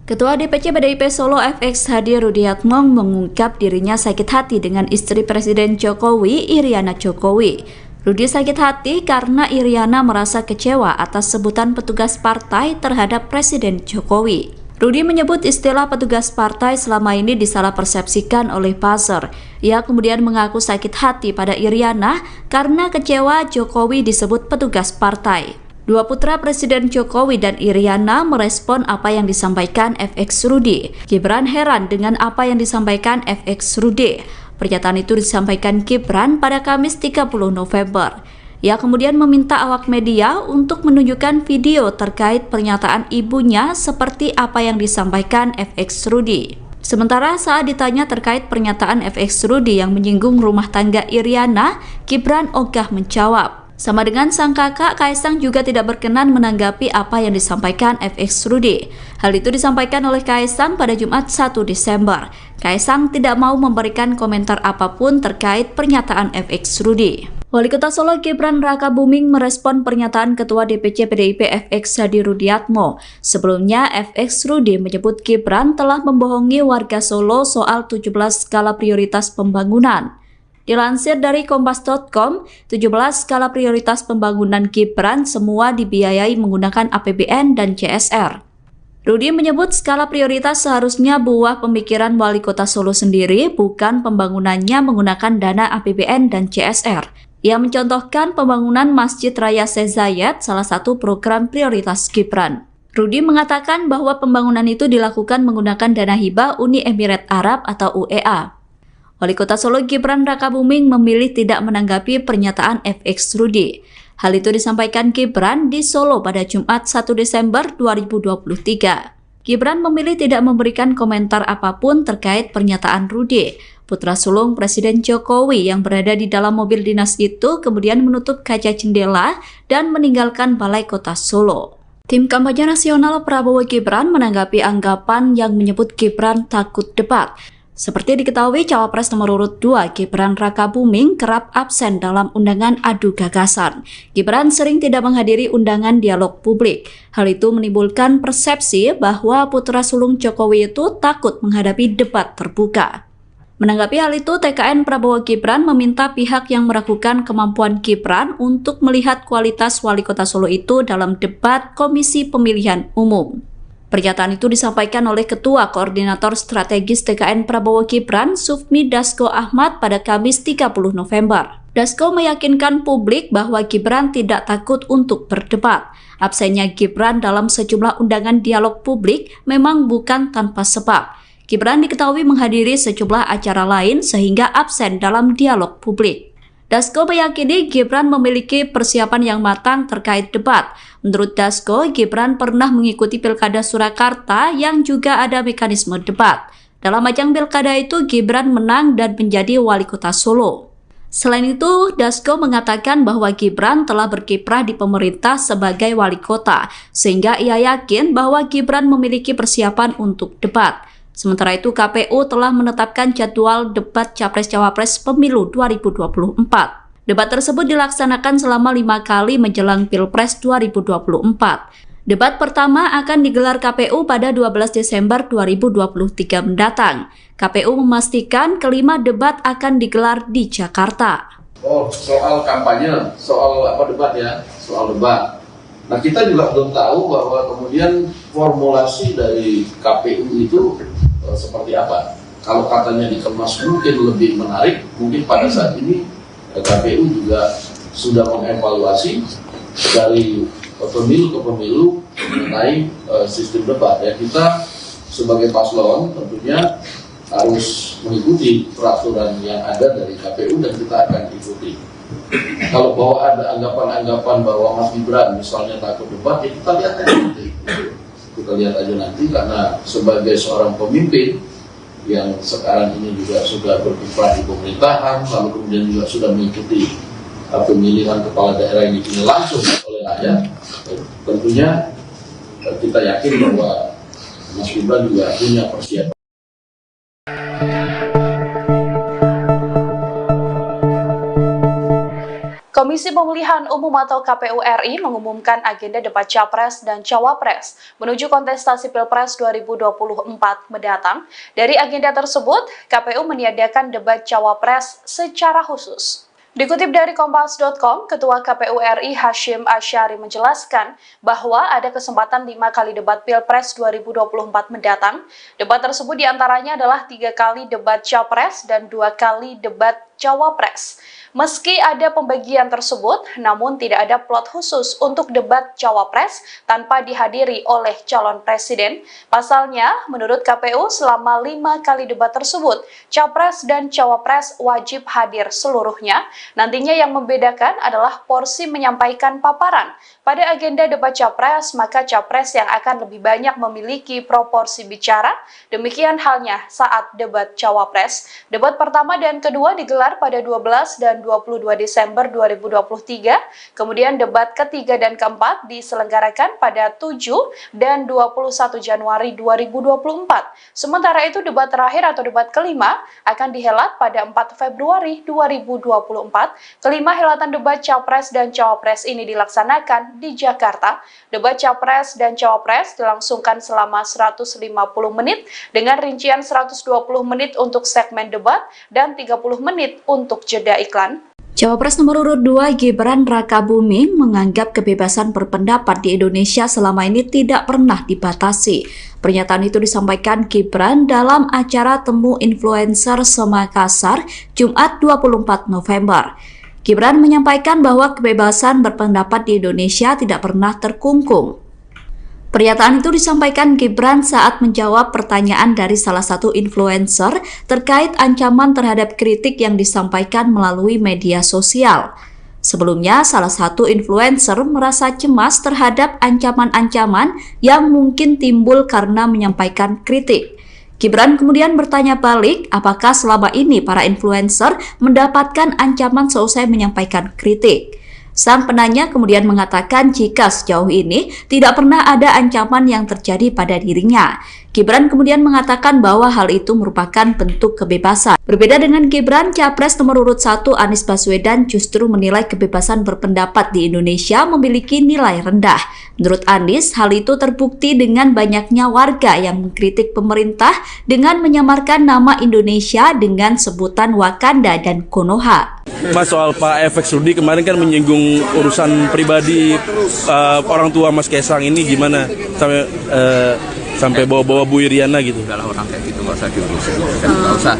Ketua DPC PDIP Solo FX Hadi Rudiatmo mengungkap dirinya sakit hati dengan istri Presiden Jokowi, Iriana Jokowi. Rudi sakit hati karena Iriana merasa kecewa atas sebutan petugas partai terhadap Presiden Jokowi. Rudi menyebut istilah petugas partai selama ini disalah persepsikan oleh buzzer. Ia kemudian mengaku sakit hati pada Iriana karena kecewa Jokowi disebut petugas partai. Dua putra Presiden Jokowi dan Iriana merespon apa yang disampaikan FX Rudy. Gibran heran dengan apa yang disampaikan FX Rudy. Pernyataan itu disampaikan Gibran pada Kamis 30 November. Ia kemudian meminta awak media untuk menunjukkan video terkait pernyataan ibunya seperti apa yang disampaikan FX Rudy. Sementara saat ditanya terkait pernyataan FX Rudy yang menyinggung rumah tangga Iriana, Gibran ogah menjawab. Sama dengan sang kakak, Kaisang juga tidak berkenan menanggapi apa yang disampaikan FX Rudy. Hal itu disampaikan oleh Kaisang pada Jumat 1 Desember. Kaisang tidak mau memberikan komentar apapun terkait pernyataan FX Rudy. Wali Kota Solo Gibran Rakabuming merespon pernyataan Ketua DPC PDIP FX Hadi Rudiatmo. Sebelumnya, FX Rudy menyebut Gibran telah membohongi warga Solo soal 17 skala prioritas pembangunan. Dilansir dari Kompas.com, 17 skala prioritas pembangunan Gibran semua dibiayai menggunakan APBN dan CSR. Rudy menyebut skala prioritas seharusnya buah pemikiran Wali Kota Solo sendiri, bukan pembangunannya menggunakan dana APBN dan CSR. Ia mencontohkan pembangunan Masjid Raya Syekh Zayed, salah satu program prioritas Gibran. Rudy mengatakan bahwa pembangunan itu dilakukan menggunakan dana hibah Uni Emirat Arab atau UEA. Wali Kota Solo Gibran Rakabuming memilih tidak menanggapi pernyataan FX Rudy. Hal itu disampaikan Gibran di Solo pada Jumat 1 Desember 2023. Gibran memilih tidak memberikan komentar apapun terkait pernyataan Rudy. Putra sulung Presiden Jokowi yang berada di dalam mobil dinas itu kemudian menutup kaca jendela dan meninggalkan Balai Kota Solo. Tim kampanye nasional Prabowo Gibran menanggapi anggapan yang menyebut Gibran takut debat. Seperti diketahui, Cawapres nomor urut 2 Gibran Rakabuming kerap absen dalam undangan adu gagasan. Gibran sering tidak menghadiri undangan dialog publik. Hal itu menimbulkan persepsi bahwa putra sulung Jokowi itu takut menghadapi debat terbuka. Menanggapi hal itu, TKN Prabowo Gibran meminta pihak yang meragukan kemampuan Gibran untuk melihat kualitas Wali Kota Solo itu dalam debat Komisi Pemilihan Umum. Pernyataan itu disampaikan oleh Ketua Koordinator Strategis TKN Prabowo Gibran, Sufmi Dasko Ahmad pada Kamis 30 November. Dasko meyakinkan publik bahwa Gibran tidak takut untuk berdebat. Absennya Gibran dalam sejumlah undangan dialog publik memang bukan tanpa sebab. Gibran diketahui menghadiri sejumlah acara lain sehingga absen dalam dialog publik. Dasko meyakini Gibran memiliki persiapan yang matang terkait debat. Menurut Dasko, Gibran pernah mengikuti Pilkada Surakarta yang juga ada mekanisme debat. Dalam ajang pilkada itu, Gibran menang dan menjadi Wali Kota Solo. Selain itu, Dasko mengatakan bahwa Gibran telah berkiprah di pemerintah sebagai wali kota, sehingga ia yakin bahwa Gibran memiliki persiapan untuk debat. Sementara itu, KPU telah menetapkan jadwal debat Capres-Cawapres Pemilu 2024. Debat tersebut dilaksanakan selama 5 kali menjelang Pilpres 2024. Debat pertama akan digelar KPU pada 12 Desember 2023 mendatang. KPU memastikan kelima debat akan digelar di Jakarta. Oh, soal kampanye, soal debat ya, soal debat. Nah, kita juga belum tahu bahwa kemudian formulasi dari KPU itu seperti apa. Kalau katanya dikemas mungkin lebih menarik, mungkin pada saat ini KPU juga sudah mengevaluasi dari pemilu ke pemilu mengenai sistem debat. Ya, kita sebagai paslon tentunya harus mengikuti peraturan yang ada dari KPU dan kita akan ikuti. Kalau bahwa ada anggapan-anggapan bahwa Mas Gibran misalnya takut debat, ya kita lihat aja nanti. Kita lihat aja nanti, karena sebagai seorang pemimpin yang sekarang ini juga sudah berkiprah di pemerintahan, lalu kemudian juga sudah mengikuti pemilihan kepala daerah yang dipilih langsung oleh rakyat, tentunya kita yakin bahwa Mas Gibran juga punya persiapan. Komisi Pemilihan Umum atau KPU RI mengumumkan agenda debat Capres dan Cawapres menuju kontestasi Pilpres 2024 mendatang. Dari agenda tersebut, KPU meniadakan debat Cawapres secara khusus. Dikutip dari Kompas.com, Ketua KPU RI Hashim Asyari menjelaskan bahwa ada kesempatan 5 kali debat Pilpres 2024 mendatang. Debat tersebut diantaranya adalah 3 kali debat Capres dan 2 kali debat Cawapres. Meski ada pembagian tersebut, namun tidak ada plot khusus untuk debat Cawapres tanpa dihadiri oleh calon presiden. Pasalnya, menurut KPU selama 5 kali debat tersebut, Capres dan Cawapres wajib hadir seluruhnya. Nantinya yang membedakan adalah porsi menyampaikan paparan. Pada agenda debat Capres, maka Capres yang akan lebih banyak memiliki proporsi bicara. Demikian halnya saat debat Cawapres. Debat pertama dan kedua digelar pada 12 dan 22 Desember 2023. Kemudian debat ketiga dan keempat diselenggarakan pada 7 dan 21 Januari 2024. Sementara itu debat terakhir atau debat kelima akan dihelat pada 4 Februari 2024. Kelima helatan debat Capres dan Cawapres ini dilaksanakan di Jakarta. Debat Capres dan Cawapres dilangsungkan selama 150 menit dengan rincian 120 menit untuk segmen debat dan 30 menit untuk jeda iklan. Cawapres nomor urut 2 Gibran Rakabuming menganggap kebebasan berpendapat di Indonesia selama ini tidak pernah dibatasi. Pernyataan itu disampaikan Gibran dalam acara Temu Influencer Semakassar, Jumat 24 November. Gibran menyampaikan bahwa kebebasan berpendapat di Indonesia tidak pernah terkungkung. Pernyataan itu disampaikan Gibran saat menjawab pertanyaan dari salah satu influencer terkait ancaman terhadap kritik yang disampaikan melalui media sosial. Sebelumnya, salah satu influencer merasa cemas terhadap ancaman-ancaman yang mungkin timbul karena menyampaikan kritik. Gibran kemudian bertanya balik, apakah selama ini para influencer mendapatkan ancaman seusai menyampaikan kritik. Sang penanya kemudian mengatakan jika sejauh ini tidak pernah ada ancaman yang terjadi pada dirinya. Gibran kemudian mengatakan bahwa hal itu merupakan bentuk kebebasan. Berbeda dengan Gibran, Capres nomor urut 1 Anies Baswedan justru menilai kebebasan berpendapat di Indonesia memiliki nilai rendah. Menurut Anies, hal itu terbukti dengan banyaknya warga yang mengkritik pemerintah dengan menyamarkan nama Indonesia dengan sebutan Wakanda dan Konoha. Mas, soal Pak FX Rudy kemarin kan menyinggung urusan pribadi orang tua Mas Kaisang ini gimana sampai bawa-bawa Bu Iriana gitu. Kalau orang kayak gitu nggak usah diurusin, nggak usah.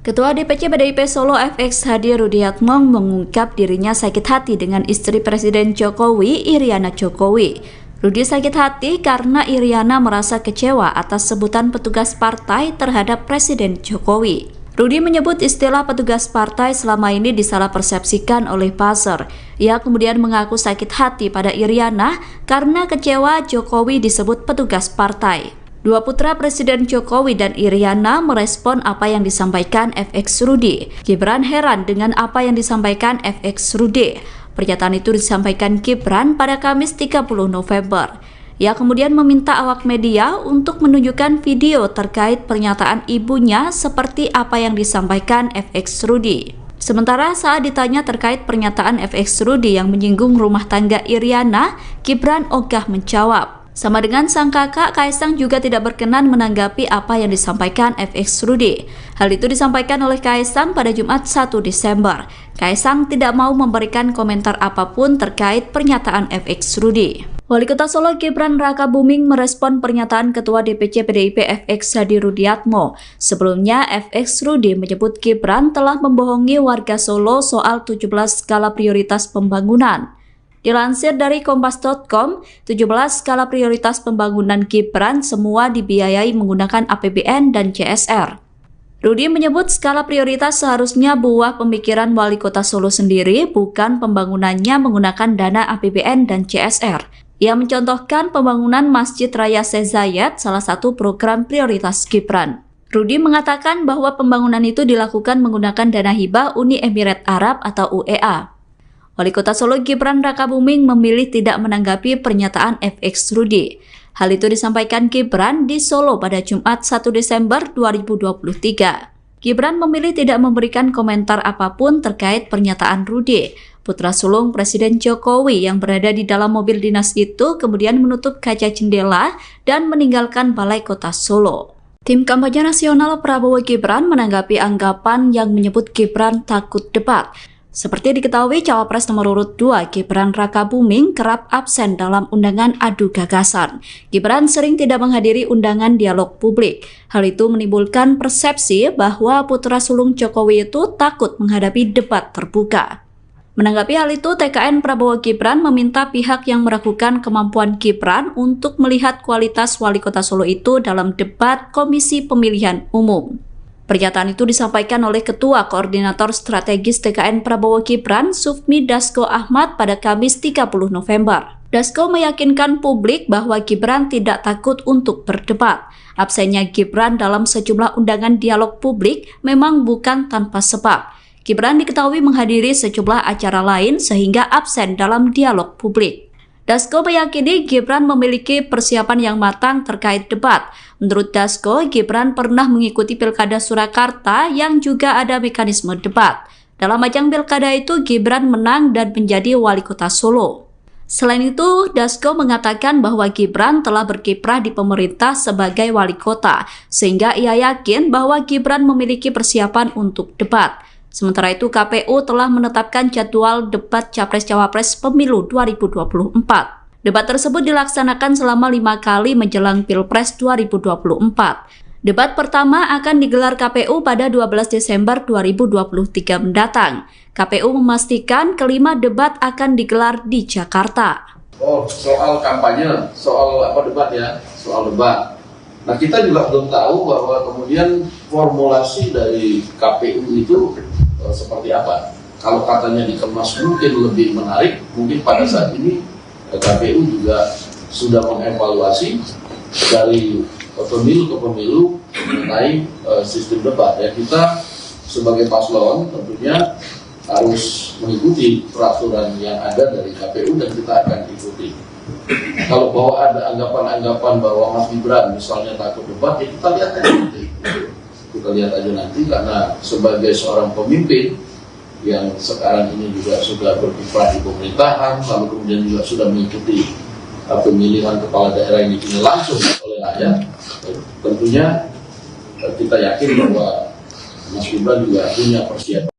Ketua DPC PDIP Solo FX Hadi Rudiatmo mengungkap dirinya sakit hati dengan istri Presiden Jokowi, Iriana Jokowi. Rudi sakit hati karena Iriana merasa kecewa atas sebutan petugas partai terhadap Presiden Jokowi. Rudi menyebut istilah petugas partai selama ini disalahpersepsikan oleh buzzer. Ia kemudian mengaku sakit hati pada Iriana karena kecewa Jokowi disebut petugas partai. Dua putra Presiden Jokowi dan Iriana merespon apa yang disampaikan FX Rudy. Gibran heran dengan apa yang disampaikan FX Rudy. Pernyataan itu disampaikan Gibran pada Kamis 30 November. Ia kemudian meminta awak media untuk menunjukkan video terkait pernyataan ibunya seperti apa yang disampaikan FX Rudy. Sementara saat ditanya terkait pernyataan FX Rudy yang menyinggung rumah tangga Iriana, Gibran ogah menjawab. Sama dengan sang kakak, Kaisang juga tidak berkenan menanggapi apa yang disampaikan FX Rudy. Hal itu disampaikan oleh Kaisang pada Jumat 1 Desember. Kaisang tidak mau memberikan komentar apapun terkait pernyataan FX Rudy. Wali Kota Solo Gibran Rakabuming merespon pernyataan Ketua DPC PDIP FX Hadi Rudiatmo. Sebelumnya, FX Rudy menyebut Gibran telah membohongi warga Solo soal 17 skala prioritas pembangunan. Dilansir dari kompas.com, 17 skala prioritas pembangunan Gibran semua dibiayai menggunakan APBN dan CSR. Rudy menyebut skala prioritas seharusnya buah pemikiran Wali Kota Solo sendiri, bukan pembangunannya menggunakan dana APBN dan CSR. Ia mencontohkan pembangunan Masjid Raya Syekh Zayed, salah satu program prioritas Gibran. Rudy mengatakan bahwa pembangunan itu dilakukan menggunakan dana hibah Uni Emirat Arab atau UEA. Wali Kota Solo Gibran Rakabuming memilih tidak menanggapi pernyataan FX Rudy. Hal itu disampaikan Gibran di Solo pada Jumat 1 Desember 2023. Gibran memilih tidak memberikan komentar apapun terkait pernyataan Rudy. Putra sulung Presiden Jokowi yang berada di dalam mobil dinas itu kemudian menutup kaca jendela dan meninggalkan Balai Kota Solo. Tim kampanye nasional Prabowo Gibran menanggapi anggapan yang menyebut Gibran takut debat. Seperti diketahui, Cawapres nomor urut 2 Gibran Rakabuming kerap absen dalam undangan adu gagasan. Gibran sering tidak menghadiri undangan dialog publik. Hal itu menimbulkan persepsi bahwa putra sulung Jokowi itu takut menghadapi debat terbuka. Menanggapi hal itu, TKN Prabowo Gibran meminta pihak yang meragukan kemampuan Gibran untuk melihat kualitas Wali Kota Solo itu dalam debat Komisi Pemilihan Umum. Pernyataan itu disampaikan oleh Ketua Koordinator Strategis TKN Prabowo Gibran, Sufmi Dasko Ahmad pada Kamis 30 November. Dasko meyakinkan publik bahwa Gibran tidak takut untuk berdebat. Absennya Gibran dalam sejumlah undangan dialog publik memang bukan tanpa sebab. Gibran diketahui menghadiri sejumlah acara lain sehingga absen dalam dialog publik. Dasko meyakini Gibran memiliki persiapan yang matang terkait debat. Menurut Dasko, Gibran pernah mengikuti Pilkada Surakarta yang juga ada mekanisme debat. Dalam ajang pilkada itu, Gibran menang dan menjadi Wali Kota Solo. Selain itu, Dasko mengatakan bahwa Gibran telah berkiprah di pemerintah sebagai wali kota, sehingga ia yakin bahwa Gibran memiliki persiapan untuk debat. Sementara itu, KPU telah menetapkan jadwal debat Capres-Cawapres Pemilu 2024. Debat tersebut dilaksanakan selama 5 kali menjelang Pilpres 2024. Debat pertama akan digelar KPU pada 12 Desember 2023 mendatang. KPU memastikan kelima debat akan digelar di Jakarta. Oh, soal kampanye, soal debat ya, soal debat. Nah, kita juga belum tahu bahwa kemudian formulasi dari KPU itu seperti apa. Kalau katanya dikemas mungkin lebih menarik, mungkin pada saat ini KPU juga sudah mengevaluasi dari pemilu ke pemilu mengenai sistem debat. Ya, kita sebagai paslon tentunya harus mengikuti peraturan yang ada dari KPU dan kita akan ikuti. Kalau bahwa ada anggapan-anggapan bahwa Mas Gibran misalnya takut debat, ya kita lihat aja nanti. Kita lihat aja nanti, karena sebagai seorang pemimpin yang sekarang ini juga sudah berkiprah di pemerintahan, lalu kemudian juga sudah mengikuti pemilihan kepala daerah yang dipilih langsung oleh rakyat, tentunya kita yakin bahwa Mas Gibran juga punya persiapan.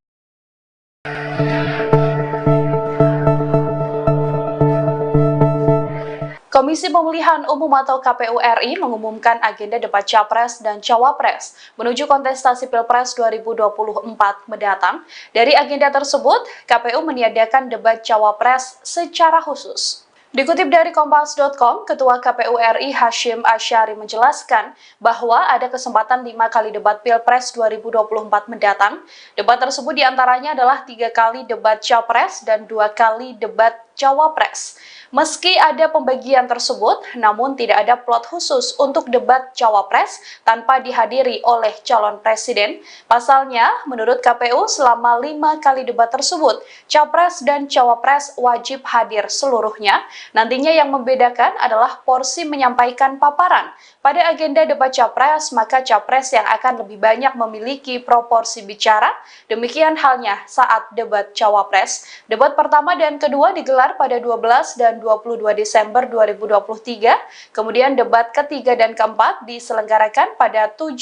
Komisi Pemilihan Umum atau KPU RI mengumumkan agenda debat Capres dan Cawapres menuju kontestasi Pilpres 2024 mendatang. Dari agenda tersebut, KPU meniadakan debat Cawapres secara khusus. Dikutip dari Kompas.com, Ketua KPU RI Hashim Asyari menjelaskan bahwa ada kesempatan 5 kali debat Pilpres 2024 mendatang. Debat tersebut diantaranya adalah 3 kali debat Capres dan 2 kali debat Cawapres. Meski ada pembagian tersebut, namun tidak ada plot khusus untuk debat Cawapres tanpa dihadiri oleh calon presiden. Pasalnya, menurut KPU selama 5 kali debat tersebut, Capres dan Cawapres wajib hadir seluruhnya. Nantinya yang membedakan adalah porsi menyampaikan paparan. Pada agenda debat Capres, maka Capres yang akan lebih banyak memiliki proporsi bicara. Demikian halnya saat debat Cawapres. Debat pertama dan kedua digelar pada 12 dan 22 Desember 2023. Kemudian debat ketiga dan keempat diselenggarakan pada 7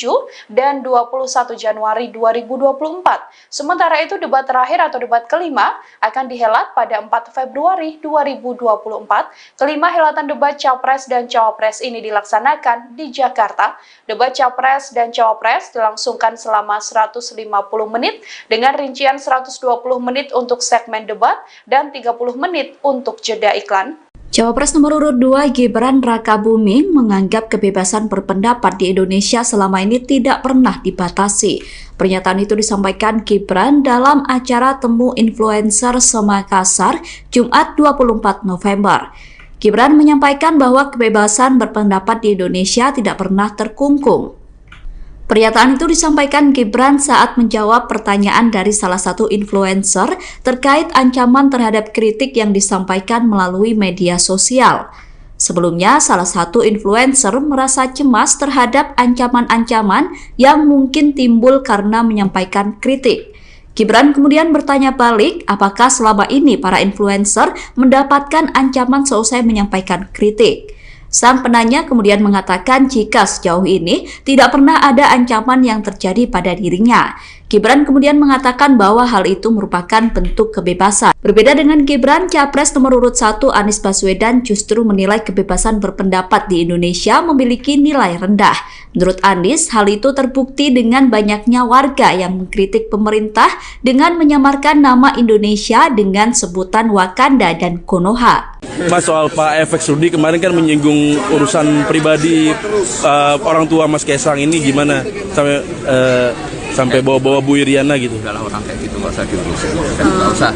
dan 21 Januari 2024. Sementara itu debat terakhir atau debat kelima akan dihelat pada 4 Februari 2024. Kelima helatan debat Capres dan Cawapres ini dilaksanakan di Jakarta. Debat Capres dan Cawapres dilangsungkan selama 150 menit dengan rincian 120 menit untuk segmen debat dan 30 menit untuk jeda iklan. Cawapres nomor urut 2 Gibran Rakabuming menganggap kebebasan berpendapat di Indonesia selama ini tidak pernah dibatasi. Pernyataan itu disampaikan Gibran dalam acara Temu Influencer Semakassar, Jumat 24 November. Gibran menyampaikan bahwa kebebasan berpendapat di Indonesia tidak pernah terkungkung. Pernyataan itu disampaikan Gibran saat menjawab pertanyaan dari salah satu influencer terkait ancaman terhadap kritik yang disampaikan melalui media sosial. Sebelumnya, salah satu influencer merasa cemas terhadap ancaman-ancaman yang mungkin timbul karena menyampaikan kritik. Gibran kemudian bertanya balik, apakah selama ini para influencer mendapatkan ancaman seusai menyampaikan kritik? Sang penanya kemudian mengatakan jika sejauh ini tidak pernah ada ancaman yang terjadi pada dirinya. Gibran kemudian mengatakan bahwa hal itu merupakan bentuk kebebasan. Berbeda dengan Gibran, Capres nomor urut 1 Anies Baswedan justru menilai kebebasan berpendapat di Indonesia memiliki nilai rendah. Menurut Anies, hal itu terbukti dengan banyaknya warga yang mengkritik pemerintah dengan menyamarkan nama Indonesia dengan sebutan Wakanda dan Konoha. Mas, soal Pak FX Rudy kemarin kan menyinggung urusan pribadi orang tua Mas Kaisang ini gimana sampai bawa-bawa Bu Iriana gitu. Kalau orang kayak gitu nggak usah diurusin, nggak usah.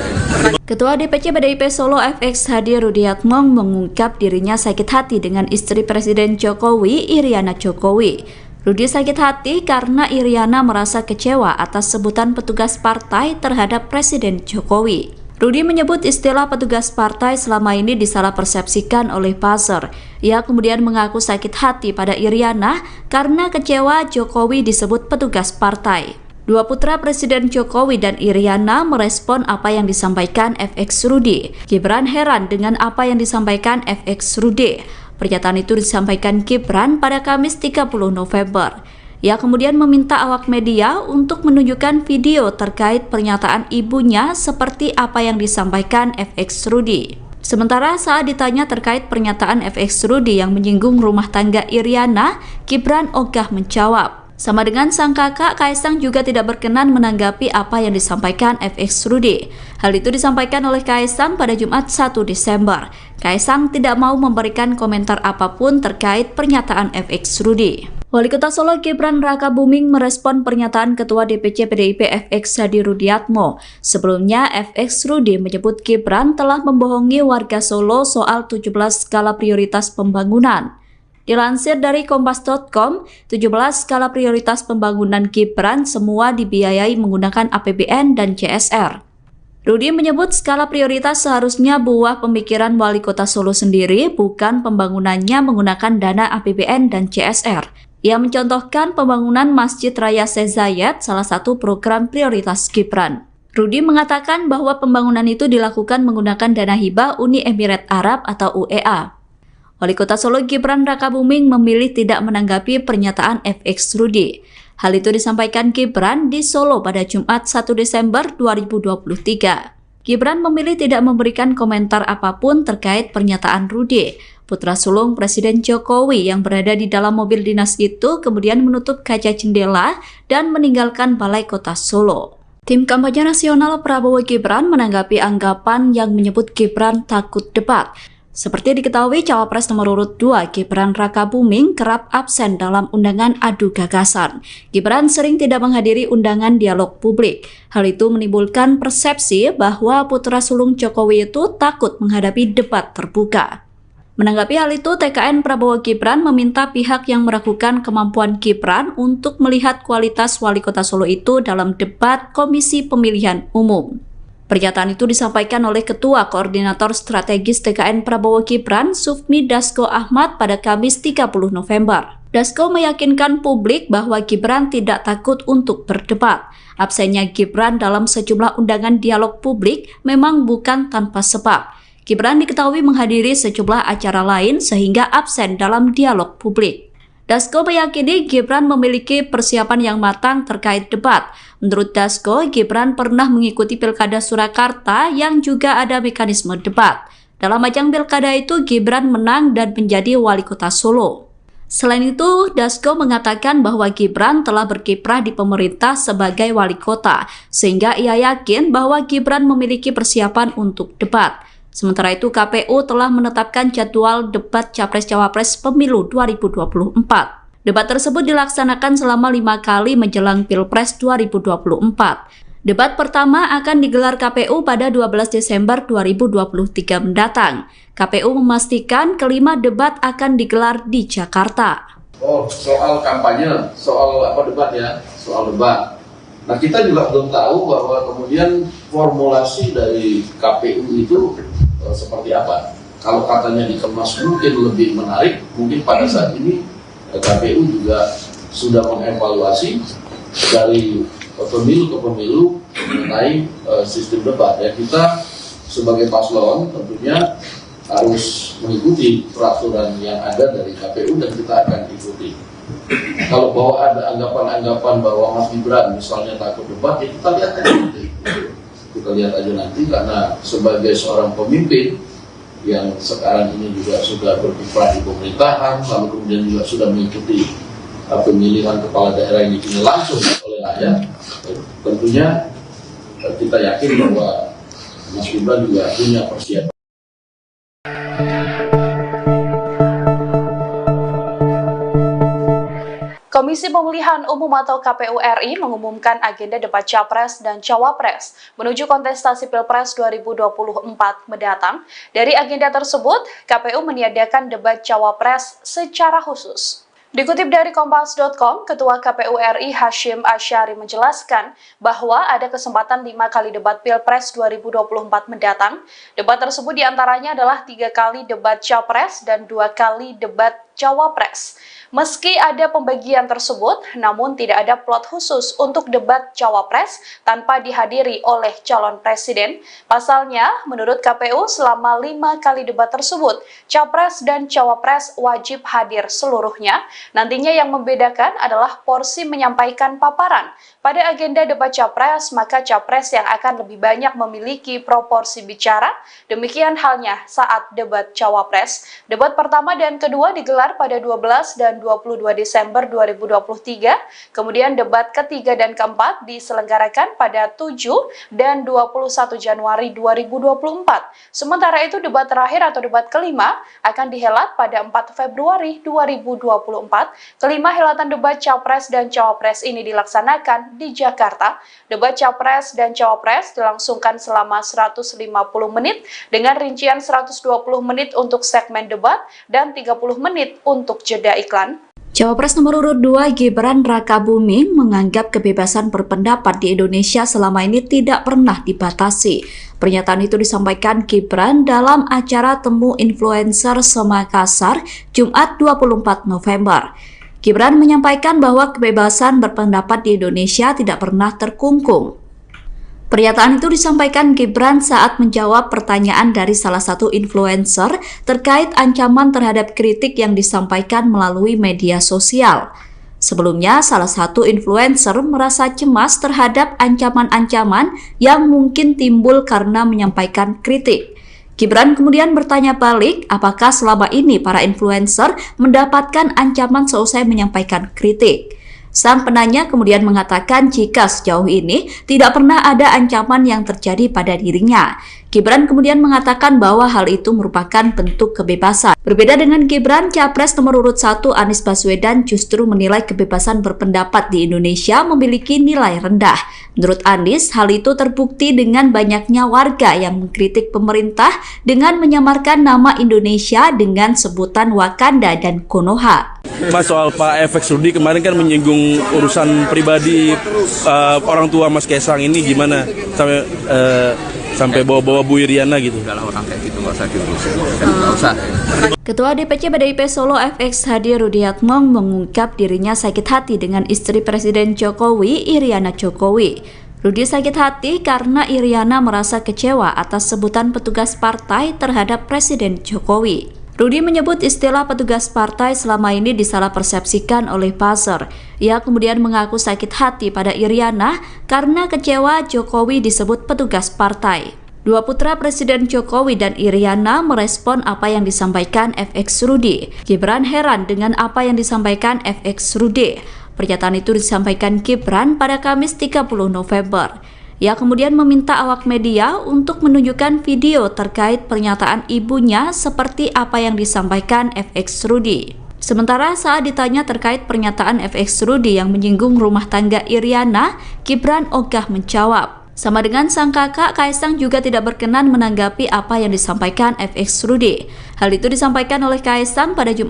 Ketua DPC PDIP Solo FX Hadi Rudiatmo mengungkap dirinya sakit hati dengan istri Presiden Jokowi, Iriana Jokowi. Rudi sakit hati karena Iriana merasa kecewa atas sebutan petugas partai terhadap Presiden Jokowi. Rudi menyebut istilah petugas partai selama ini disalahpersepsikan oleh buzzer. Ia kemudian mengaku sakit hati pada Iriana karena kecewa Jokowi disebut petugas partai. Dua putra Presiden Jokowi dan Iriana merespon apa yang disampaikan FX Rudy. Gibran heran dengan apa yang disampaikan FX Rudy. Pernyataan itu disampaikan Gibran pada Kamis 30 November. Ia kemudian meminta awak media untuk menunjukkan video terkait pernyataan ibunya seperti apa yang disampaikan FX Rudy. Sementara saat ditanya terkait pernyataan FX Rudy yang menyinggung rumah tangga Iriana, Gibran ogah menjawab. Sama dengan sang kakak, Kaisang juga tidak berkenan menanggapi apa yang disampaikan FX Rudy. Hal itu disampaikan oleh Kaisang pada Jumat 1 Desember. Kaisang tidak mau memberikan komentar apapun terkait pernyataan FX Rudy. Wali Kota Solo Gibran Rakabuming merespon pernyataan Ketua DPC PDIP FX Hadi Rudiatmo. Sebelumnya, FX Rudy menyebut Gibran telah membohongi warga Solo soal 17 skala prioritas pembangunan. Dilansir dari Kompas.com, 17 skala prioritas pembangunan Gibran semua dibiayai menggunakan APBN dan CSR. Rudy menyebut skala prioritas seharusnya buah pemikiran Wali Kota Solo sendiri, bukan pembangunannya menggunakan dana APBN dan CSR. Ia mencontohkan pembangunan Masjid Raya Syekh Zayed, salah satu program prioritas Gibran. Rudy mengatakan bahwa pembangunan itu dilakukan menggunakan dana hibah Uni Emirat Arab atau UEA. Wali Kota Solo Gibran Rakabuming memilih tidak menanggapi pernyataan FX Rudy. Hal itu disampaikan Gibran di Solo pada Jumat 1 Desember 2023. Gibran memilih tidak memberikan komentar apapun terkait pernyataan Rudy. Putra sulung Presiden Jokowi yang berada di dalam mobil dinas itu kemudian menutup kaca jendela dan meninggalkan Balai Kota Solo. Tim kampanye nasional Prabowo Gibran menanggapi anggapan yang menyebut Gibran takut debat. Seperti diketahui, cawapres nomor urut 2 Gibran Rakabuming kerap absen dalam undangan adu gagasan. Gibran sering tidak menghadiri undangan dialog publik. Hal itu menimbulkan persepsi bahwa putra sulung Jokowi itu takut menghadapi debat terbuka. Menanggapi hal itu, TKN Prabowo Gibran meminta pihak yang meragukan kemampuan Gibran untuk melihat kualitas wali kota Solo itu dalam debat Komisi Pemilihan Umum. Pernyataan itu disampaikan oleh Ketua Koordinator Strategis TKN Prabowo Gibran, Sufmi Dasko Ahmad pada Kamis 30 November. Dasko meyakinkan publik bahwa Gibran tidak takut untuk berdebat. Absennya Gibran dalam sejumlah undangan dialog publik memang bukan tanpa sebab. Gibran diketahui menghadiri sejumlah acara lain sehingga absen dalam dialog publik. Dasko meyakini Gibran memiliki persiapan yang matang terkait debat. Menurut Dasko, Gibran pernah mengikuti Pilkada Surakarta yang juga ada mekanisme debat. Dalam ajang pilkada itu, Gibran menang dan menjadi wali kota Solo. Selain itu, Dasko mengatakan bahwa Gibran telah berkiprah di pemerintah sebagai wali kota, sehingga ia yakin bahwa Gibran memiliki persiapan untuk debat. Sementara itu, KPU telah menetapkan jadwal debat Capres-Cawapres Pemilu 2024. Debat tersebut dilaksanakan selama 5 kali menjelang Pilpres 2024. Debat pertama akan digelar KPU pada 12 Desember 2023 mendatang. KPU memastikan kelima debat akan digelar di Jakarta. Oh, soal kampanye, soal debat ya, soal debat. Nah, kita juga belum tahu bahwa kemudian formulasi dari KPU itu seperti apa. Kalau katanya dikemas mungkin lebih menarik, mungkin pada saat ini KPU juga sudah mengevaluasi dari pemilu ke pemilu mengenai sistem debat. Ya, kita sebagai paslon tentunya harus mengikuti peraturan yang ada dari KPU dan kita akan ikuti. Kalau bahwa ada anggapan-anggapan bahwa Mas Gibran misalnya takut debat, ya kita lihat aja nanti. Kita lihat aja nanti, karena sebagai seorang pemimpin yang sekarang ini juga sudah berkiprah di pemerintahan, lalu kemudian juga sudah mengikuti pemilihan kepala daerah yang dipilih langsung oleh rakyat, tentunya kita yakin bahwa Mas Gibran juga punya persiapan. Komisi Pemilihan Umum atau KPU RI mengumumkan agenda debat Capres dan Cawapres menuju kontestasi Pilpres 2024 mendatang. Dari agenda tersebut, KPU meniadakan debat Cawapres secara khusus. Dikutip dari Kompas.com, Ketua KPU RI Hashim Asyari menjelaskan bahwa ada kesempatan 5 kali debat Pilpres 2024 mendatang. Debat tersebut diantaranya adalah 3 kali debat Capres dan 2 kali debat Cawapres. Meski ada pembagian tersebut, namun tidak ada plot khusus untuk debat Cawapres tanpa dihadiri oleh calon presiden. Pasalnya, menurut KPU, selama 5 kali debat tersebut, Capres dan Cawapres wajib hadir seluruhnya. Nantinya yang membedakan adalah porsi menyampaikan paparan. Pada agenda debat Capres, maka Capres yang akan lebih banyak memiliki proporsi bicara. Demikian halnya saat debat Cawapres. Debat pertama dan kedua digelar pada 12 dan 22 Desember 2023. Kemudian debat ketiga dan keempat diselenggarakan pada 7 dan 21 Januari 2024. Sementara itu debat terakhir atau debat kelima akan dihelat pada 4 Februari 2024. Kelima helatan debat Capres dan Cawapres ini dilaksanakan di Jakarta. Debat Capres dan Cawapres dilangsungkan selama 150 menit dengan rincian 120 menit untuk segmen debat dan 30 menit untuk jeda iklan. Cawapres nomor urut 2 Gibran Rakabuming menganggap kebebasan berpendapat di Indonesia selama ini tidak pernah dibatasi. Pernyataan itu disampaikan Gibran dalam acara Temu Influencer Semakassar, Jumat 24 November. Gibran menyampaikan bahwa kebebasan berpendapat di Indonesia tidak pernah terkungkung. Pernyataan itu disampaikan Gibran saat menjawab pertanyaan dari salah satu influencer terkait ancaman terhadap kritik yang disampaikan melalui media sosial. Sebelumnya, salah satu influencer merasa cemas terhadap ancaman-ancaman yang mungkin timbul karena menyampaikan kritik. Gibran kemudian bertanya balik, apakah selama ini para influencer mendapatkan ancaman seusai menyampaikan kritik. Sang penanya kemudian mengatakan jika sejauh ini tidak pernah ada ancaman yang terjadi pada dirinya. Gibran kemudian mengatakan bahwa hal itu merupakan bentuk kebebasan. Berbeda dengan Gibran, Capres nomor urut 1 Anies Baswedan justru menilai kebebasan berpendapat di Indonesia memiliki nilai rendah. Menurut Anies, hal itu terbukti dengan banyaknya warga yang mengkritik pemerintah dengan menyamarkan nama Indonesia dengan sebutan Wakanda dan Konoha. Mas, soal Pak FX Rudi kemarin kan menyinggung urusan pribadi orang tua Mas Kaisang ini gimana sampai bawa-bawa Bu Iriana gitu. Udahlah, orang kayak gitu nggak usah diurusin, nggak usah. Ketua DPC PDIP Solo FX Hadi Rudiatmo mengungkap dirinya sakit hati dengan istri Presiden Jokowi, Iriana Jokowi. Rudi sakit hati karena Iriana merasa kecewa atas sebutan petugas partai terhadap Presiden Jokowi. Rudi menyebut istilah petugas partai selama ini disalahpersepsikan oleh buzzer. Ia kemudian mengaku sakit hati pada Iriana karena kecewa Jokowi disebut petugas partai. Dua putra Presiden Jokowi dan Iriana merespon apa yang disampaikan FX Rudi. Gibran heran dengan apa yang disampaikan FX Rudi. Pernyataan itu disampaikan Gibran pada Kamis 30 November. Ia kemudian meminta awak media untuk menunjukkan video terkait pernyataan ibunya seperti apa yang disampaikan FX Rudi. Sementara saat ditanya terkait pernyataan FX Rudi yang menyinggung rumah tangga Iriana, Gibran ogah menjawab. Sama dengan sang kakak, Kaisang juga tidak berkenan menanggapi apa yang disampaikan FX Rudi. Hal itu disampaikan oleh Kaisang pada Jumat